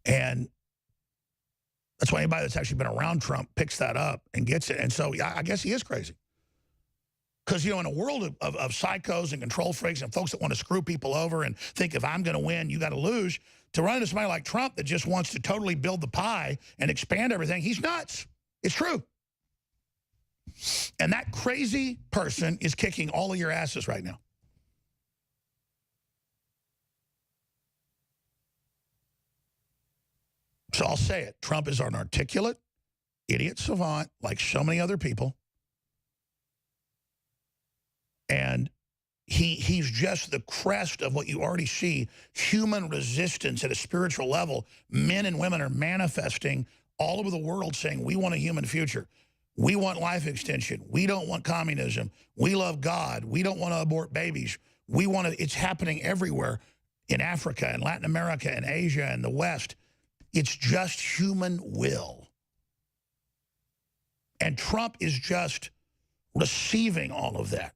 And that's why anybody that's actually been around Trump picks that up and gets it. And so I guess he is crazy. Because, you know, in a world of psychos and control freaks and folks that want to screw people over and think if I'm going to win, you got to lose, to run into somebody like Trump that just wants to totally build the pie and expand everything, he's nuts. It's true. And that crazy person is kicking all of your asses right now. So I'll say it. Trump is an articulate, idiot savant like so many other people. And he's just the crest of what you already see, human resistance at a spiritual level. Men and women are manifesting all over the world saying, we want a human future. We want life extension. We don't want communism. We love God. We don't want to abort babies. We want to, it's happening everywhere in Africa and Latin America and Asia and the West. It's just human will. And Trump is just receiving all of that.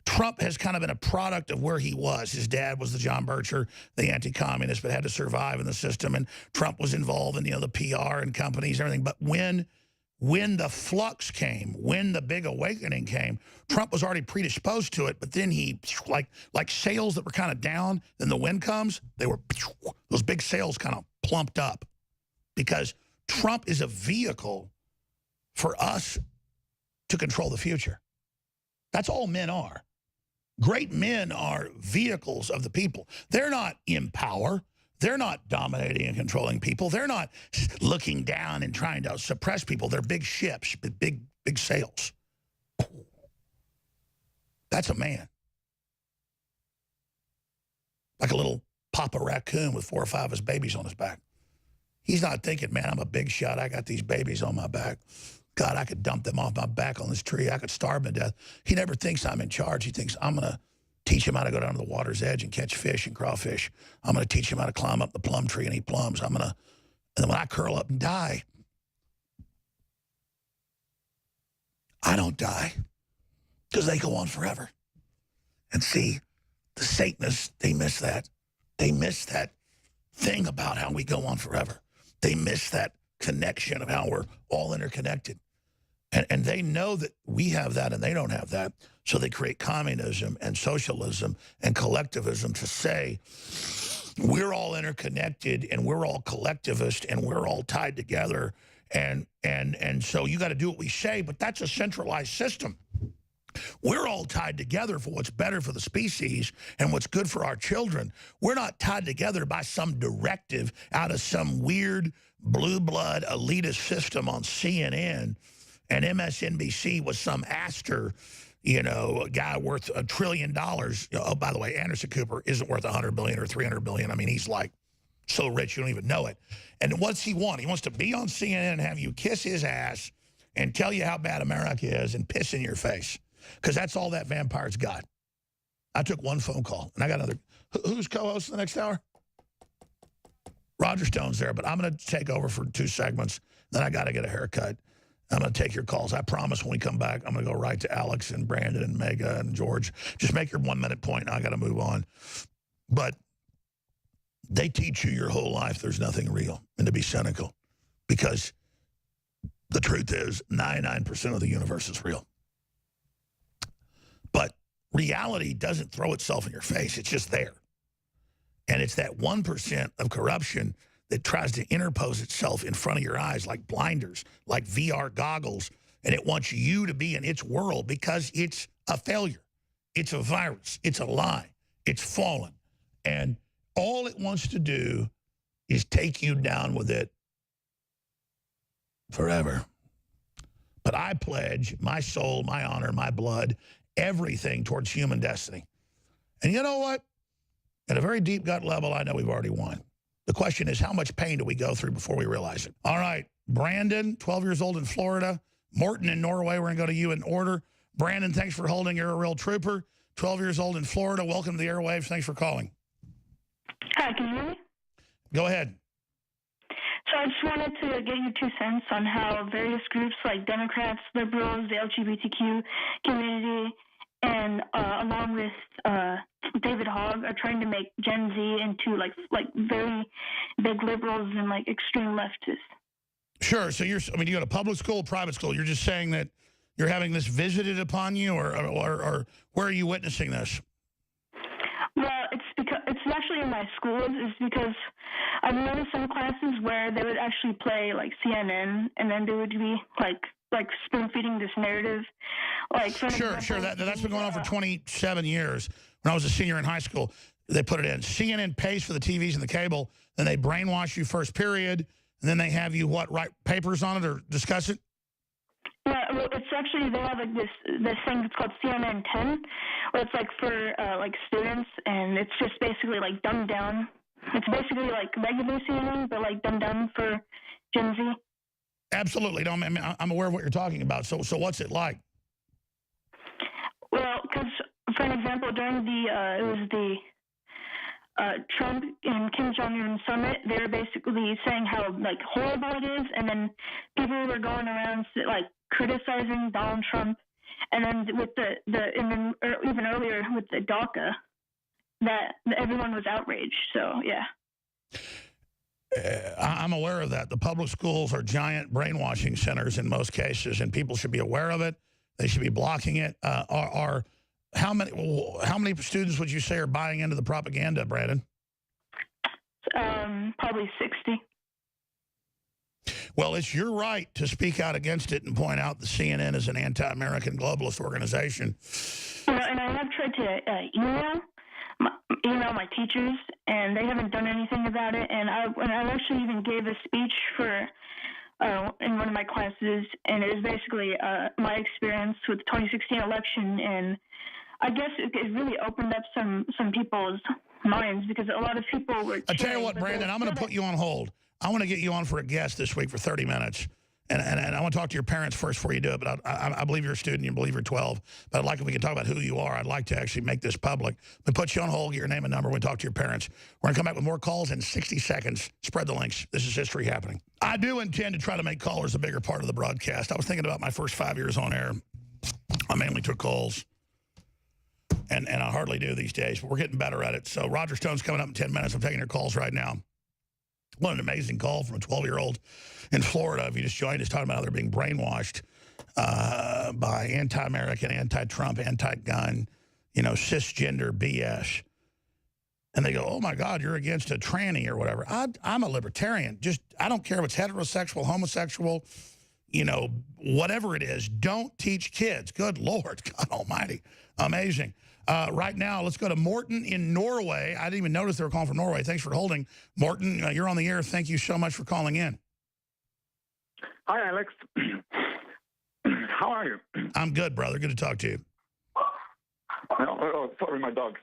Trump has kind of been a product of where he was. His dad was the John Bircher, the anti-communist, but had to survive in the system. And Trump was involved in, you know, the PR and companies and everything. But when the flux came, when the big awakening came, Trump was already predisposed to it. But then he, like sails that were kind of down, then the wind comes, those big sails kind of plumped up. Because Trump is a vehicle for us to control the future. That's all men are. Great men are vehicles of the people. They're not in power. They're not dominating and controlling people. They're not looking down and trying to suppress people. They're big ships, big sails. That's a man. Like a little Papa Raccoon with 4 or 5 of his babies on his back. He's not thinking, man, I'm a big shot. I got these babies on my back. God, I could dump them off my back on this tree. I could starve them to death. He never thinks I'm in charge. He thinks I'm going to teach him how to go down to the water's edge and catch fish and crawfish. I'm going to teach him how to climb up the plum tree and eat plums. And then when I curl up and die, I don't die because they go on forever. And see, the Satanists, they miss that. They miss that thing about how we go on forever. They miss that connection of how we're all interconnected. And they know that we have that and they don't have that. So they create communism and socialism and collectivism to say, we're all interconnected and we're all collectivist and we're all tied together. And so you got to do what we say, but that's a centralized system. We're all tied together for what's better for the species and what's good for our children. We're not tied together by some directive out of some weird blue blood elitist system on CNN and MSNBC with some Astor, you know, a guy worth $1 trillion. Oh, by the way, Anderson Cooper isn't worth $100 billion or $300 billion. I mean, he's like so rich you don't even know it. And what's he want? He wants to be on CNN and have you kiss his ass and tell you how bad America is and piss in your face. Because that's all that vampire's got. I took one phone call, and I got another. Who's co-host the next hour? Roger Stone's there, but I'm going to take over for 2 segments. Then I got to get a haircut. I'm going to take your calls. I promise when we come back, I'm going to go right to Alex and Brandon and Mega and George. Just make your 1-minute point, and I got to move on. But they teach you your whole life there's nothing real, and to be cynical. Because the truth is 99% of the universe is real. But reality doesn't throw itself in your face. It's just there. And it's that 1% of corruption that tries to interpose itself in front of your eyes like blinders, like VR goggles, and it wants you to be in its world because it's a failure. It's a virus. It's a lie. It's fallen. And all it wants to do is take you down with it forever. But I pledge my soul, my honor, my blood, everything towards human destiny. And you know what? At a very deep gut level, I know we've already won. The question is, how much pain do we go through before we realize it? All right, Brandon, 12 years old in Florida. Morton in Norway, we're going to go to you in order. Brandon, thanks for holding. You're a real trooper. 12 years old in Florida. Welcome to the airwaves. Thanks for calling. Hi, can you hear me? Go ahead. So I just wanted to get your 2 cents on how various groups like Democrats, liberals, the LGBTQ community, and along with David Hogg are trying to make Gen Z into like very big liberals and like extreme leftists. Sure. So you go to public school, private school. You're just saying that you're having this visited upon you, or where are you witnessing this? Well, it's actually in my schools. It's because I've noticed some classes where they would actually play like CNN, and then they would be like spoon-feeding this narrative. Like sure. That's been going on for 27 years. When I was a senior in high school, they put it in. CNN pays for the TVs and the cable, then they brainwash you first period, and then they have you, write papers on it or discuss it? Yeah, well, it's actually, they have like this thing that's called CNN 10, where it's like for like students, and it's just basically like dumbed down. It's basically like regular CNN, but like dumbed down for Gen Z. Absolutely. No, I'm aware of what you're talking about. So what's it like? Well, because, for an example, during it was the Trump and Kim Jong-un summit, they were basically saying how, like, horrible it is, and then people were going around, like, criticizing Donald Trump, and then with even earlier with the DACA, that everyone was outraged, so, yeah. I'm aware of that. The public schools are giant brainwashing centers in most cases, and people should be aware of it. They should be blocking it. How many students would you say are buying into the propaganda, Brandon? Probably 60. Well, it's your right to speak out against it and point out that CNN is an anti-American globalist organization. And I have tried to email my teachers, and they haven't done anything about it. And I actually even gave a speech for in one of my classes, and it was basically my experience with the 2016 election, and I guess it really opened up some people's minds, because a lot of people were... I tell you what, Brandon, I'm going to put you on hold. I want to get you on for a guest this week for 30 minutes. And I want to talk to your parents first before you do it, but I believe you're a student, you believe you're 12. But I'd like, if we can talk about who you are, I'd like to actually make this public. We put you on hold, get your name and number, we talk to your parents. We're going to come back with more calls in 60 seconds. Spread the links. This is History Happening. I do intend to try to make callers a bigger part of the broadcast. I was thinking about my first 5 years on air. I mainly took calls. And I hardly do these days, but we're getting better at it. So Roger Stone's coming up in 10 minutes. I'm taking your calls right now. What an amazing call from a 12-year-old in Florida. If you just joined us, talking about how they're being brainwashed by anti-American, anti-Trump, anti-gun, cisgender BS. And they go, oh, my God, you're against a tranny or whatever. I'm a libertarian. I don't care if it's heterosexual, homosexual, whatever it is. Don't teach kids. Good Lord, God almighty. Amazing. Right now, let's go to Morton in Norway. I didn't even notice they were calling from Norway. Thanks for holding. Morton, you're on the air. Thank you so much for calling in. Hi, Alex. How are you? I'm good, brother. Good to talk to you. Oh, sorry, my dogs.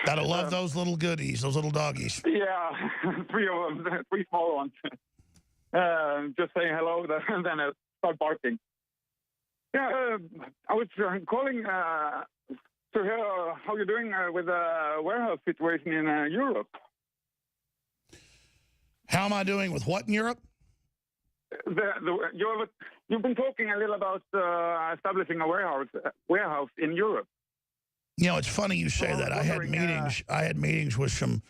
Gotta love those little goodies, those little doggies. Yeah, 3 of them, 3 small ones. Just saying hello, and then I start barking. Yeah, I was calling to hear how you're doing with the warehouse situation in Europe. How am I doing with what in Europe? You've been talking a little about establishing a warehouse in Europe. It's funny you say that. I had meetings with some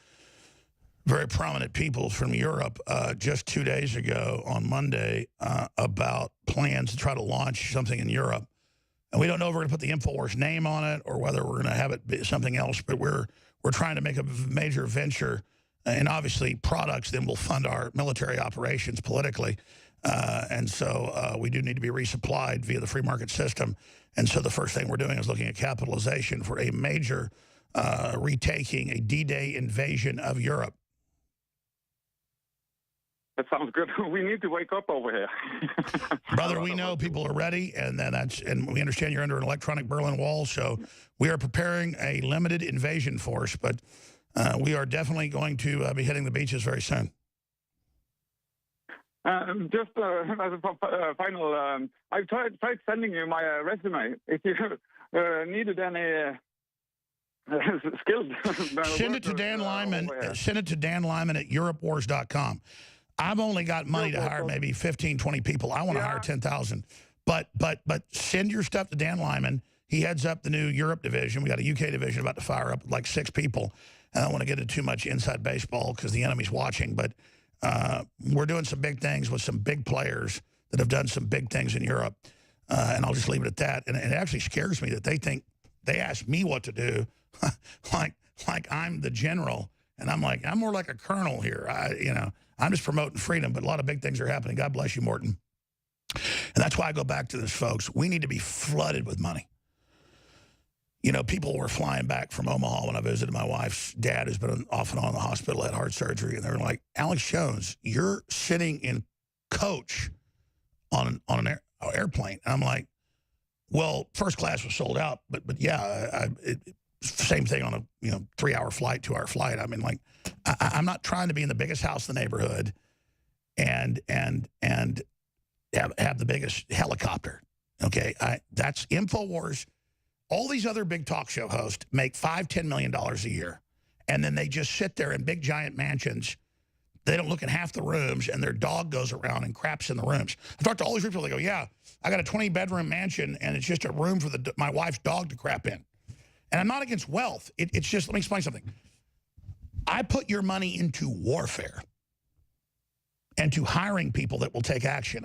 very prominent people from Europe just 2 days ago on Monday about plans to try to launch something in Europe. And we don't know if we're going to put the InfoWars name on it or whether we're going to have it be something else, but we're trying to make a major venture, and obviously products then will fund our military operations politically. And so we do need to be resupplied via the free market system. And so the first thing we're doing is looking at capitalization for a major retaking, a D-Day invasion of Europe. That sounds good. We need to wake up over here. Brother, we know people are ready, and we understand you're under an electronic Berlin Wall, so we are preparing a limited invasion force, but we are definitely going to be hitting the beaches very soon. Just as a final, I've tried sending you my resume. If you needed any skilled send it to Dan Lyman. Send it to Dan Lyman at EuropeWars.com. I've only got money to hire maybe 15, 20 people. I want to hire 10,000. But send your stuff to Dan Lyman. He heads up the new Europe division. We got a UK division about to fire up like 6 people. And I don't want to get into too much inside baseball because the enemy's watching. But we're doing some big things with some big players that have done some big things in Europe. And I'll just leave it at that. And it actually scares me that they ask me what to do like I'm the general. And I'm like, I'm more like a colonel here. I'm just promoting freedom, but a lot of big things are happening. God bless you, Morton. And that's why I go back to this, folks. We need to be flooded with money. People were flying back from Omaha when I visited my wife's dad, who's been off and on in the hospital, had heart surgery. And they were like, Alex Jones, you're sitting in coach on an airplane. And I'm like, well, first class was sold out. But yeah, same thing on a 3-hour flight, 2-hour flight. I mean, like, I'm not trying to be in the biggest house in the neighborhood and have the biggest helicopter. Okay, that's InfoWars. All these other big talk show hosts make $5-10 million a year, and then they just sit there in big giant mansions. They don't look in half the rooms, and their dog goes around and craps in the rooms. I've talked to all these people. They go, "Yeah, I got a 20-bedroom mansion, and it's just a room for my wife's dog to crap in." And I'm not against wealth. It's just, let me explain something. I put your money into warfare and to hiring people that will take action.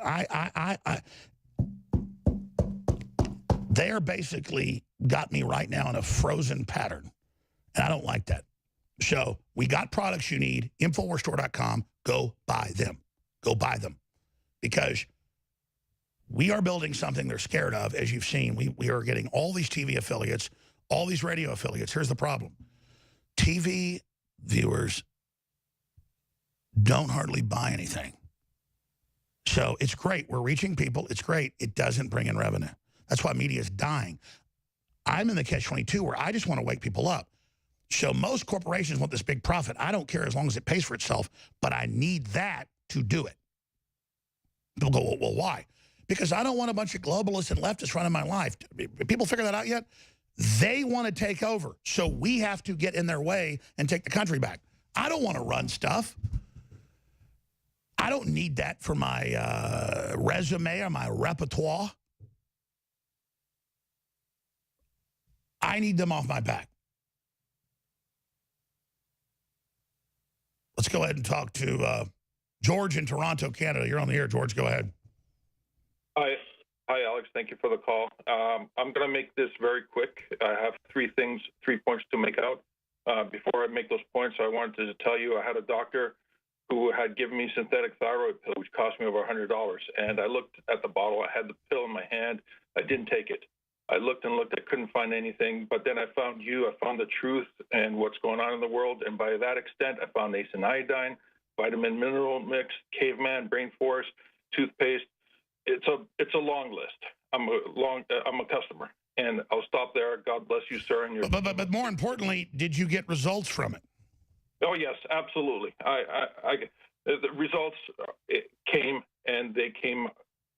They are basically got me right now in a frozen pattern, and I don't like that. So we got products you need, InfoWarsStore.com. Go buy them. Go buy them. Because we are building something they're scared of, as you've seen. We are getting all these TV affiliates, all these radio affiliates. Here's the problem. TV viewers don't hardly buy anything. So it's great. We're reaching people. It's great. It doesn't bring in revenue. That's why media is dying. I'm in the catch-22 where I just want to wake people up. So most corporations want this big profit. I don't care as long as it pays for itself, but I need that to do it. People go, well, why? Because I don't want a bunch of globalists and leftists running my life. People figure that out yet? They want to take over. So we have to get in their way and take the country back. I don't want to run stuff. I don't need that for my resume or my repertoire. I need them off my back. Let's go ahead and talk to George in Toronto, Canada. You're on the air, George. Go ahead. Hi. Thank you for the call. I'm going to make this very quick. I have 3 points to make out. Before I make those points, I wanted to tell you I had a doctor who had given me synthetic thyroid pill, which cost me over $100. And I looked at the bottle. I had the pill in my hand. I didn't take it. I looked and looked. I couldn't find anything. But then I found you. I found the truth and what's going on in the world. And by that extent, I found ace and iodine, vitamin mineral mix, caveman, brain force, toothpaste. It's a long list. I'm a customer. And I'll stop there. God bless you, sir. And your but more importantly, did you get results from it? Oh, yes, absolutely. The results came, and they came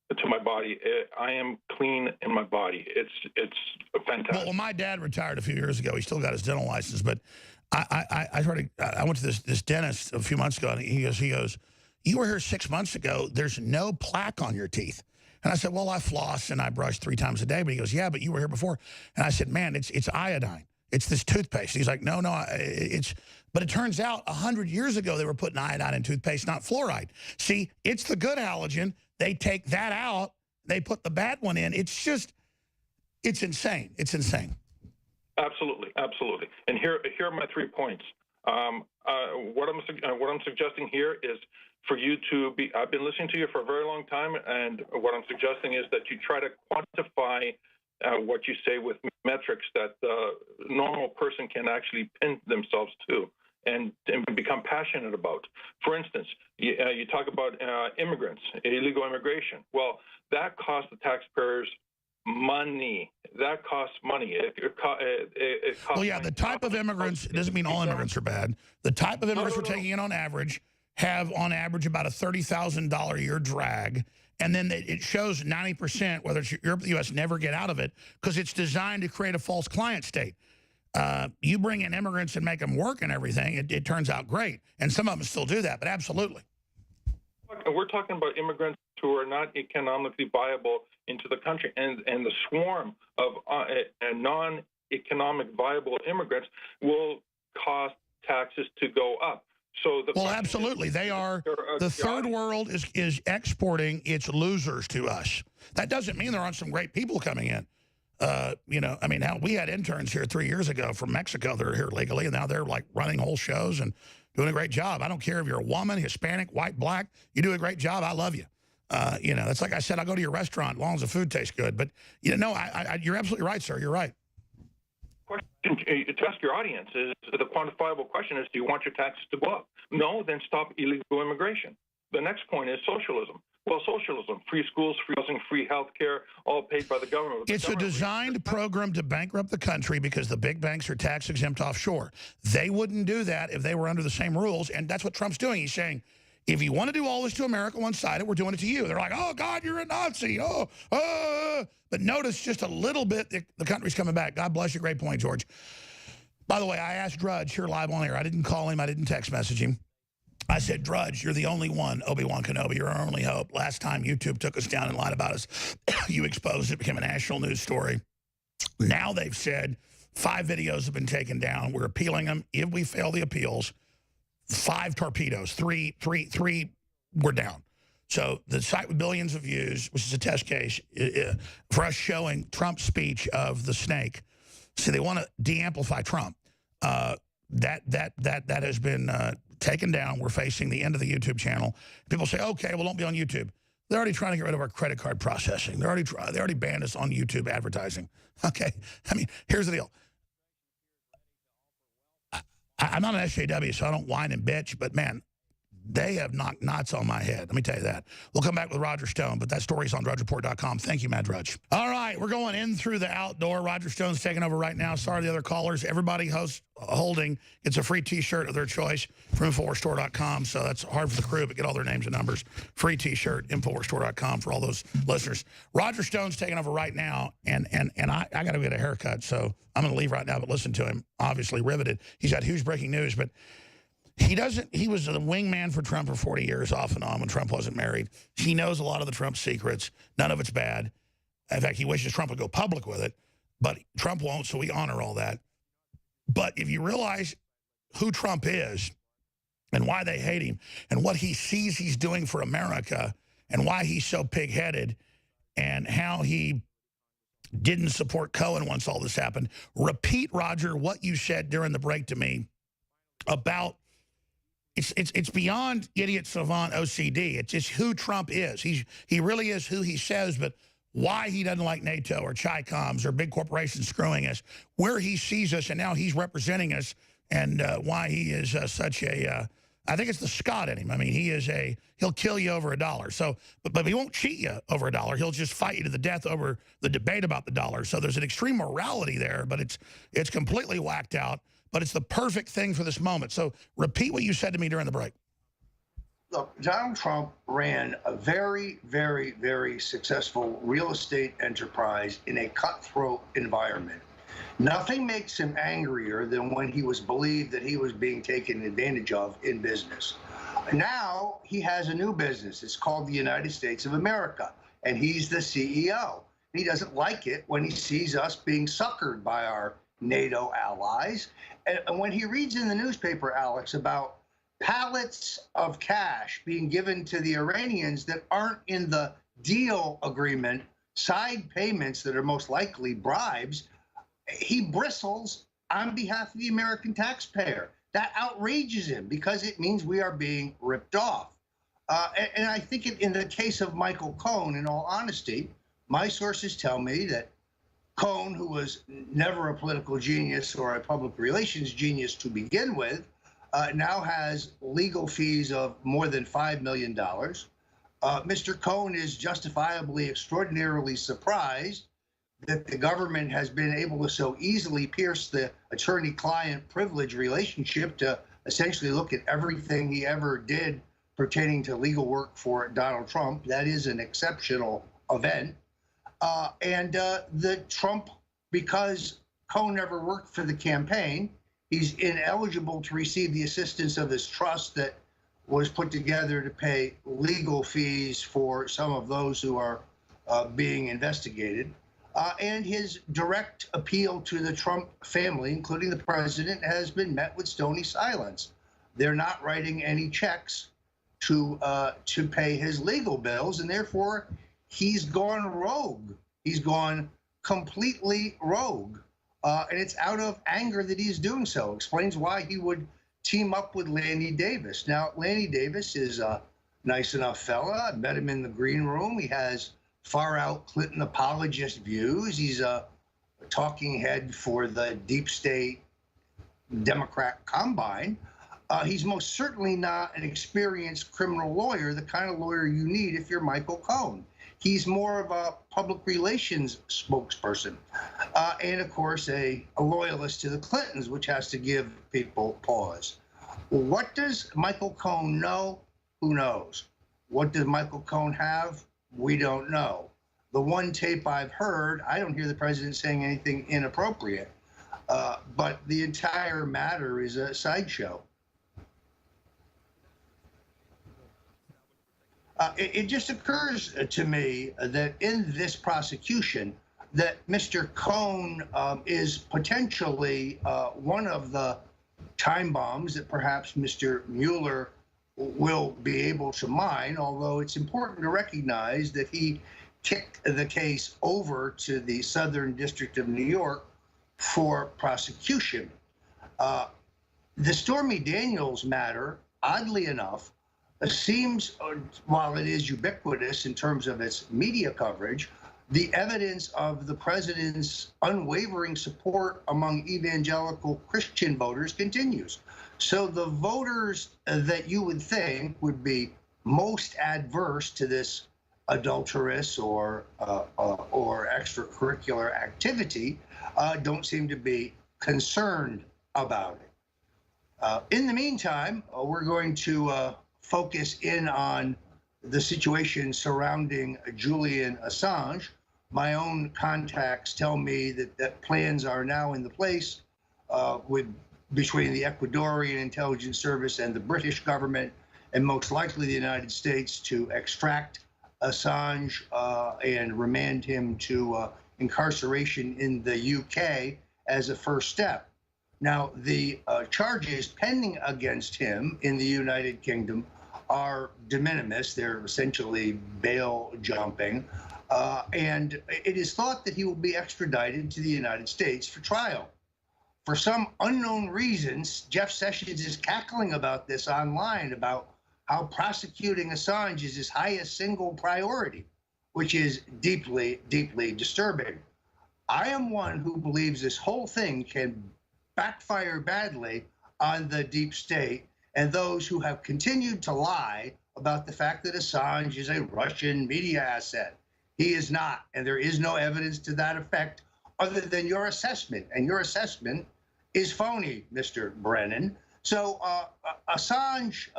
to my body. I am clean in my body. It's fantastic. Well, my dad retired a few years ago. He still got his dental license, but I went to this dentist a few months ago, and he goes, you were here 6 months ago. There's no plaque on your teeth. And I said, well, I floss and I brush 3 times a day. But he goes, yeah, but you were here before. And I said, man, it's iodine. It's this toothpaste. He's like, no, it's... But it turns out 100 years ago, they were putting iodine in toothpaste, not fluoride. See, it's the good halogen. They take that out. They put the bad one in. It's insane. It's insane. Absolutely, absolutely. And here are my 3 points. What I'm suggesting here is for you to be. I've been listening to you for a very long time, and what I'm suggesting is that you try to quantify what you say with metrics that the normal person can actually pin themselves to and become passionate about. For instance, you talk about immigrants, illegal immigration. Well, that costs the taxpayers money. That costs money. It costs well, yeah, the type of immigrants, it doesn't mean all immigrants are bad. The type of immigrants we're taking in on average have on average about a $30,000 a year drag. And then it shows 90%, whether it's Europe or the U.S., never get out of it because it's designed to create a false client state. You bring in immigrants and make them work and everything, it turns out great. And some of them still do that, but absolutely. We're talking about immigrants who are not economically viable into the country. And the swarm of non-economic viable immigrants will cause taxes to go up. So well, absolutely. They are, the third world is exporting its losers to us. That doesn't mean there aren't some great people coming in. You know, I mean, how we had interns here 3 years ago from Mexico that are here legally, and now they're like running whole shows and doing a great job. I don't care if you're a woman, Hispanic, white, black, you do a great job. I love you. You know, that's like I said, I'll go to your restaurant as long as the food tastes good. But, you know, you're absolutely right, sir. You're right. Question to ask your audience is the quantifiable question is, do you want your taxes to go up? No, then stop illegal immigration. The next point is socialism. Well, socialism, free schools, free housing, free health care, all paid by the government. It's a designed program to bankrupt the country because the big banks are tax exempt offshore. They wouldn't do that if they were under the same rules, and that's what Trump's doing. He's saying, if you want to do all this to America one-sided, we're doing it to you. They're like, oh, God, you're a Nazi. But notice just a little bit, the country's coming back. God bless you. Great point, George. By the way, I asked Drudge here live on air. I didn't call him. I didn't text message him. I said, Drudge, you're the only one, Obi-Wan Kenobi. You're our only hope. Last time YouTube took us down and lied about us, you exposed it, became a national news story. Now they've said 5 videos have been taken down. We're appealing them. If we fail the appeals, 5 torpedoes, 3 we're down. So the site with billions of views, which is a test case, for us showing Trump's speech of the snake. See, they want to de-amplify Trump. That has been taken down. We're facing the end of the YouTube channel. People say, okay, well, don't be on YouTube. They're already trying to get rid of our credit card processing. They already banned us on YouTube advertising. Okay, I mean, here's the deal. I'm not an SJW, so I don't whine and bitch, but man, they have knocked knots on my head. Let me tell you that. We'll come back with Roger Stone, but that story's on DrudgeReport.com. Thank you, Matt Drudge. All right, we're going in through the outdoor. Roger Stone's taking over right now. Sorry to the other callers. Everybody holding gets a free T-shirt of their choice from InfoWarsStore.com, so that's hard for the crew, but get all their names and numbers. Free T-shirt, InfoWarsStore.com for all those listeners. Roger Stone's taking over right now, and I got to get a haircut, so I'm going to leave right now, but listen to him, obviously riveted. He's got huge breaking news, but he was the wingman for Trump for 40 years off and on when Trump wasn't married. He knows a lot of the Trump secrets. None of it's bad. In fact, he wishes Trump would go public with it, but Trump won't, so we honor all that. But if you realize who Trump is and why they hate him and what he sees he's doing for America and why he's so pig-headed, and how he didn't support Cohen once all this happened. Repeat, Roger, what you said during the break to me about it's beyond idiot savant OCD. It's just who Trump is. He really is who he says, but why he doesn't like NATO or Chi-Coms or big corporations screwing us, where he sees us, and now he's representing us, and why he is such a... I think it's the Scot in him. I mean, he'll kill you over $1. So, but he won't cheat you over $1. He'll just fight you to the death over the debate about the dollar. So there's an extreme morality there, but it's completely whacked out. But it's the perfect thing for this moment. So repeat what you said to me during the break. Look, Donald Trump ran a very, very, very successful real estate enterprise in a cutthroat environment. Nothing makes him angrier than when he was believed that he was being taken advantage of in business. Now he has a new business. It's called the United States of America, and he's the CEO. He doesn't like it when he sees us being suckered by our NATO allies. And when he reads in the newspaper, Alex, about pallets of cash being given to the Iranians that aren't in the deal agreement, side payments that are most likely bribes, he bristles on behalf of the American taxpayer. That outrages him because it means we are being ripped off. And I think in the case of Michael Cohen, in all honesty, my sources tell me that Cohen, who was never a political genius or a public relations genius to begin with, now has legal fees of more than $5 million. Mr. Cohen is justifiably extraordinarily surprised that the government has been able to so easily pierce the attorney-client privilege relationship to essentially look at everything he ever did pertaining to legal work for Donald Trump. That is an exceptional event. The Trump, because Cohen never worked for the campaign, he's ineligible to receive the assistance of his trust that was put together to pay legal fees for some of those who are being investigated. And his direct appeal to the Trump family, including the president, has been met with stony silence. They're not writing any checks to pay his legal bills, and therefore he's gone rogue. He's gone completely rogue. And it's out of anger that he's doing so. Explains why he would team up with Lanny Davis. Now, Lanny Davis is a nice enough fella. I met him in the green room. He has far-out Clinton apologist views. He's a talking head for the deep state Democrat combine. He's most certainly not an experienced criminal lawyer, the kind of lawyer you need if you're Michael Cohen. He's more of a public relations spokesperson, and of course a loyalist to the Clintons, which has to give people pause. What does Michael Cohen know? Who knows? What does Michael Cohen have? We don't know. The one tape I've heard, I don't hear the president saying anything inappropriate, but the entire matter is a sideshow. It just occurs to me that in this prosecution, that Mr. Cohen is potentially one of the time bombs that perhaps Mr. Mueller will be able to mine, although it's important to recognize that he kicked the case over to the Southern District of New York for prosecution. The Stormy Daniels matter, oddly enough, seems, while it is ubiquitous in terms of its media coverage, the evidence of the president's unwavering support among evangelical Christian voters continues. So the voters that you would think would be most adverse to this adulterous or extracurricular activity don't seem to be concerned about it. In the meantime, we're going to focus in on the situation surrounding Julian Assange. My own contacts tell me that plans are now in the place between the Ecuadorian intelligence service and the British government, and most likely the United States, to extract Assange and remand him to incarceration in the UK as a first step. Now, the charges pending against him in the United Kingdom are de minimis. They're essentially bail jumping. And it is thought that he will be extradited to the United States for trial. For some unknown reasons, Jeff Sessions is cackling about this online, about how prosecuting Assange is his highest single priority, which is deeply, deeply disturbing. I am one who believes this whole thing can backfire badly on the deep state and those who have continued to lie about the fact that Assange is a Russian media asset. He is not, and there is no evidence to that effect other than your assessment, and your assessment is phony, Mr. Brennan. So Assange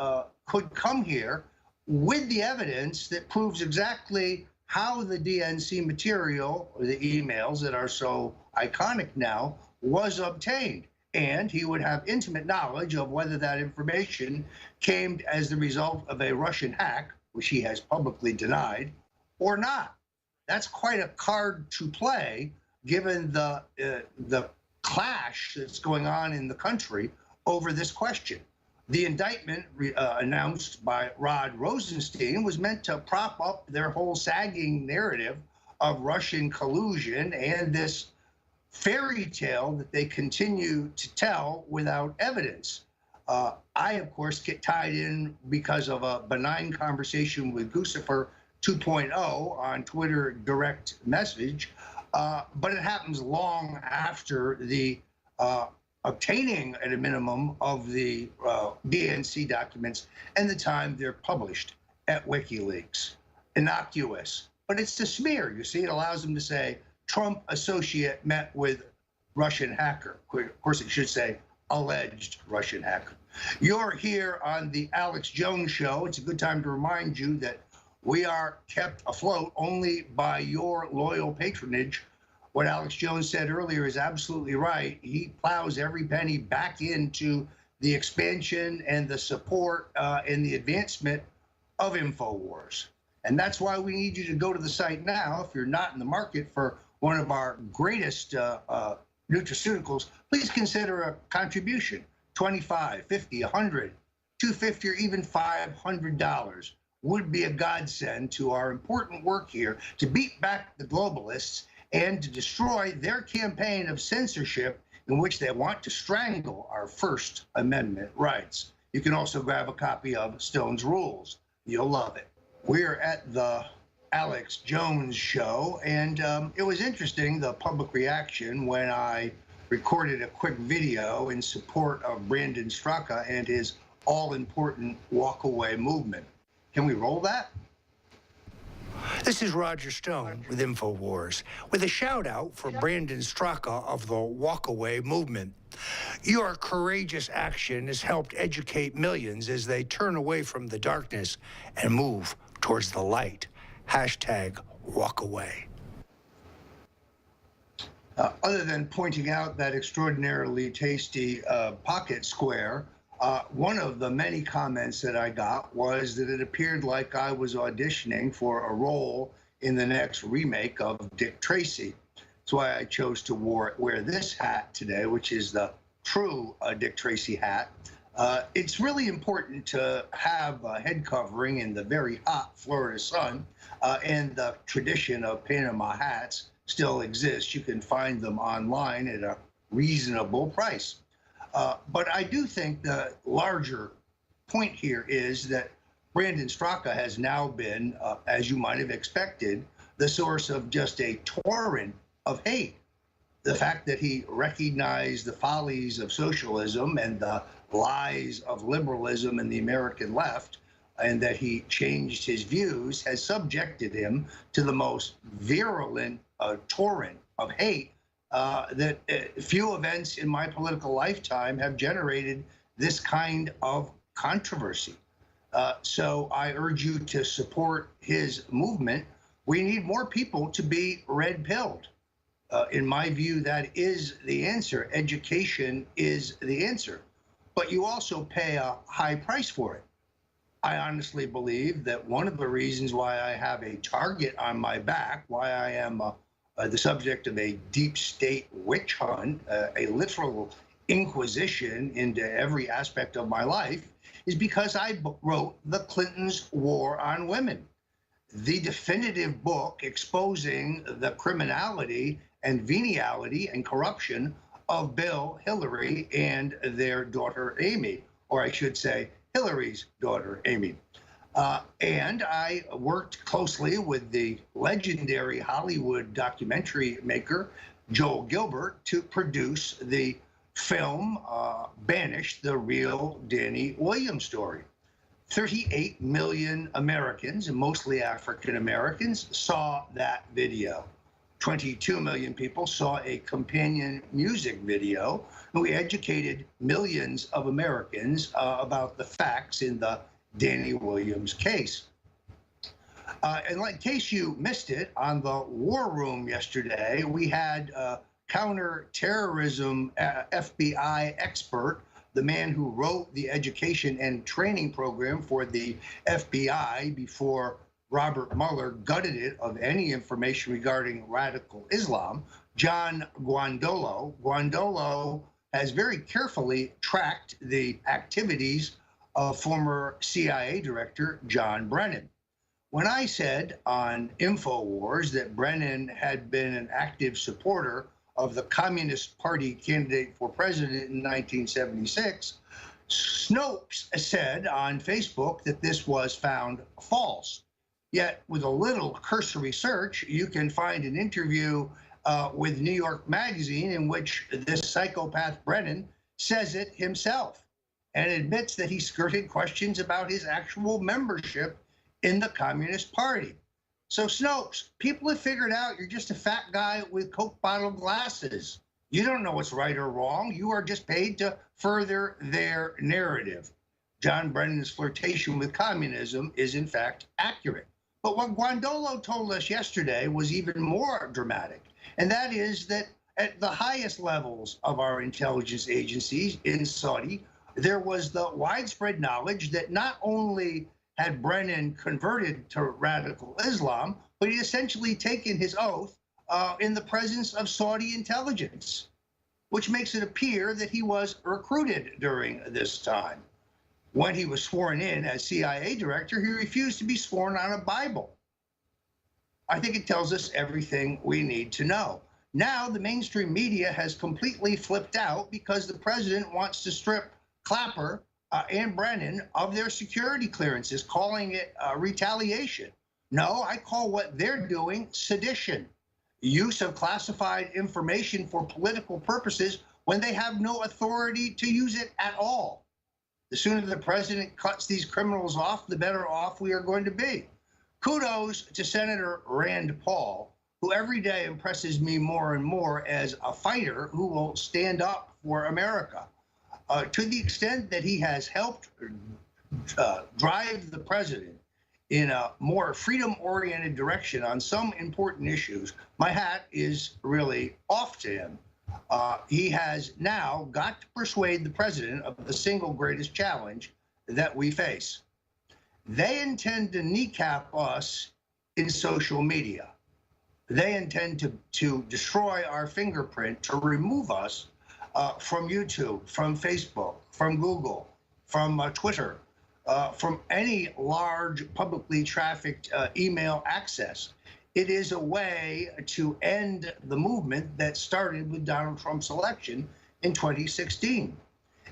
could come here with the evidence that proves exactly how the DNC material, or the emails that are so iconic now, was obtained. And he would have intimate knowledge of whether that information came as the result of a Russian hack, which he has publicly denied, or not. That's quite a card to play, given the clash that's going on in the country over this question. The indictment announced by Rod Rosenstein was meant to prop up their whole sagging narrative of Russian collusion and this fairy tale that they continue to tell without evidence. I, of course, get tied in because of a benign conversation with Guccifer 2.0 on Twitter direct message, but it happens long after the obtaining, at a minimum, of the DNC documents and the time they're published at WikiLeaks. Innocuous, but it's the smear. You see, it allows them to say, Trump associate met with Russian hacker. Of course, it should say alleged Russian hacker. You're here on the Alex Jones Show. It's a good time to remind you that we are kept afloat only by your loyal patronage. What Alex Jones said earlier is absolutely right. He plows every penny back into the expansion and the support and the advancement of InfoWars. And that's why we need you to go to the site now. If you're not in the market for one of our greatest nutraceuticals, please consider a contribution. $25, $50, $100, $250, or even $500 would be a godsend to our important work here to beat back the globalists and to destroy their campaign of censorship in which they want to strangle our First Amendment rights. You can also grab a copy of Stone's Rules. You'll love it. We're at the Alex Jones Show, and it was interesting, the public reaction when I recorded a quick video in support of Brandon Straka and his all-important walk-away movement. Can we roll that? This is Roger Stone with InfoWars, with a shout-out for Brandon Straka of the Walkaway Movement. Your courageous action has helped educate millions as they turn away from the darkness and move towards the light. Hashtag walkaway. Other than pointing out that extraordinarily tasty pocket square, one of the many comments that I got was that it appeared like I was auditioning for a role in the next remake of Dick Tracy. That's why I chose to wear this hat today, which is the true Dick Tracy hat. It's really important to have a head covering in the very hot Florida sun, and the tradition of Panama hats still exists. You can find them online at a reasonable price. But I do think the larger point here is that Brandon Straka has now been, as you might have expected, the source of just a torrent of hate. The fact that he recognized the follies of socialism and the lies of liberalism and the American left, and that he changed his views, has subjected him to the most virulent torrent of hate that few events in my political lifetime have generated this kind of controversy. So I urge you to support his movement. We need more people to be red-pilled. In my view, that is the answer. Education is the answer. But you also pay a high price for it. I honestly believe that one of the reasons why I have a target on my back, why I am the subject of a deep state witch hunt, a literal inquisition into every aspect of my life, is because I wrote The Clintons' War on Women. the definitive book exposing the criminality and venality and corruption of Bill, Hillary, and their daughter, Amy, or I should say, Hillary's daughter, Amy. And I worked closely with the legendary Hollywood documentary maker, Joel Gilbert, to produce the film Banished, the real Danny Williams story. 38 million Americans, and mostly African Americans, saw that video. 22 million people saw a companion music video, and we educated millions of Americans about the facts in the Danny Williams case. And in case you missed it, on the War Room yesterday, we had counterterrorism FBI expert, the man who wrote the education and training program for the FBI before Robert Mueller gutted it of any information regarding radical Islam, John Guandolo. Guandolo has very carefully tracked the activities of former CIA Director John Brennan. When I said on InfoWars that Brennan had been an active supporter of the Communist Party candidate for president in 1976, Snopes said on Facebook that this was found false. Yet, with a little cursory search, you can find an interview with New York Magazine in which this psychopath Brennan says it himself and admits that he skirted questions about his actual membership in the Communist Party. So Snopes, people have figured out you're just a fat guy with Coke bottle glasses. You don't know what's right or wrong. You are just paid to further their narrative. John Brennan's flirtation with communism is in fact accurate. But what Guandolo told us yesterday was even more dramatic, and that is that at the highest levels of our intelligence agencies in Saudi, there was the widespread knowledge that not only had Brennan converted to radical Islam, but he essentially taken his oath in the presence of Saudi intelligence, which makes it appear that he was recruited during this time. When he was sworn in as CIA director, he refused to be sworn on a Bible. I think it tells us everything we need to know. Now the mainstream media has completely flipped out because the president wants to strip Clapper and Brennan of their security clearances, calling it retaliation. No, I call what they're doing sedition. Use of classified information for political purposes when they have no authority to use it at all. The sooner the president cuts these criminals off, the better off we are going to be. Kudos to Senator Rand Paul, who every day impresses me more and more as a fighter who will stand up for America. To the extent that he has helped drive the president in a more freedom-oriented direction on some important issues, my hat is really off to him. He has now got to persuade the president of the single greatest challenge that we face. They intend to kneecap us in social media. They intend to destroy our fingerprint, to remove us from YouTube, from Facebook, from Google, from Twitter, from any large publicly trafficked email access. It is a way to end the movement that started with Donald Trump's election in 2016.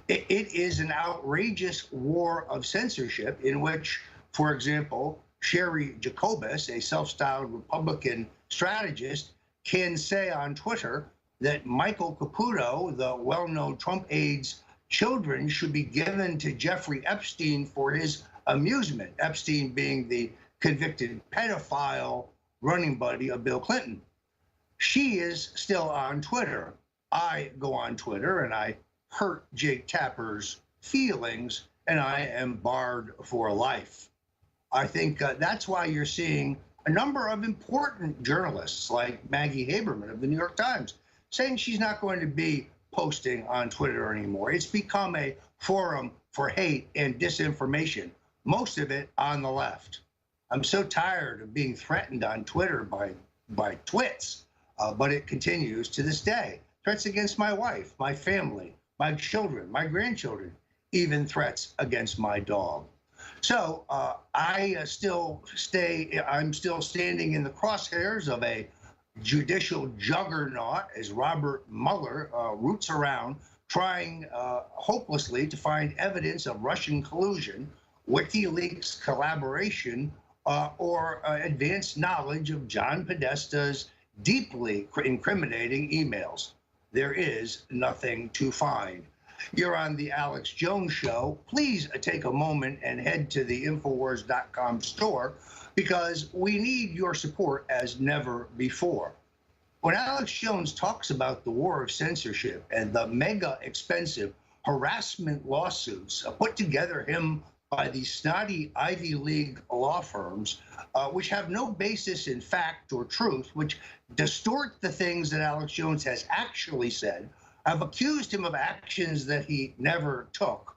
It is an outrageous war of censorship in which, for example, Sherry Jacobus, a self-styled Republican strategist, can say on Twitter that Michael Caputo, the well-known Trump aide's children, should be given to Jeffrey Epstein for his amusement, Epstein being the convicted pedophile running buddy of Bill Clinton. She is still on Twitter. I go on Twitter and I hurt Jake Tapper's feelings, and I am barred for life. I think that's why you're seeing a number of important journalists like Maggie Haberman of the New York Times saying she's not going to be posting on Twitter anymore. It's become a forum for hate and disinformation, most of it on the left. I'm so tired of being threatened on Twitter by twits, but it continues to this day. Threats against my wife, my family, my children, my grandchildren, even threats against my dog. So I'm still standing in the crosshairs of a judicial juggernaut as Robert Mueller roots around trying hopelessly to find evidence of Russian collusion, WikiLeaks collaboration, or advanced knowledge of John Podesta's deeply incriminating emails. There is nothing to find. You're on the Alex Jones Show. Please take a moment and head to the Infowars.com store because we need your support as never before. When Alex Jones talks about the war of censorship and the mega expensive harassment lawsuits put together him by these snotty Ivy League law firms, which have no basis in fact or truth, which distort the things that Alex Jones has actually said, have accused him of actions that he never took.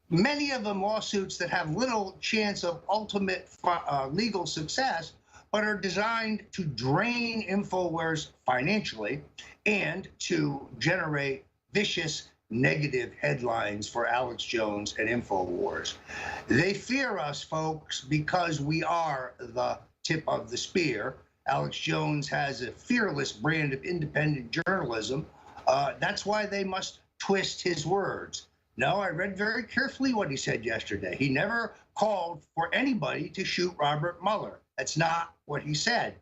Many of them lawsuits that have little chance of ultimate legal success, but are designed to drain InfoWars financially and to generate vicious negative headlines for Alex Jones and InfoWars. They fear us, folks, because we are the tip of the spear. Alex Jones has a fearless brand of independent journalism. That's why they must twist his words. No, I read very carefully what he said yesterday. He never called for anybody to shoot Robert Mueller. That's not what he said.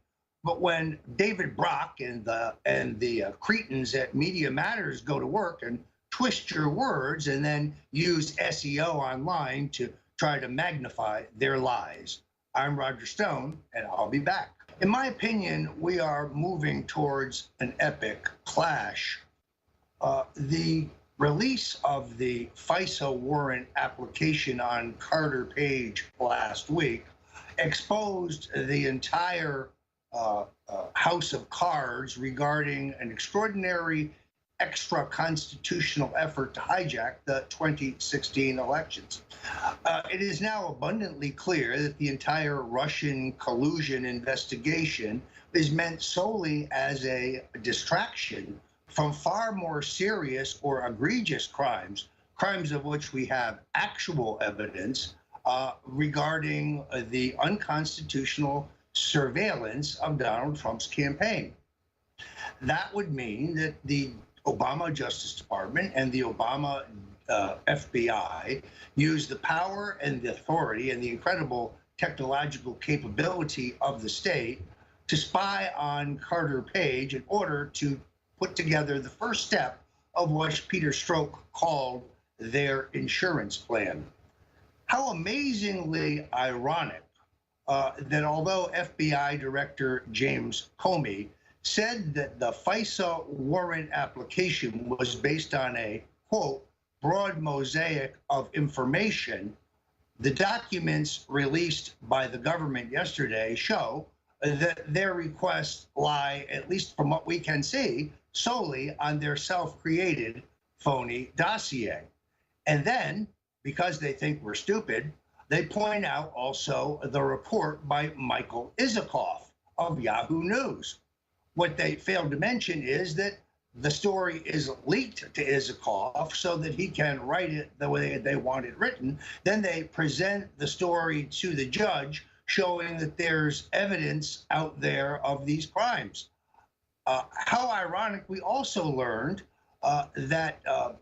But when David Brock and the cretins at Media Matters go to work and twist your words and then use SEO online to try to magnify their lies. I'm Roger Stone, and I'll be back. In my opinion, we are moving towards an epic clash. The release of the FISA warrant application on Carter Page last week exposed the entire house of cards regarding an extraordinary extra-constitutional effort to hijack the 2016 elections. It is now abundantly clear that the entire Russian collusion investigation is meant solely as a distraction from far more serious or egregious crimes, crimes of which we have actual evidence regarding the unconstitutional surveillance of Donald Trump's campaign. That would mean that the Obama Justice Department and the Obama FBI used the power and the authority and the incredible technological capability of the state to spy on Carter Page in order to put together the first step of what Peter Strzok called their insurance plan. How amazingly ironic that although FBI Director James Comey said that the FISA warrant application was based on a, quote, broad mosaic of information, the documents released by the government yesterday show that their requests lie, at least from what we can see, solely on their self-created phony dossier. And then, because they think we're stupid, they point out also the report by Michael Isikoff of Yahoo News. What they failed to mention is that the story is leaked to Isikoff so that he can write it the way they want it written. Then they present the story to the judge, showing that there's evidence out there of these crimes. How ironic, we also learned that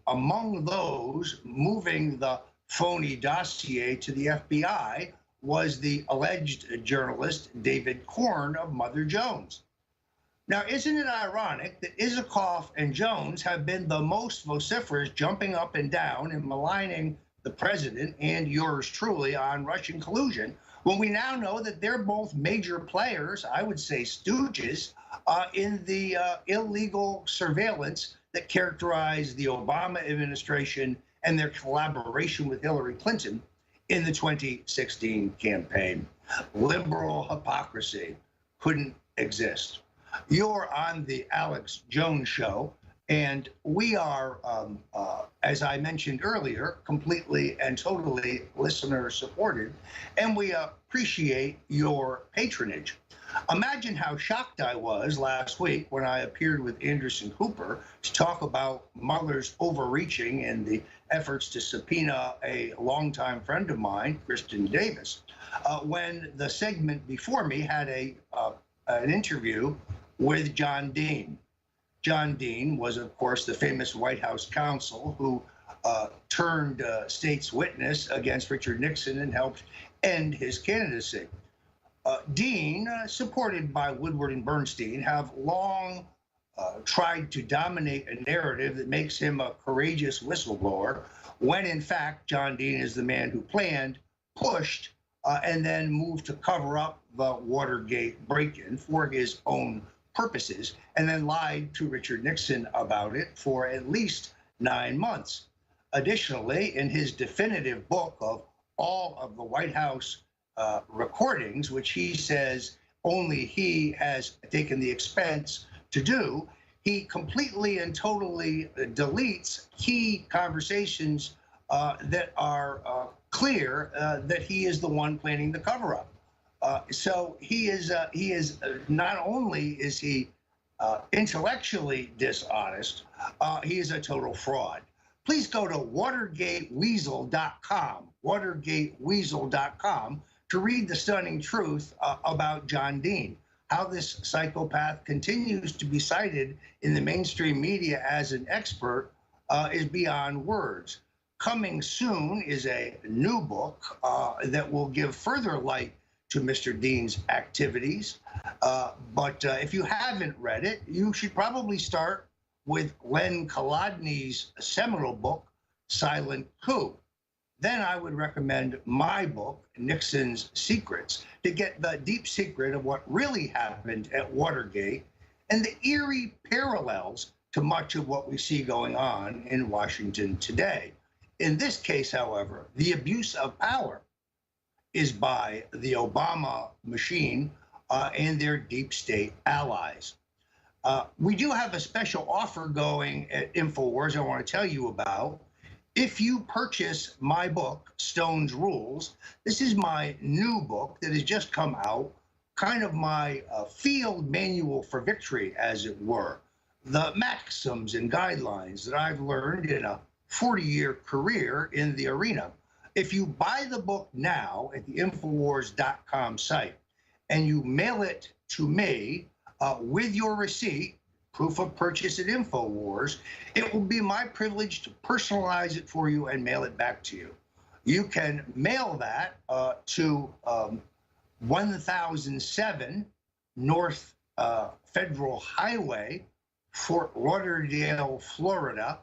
among those moving the phony dossier to the FBI was the alleged journalist David Corn of Mother Jones. Now, isn't it ironic that Isikoff and Jones have been the most vociferous, jumping up and down and maligning the president and yours truly on Russian collusion, when we now know that they're both major players, I would say stooges, in the illegal surveillance that characterized the Obama administration and their collaboration with Hillary Clinton in the 2016 campaign. Liberal hypocrisy couldn't exist. You're on the Alex Jones Show, And we are, as I mentioned earlier, completely and totally listener supported, and we appreciate your patronage. Imagine how shocked I was last week when I appeared with Anderson Cooper to talk about Mueller's overreaching and the efforts to subpoena a longtime friend of mine, Kristen Davis, when the segment before me had an interview with John Dean. John Dean was, of course, the famous White House counsel who turned state's witness against Richard Nixon and helped end his candidacy. Dean, supported by Woodward and Bernstein, have long tried to dominate a narrative that makes him a courageous whistleblower, when in fact John Dean is the man who planned, pushed, and then moved to cover up the Watergate break-in for his own purposes, and then lied to Richard Nixon about it for at least 9 months. Additionally, in his definitive book of all of the White House recordings, which he says only he has taken the expense to do, he completely and totally deletes key conversations that are clear that he is the one planning the cover-up. So he is not only is he intellectually dishonest, he is a total fraud. Please go to WatergateWeasel.com, WatergateWeasel.com, to read the stunning truth about John Dean. How this psychopath continues to be cited in the mainstream media as an expert is beyond words. Coming soon is a new book that will give further light to Mr. Dean's activities. But if you haven't read it, you should probably start with Len Kolodny's seminal book, Silent Coup. Then I would recommend my book, Nixon's Secrets, to get the deep secret of what really happened at Watergate and the eerie parallels to much of what we see going on in Washington today. In this case, however, the abuse of power is by the Obama machine and their deep state allies. We do have a special offer going at InfoWars I want to tell you about. If you purchase my book, Stone's Rules, this is my new book that has just come out, kind of my field manual for victory, as it were. The maxims and guidelines that I've learned in a 40-year career in the arena. If you buy the book now at the Infowars.com site and you mail it to me with your receipt, proof of purchase at InfoWars, it will be my privilege to personalize it for you and mail it back to you. You can mail that to 1007 North Federal Highway, Fort Lauderdale, Florida,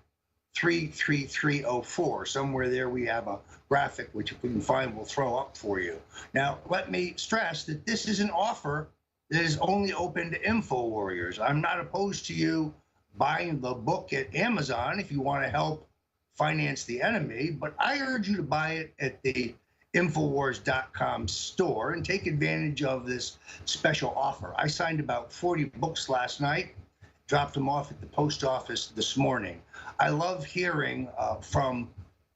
33304. Somewhere there we have a graphic, which if we can find, we'll throw up for you. Now, let me stress that this is an offer that is only open to Info Warriors. I'm not opposed to you buying the book at Amazon if you want to help finance the enemy, but I urge you to buy it at the Infowars.com store and take advantage of this special offer. I signed about 40 books last night, dropped them off at the post office this morning. I love hearing from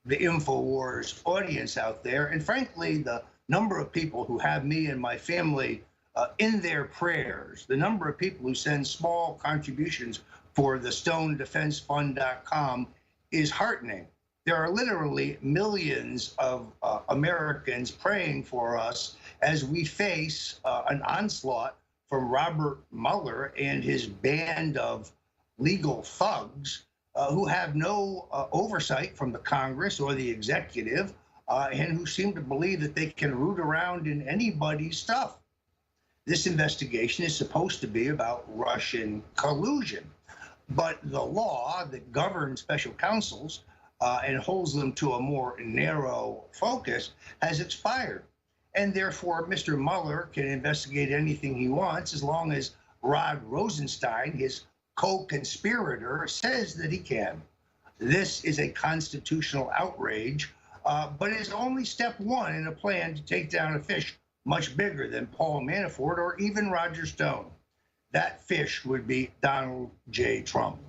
the InfoWars audience out there, and frankly, the number of people who have me and my family in their prayers, the number of people who send small contributions for the StoneDefenseFund.com is heartening. There are literally millions of Americans praying for us as we face an onslaught from Robert Mueller and his band of legal thugs who have no oversight from the Congress or the executive and who seem to believe that they can root around in anybody's stuff. This investigation is supposed to be about Russian collusion, but the law that governs special counsels and holds them to a more narrow focus has expired. And therefore, Mr. Mueller can investigate anything he wants as long as Rod Rosenstein, his co-conspirator, says that he can. This is a constitutional outrage, but it's only step one in a plan to take down a fish much bigger than Paul Manafort or even Roger Stone. That fish would be Donald J. Trump.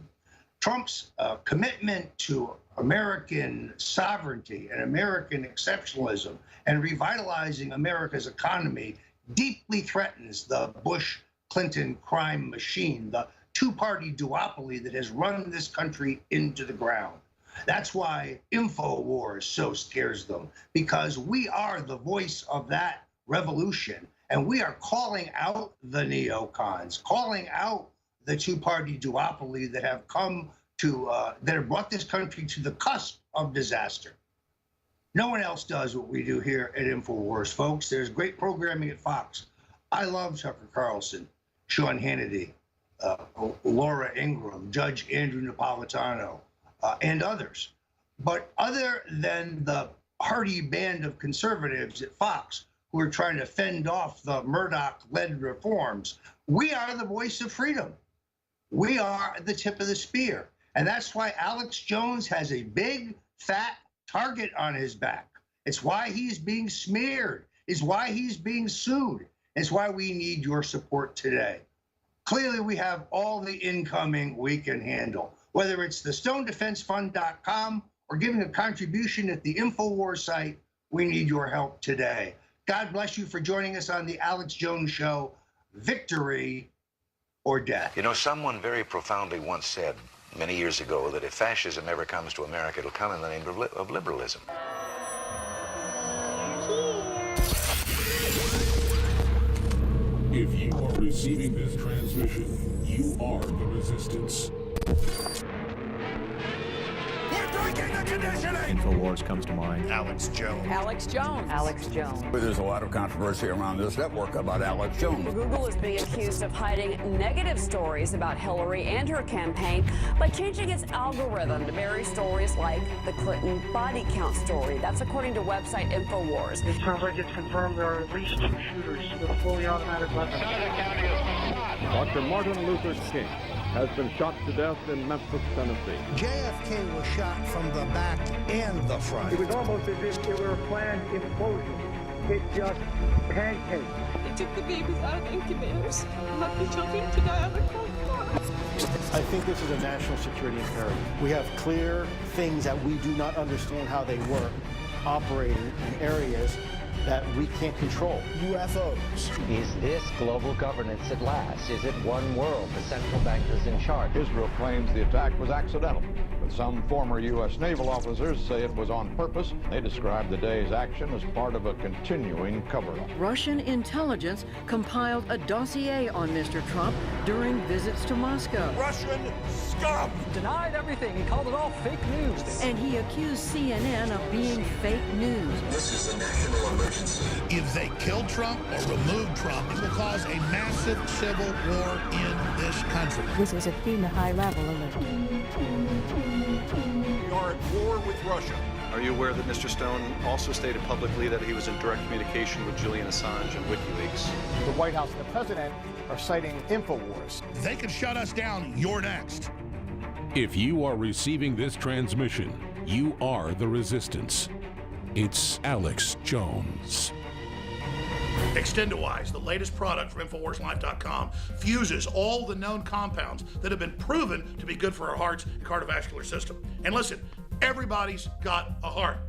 Trump's commitment to American sovereignty and American exceptionalism and revitalizing America's economy deeply threatens the Bush-Clinton crime machine, the two-party duopoly that has run this country into the ground. That's why InfoWars so scares them, because we are the voice of that revolution, and we are calling out the neocons, calling out the two-party duopoly that have come to, that have brought this country to the cusp of disaster. No one else does what we do here at InfoWars, folks. There's great programming at Fox. I love Tucker Carlson, Sean Hannity, Laura Ingraham, Judge Andrew Napolitano, and others. But other than the hardy band of conservatives at Fox who are trying to fend off the Murdoch-led reforms, we are the voice of freedom. We are at the tip of the spear. And that's why Alex Jones has a big, fat target on his back. It's why he's being smeared. It's why he's being sued. It's why we need your support today. Clearly, we have all the incoming we can handle, whether it's the StoneDefenseFund.com or giving a contribution at the InfoWars site. We need your help today. God bless you for joining us on the Alex Jones Show. Victory or death. You know, someone very profoundly once said many years ago that if fascism ever comes to America, it'll come in the name of liberalism. If you are receiving this transmission, you are the resistance. InfoWars comes to mind. Alex Jones. Alex Jones. Alex Jones. There's a lot of controversy around this network about Alex Jones. Google is being accused of hiding negative stories about Hillary and her campaign by changing its algorithm to bury stories like the Clinton body count story. That's according to website InfoWars. It sounds like it's confirmed there are at least 2 shooters with fully automatic weapons. Dr. Martin Luther King has been shot to death in Memphis, Tennessee. JFK was shot from the back and the front. It was almost as if it were a planned implosion. It just pancaked. They took the babies out of the incubators and left the children to die on the cold floor. I think this is a national security imperative. We have clear things that we do not understand how they work, operating in areas that we can't control. UFOs. Is this global governance at last? Is it one world, the central bankers in charge? Israel claims the attack was accidental, but some former U.S. naval officers say it was on purpose. They describe the day's action as part of a continuing cover-up. Russian intelligence compiled a dossier on Mr. Trump during visits to Moscow. Russian scum! Denied everything. He called it all fake news. And he accused CNN of being fake news. This is a national emergency. If they kill Trump or remove Trump, it will cause a massive civil war in this country. This is a FEMA high-level alert. We are at war with Russia. Are you aware that Mr. Stone also stated publicly that he was in direct communication with Julian Assange and WikiLeaks? The White House and the President are citing InfoWars. They could shut us down. You're next. If you are receiving this transmission, you are the resistance. It's Alex Jones. Extendowise, the latest product from InfoWarsLife.com, fuses all the known compounds that have been proven to be good for our hearts and cardiovascular system. And listen, everybody's got a heart.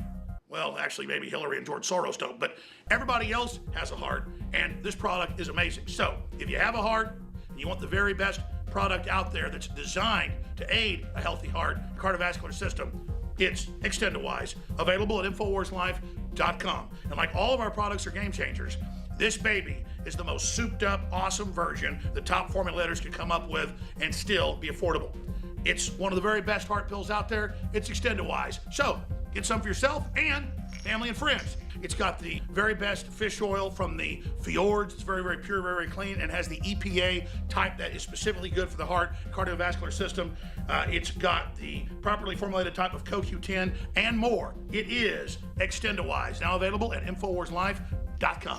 Well, actually, maybe Hillary and George Soros don't, but everybody else has a heart, and this product is amazing. So, if you have a heart and you want the very best product out there that's designed to aid a healthy heart and cardiovascular system, it's Extendowise, available at InfoWarsLife.com. And like all of our products are game changers, this baby is the most souped up, awesome version the top formulators could come up with and still be affordable. It's one of the very best heart pills out there. It's Extendowise. So get some for yourself and family and friends. It's got the very best fish oil from the fjords. It's very, very pure, very, very clean, and has the EPA type that is specifically good for the heart, cardiovascular system. It's got the properly formulated type of CoQ10 and more. It is Extendowise, now available at InfoWarsLife.com.